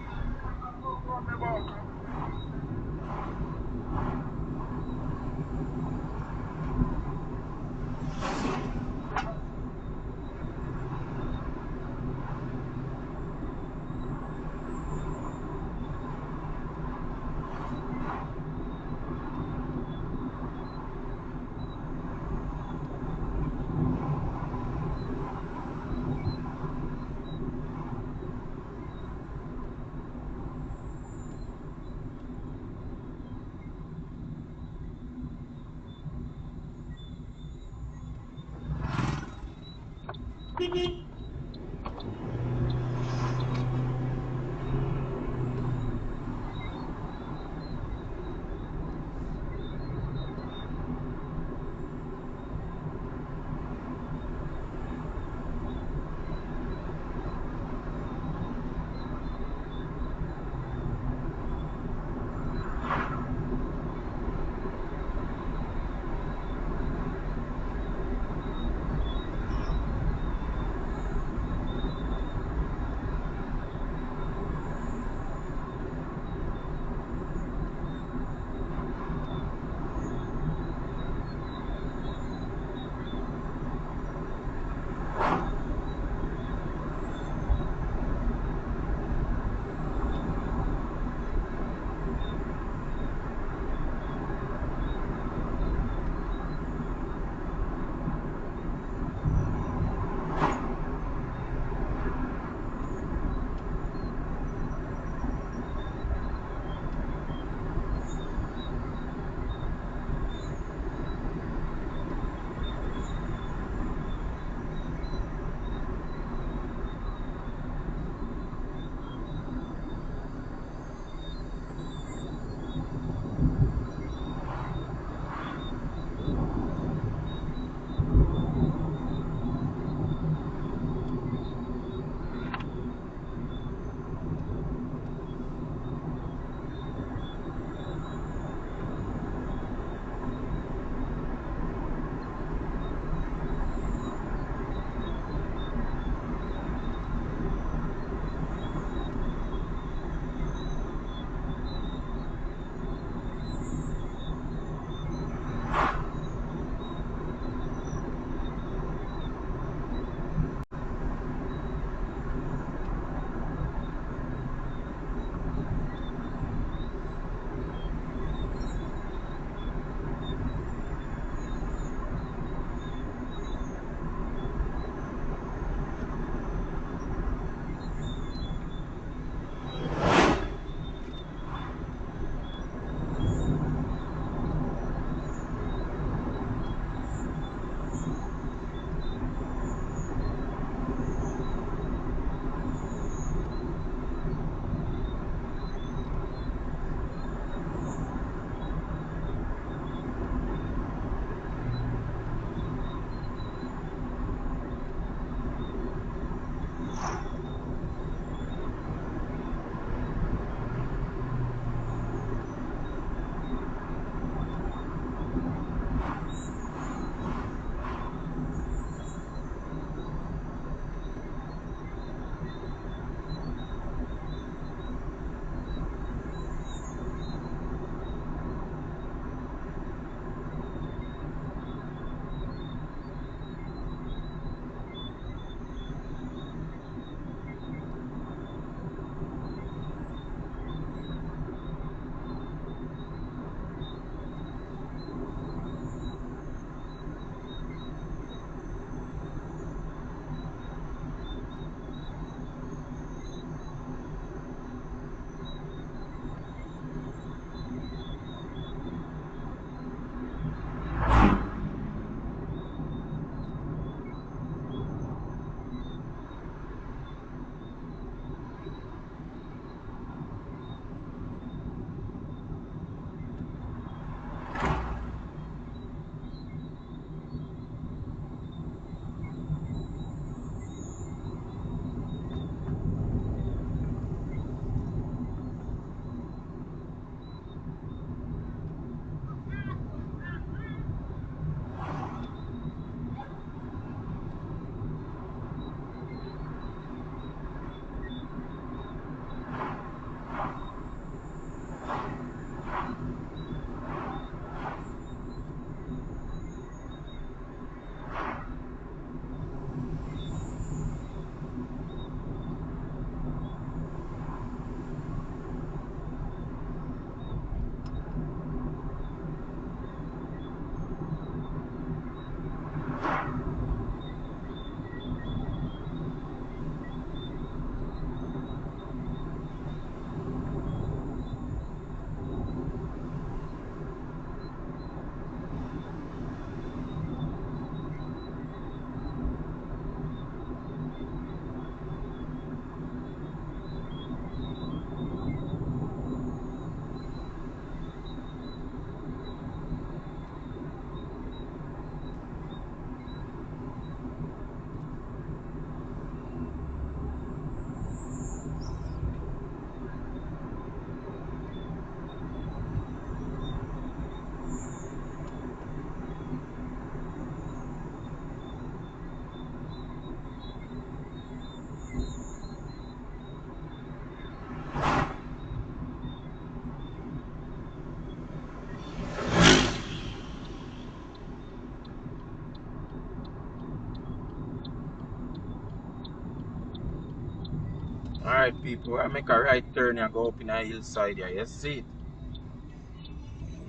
Alright people, I make a right turn and go up in a hillside here. You see it?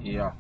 Yeah.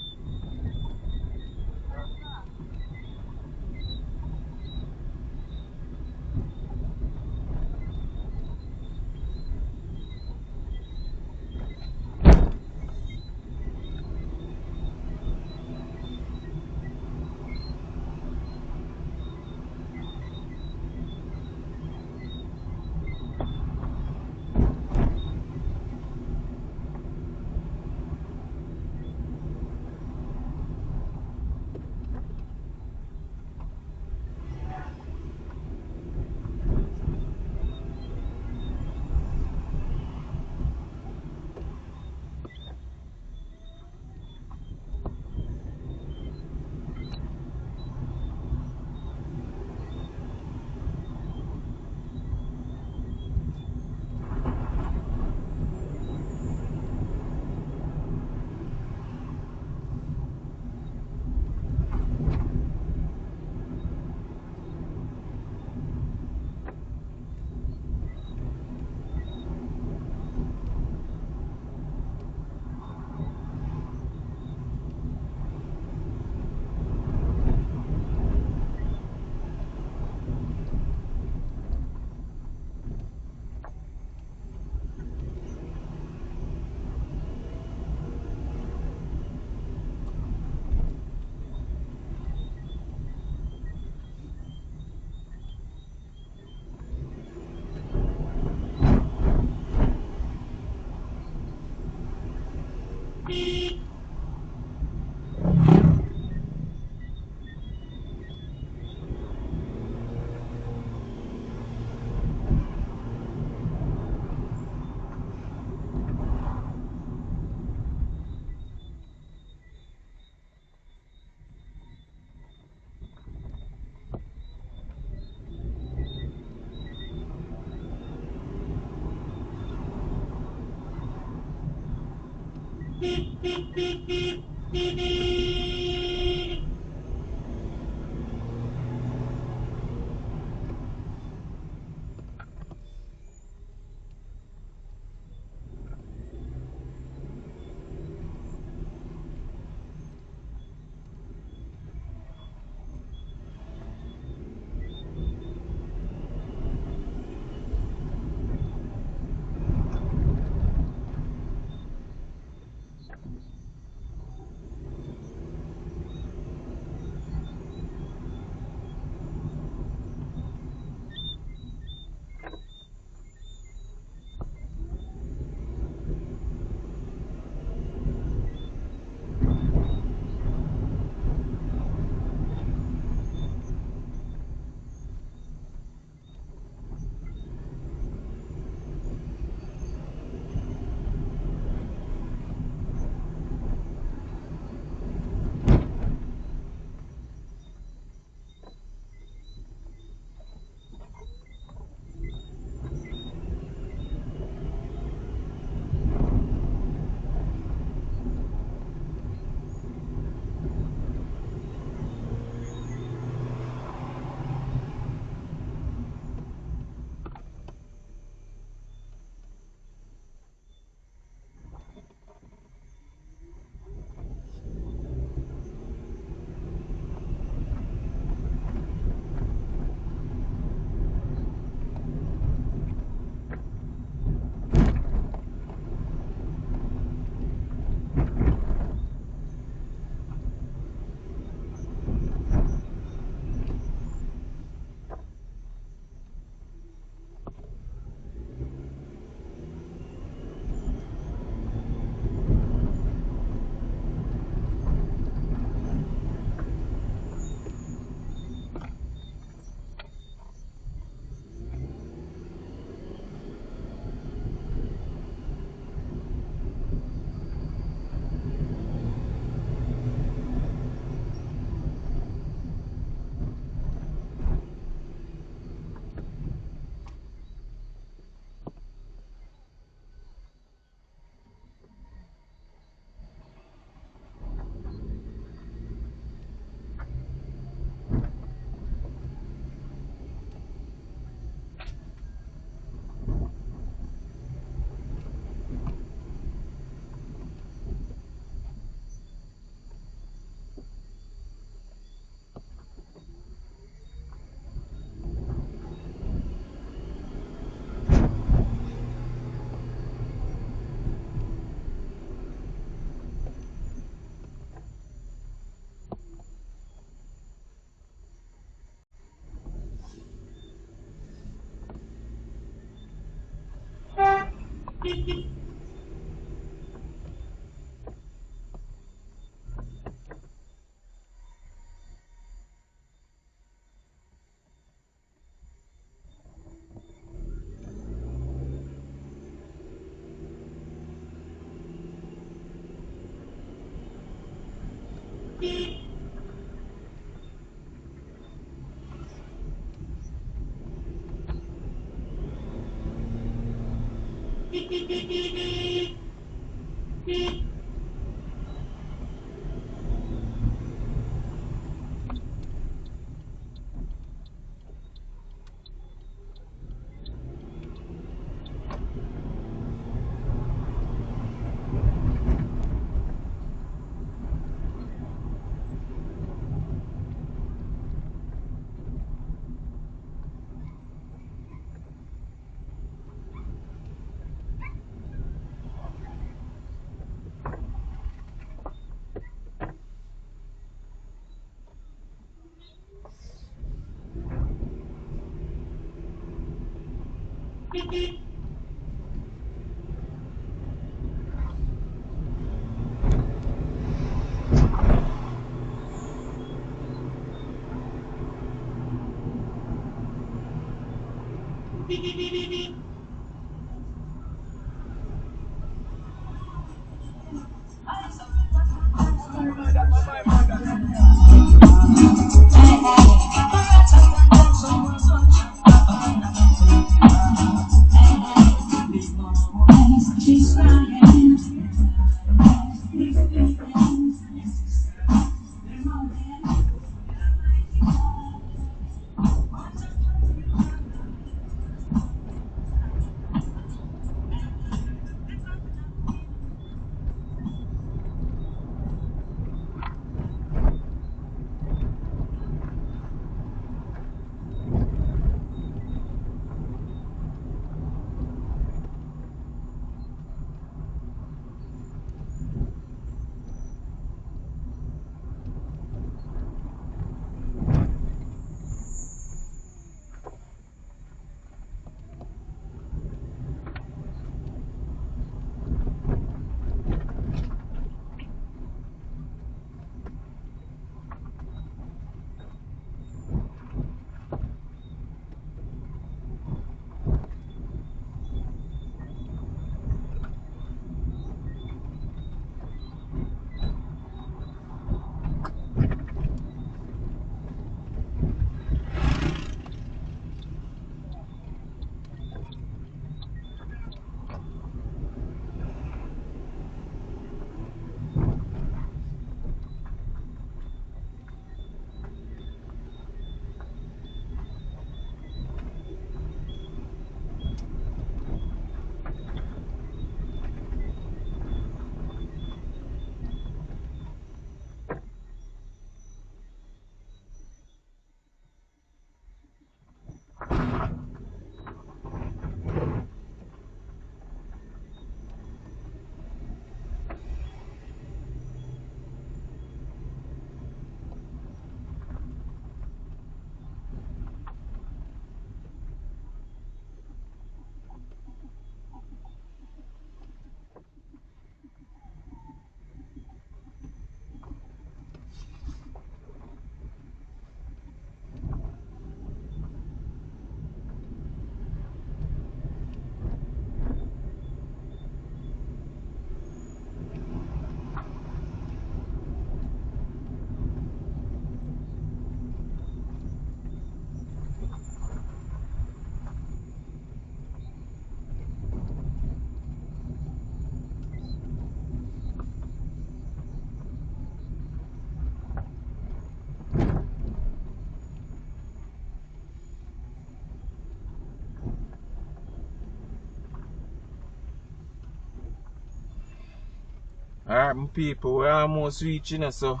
Alright, my people, we're almost reaching us, so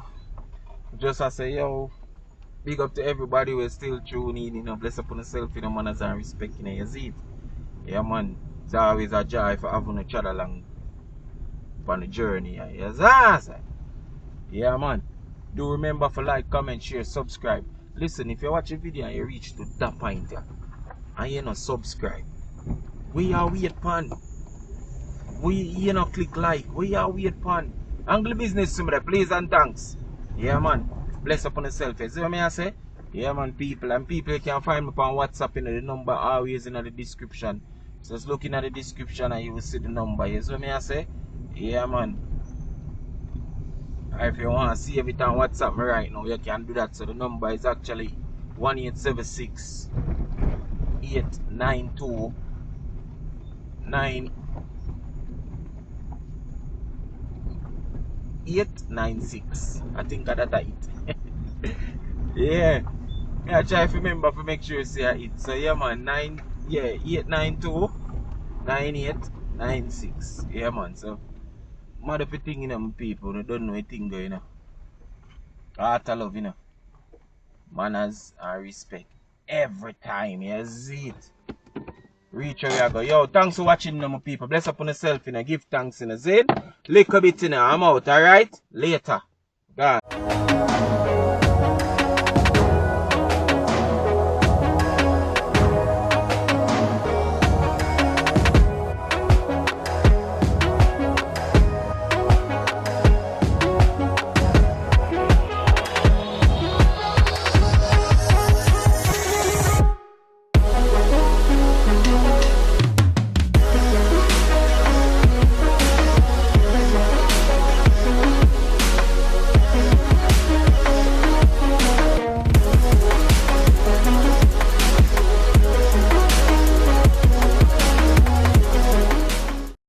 just I say, yo, big up to everybody who's still tuning in, you know, bless upon yourself, you know, manners and respect, you know, you see it. Yeah, man, it's always a joy for having a chat along on the journey, yeah, yes, yeah, man. Do remember to like, comment, share, subscribe. Listen, if you watch a video and you reach to that point, yeah, and you not subscribe, we are wait, pan. We you know click like. We are wait pan. Angle business somebody, please and thanks. Yeah man. Bless upon yourself. You see what I say? Yeah man, people. And people you can find me on WhatsApp, you know, the number always in the description. So just looking at the description and you will see the number. You see what I say? Yeah man. If you want to see everything on WhatsApp me right now, you can do that. So the number is actually 1876 892 9896. I think that's it. Yeah. I try to remember to make sure you say it. So yeah man, 892 9896. Yeah man, so mother for thing, you know, people who don't know a thing going on. Heart of love, you know. Manners and respect. Every time, you see it. Reach where you go. Yo, thanks for watching, you know, my people. Bless upon yourself, you know. Give thanks, you know. Zane, lick a bit, you know. I'm out, alright? Later. God.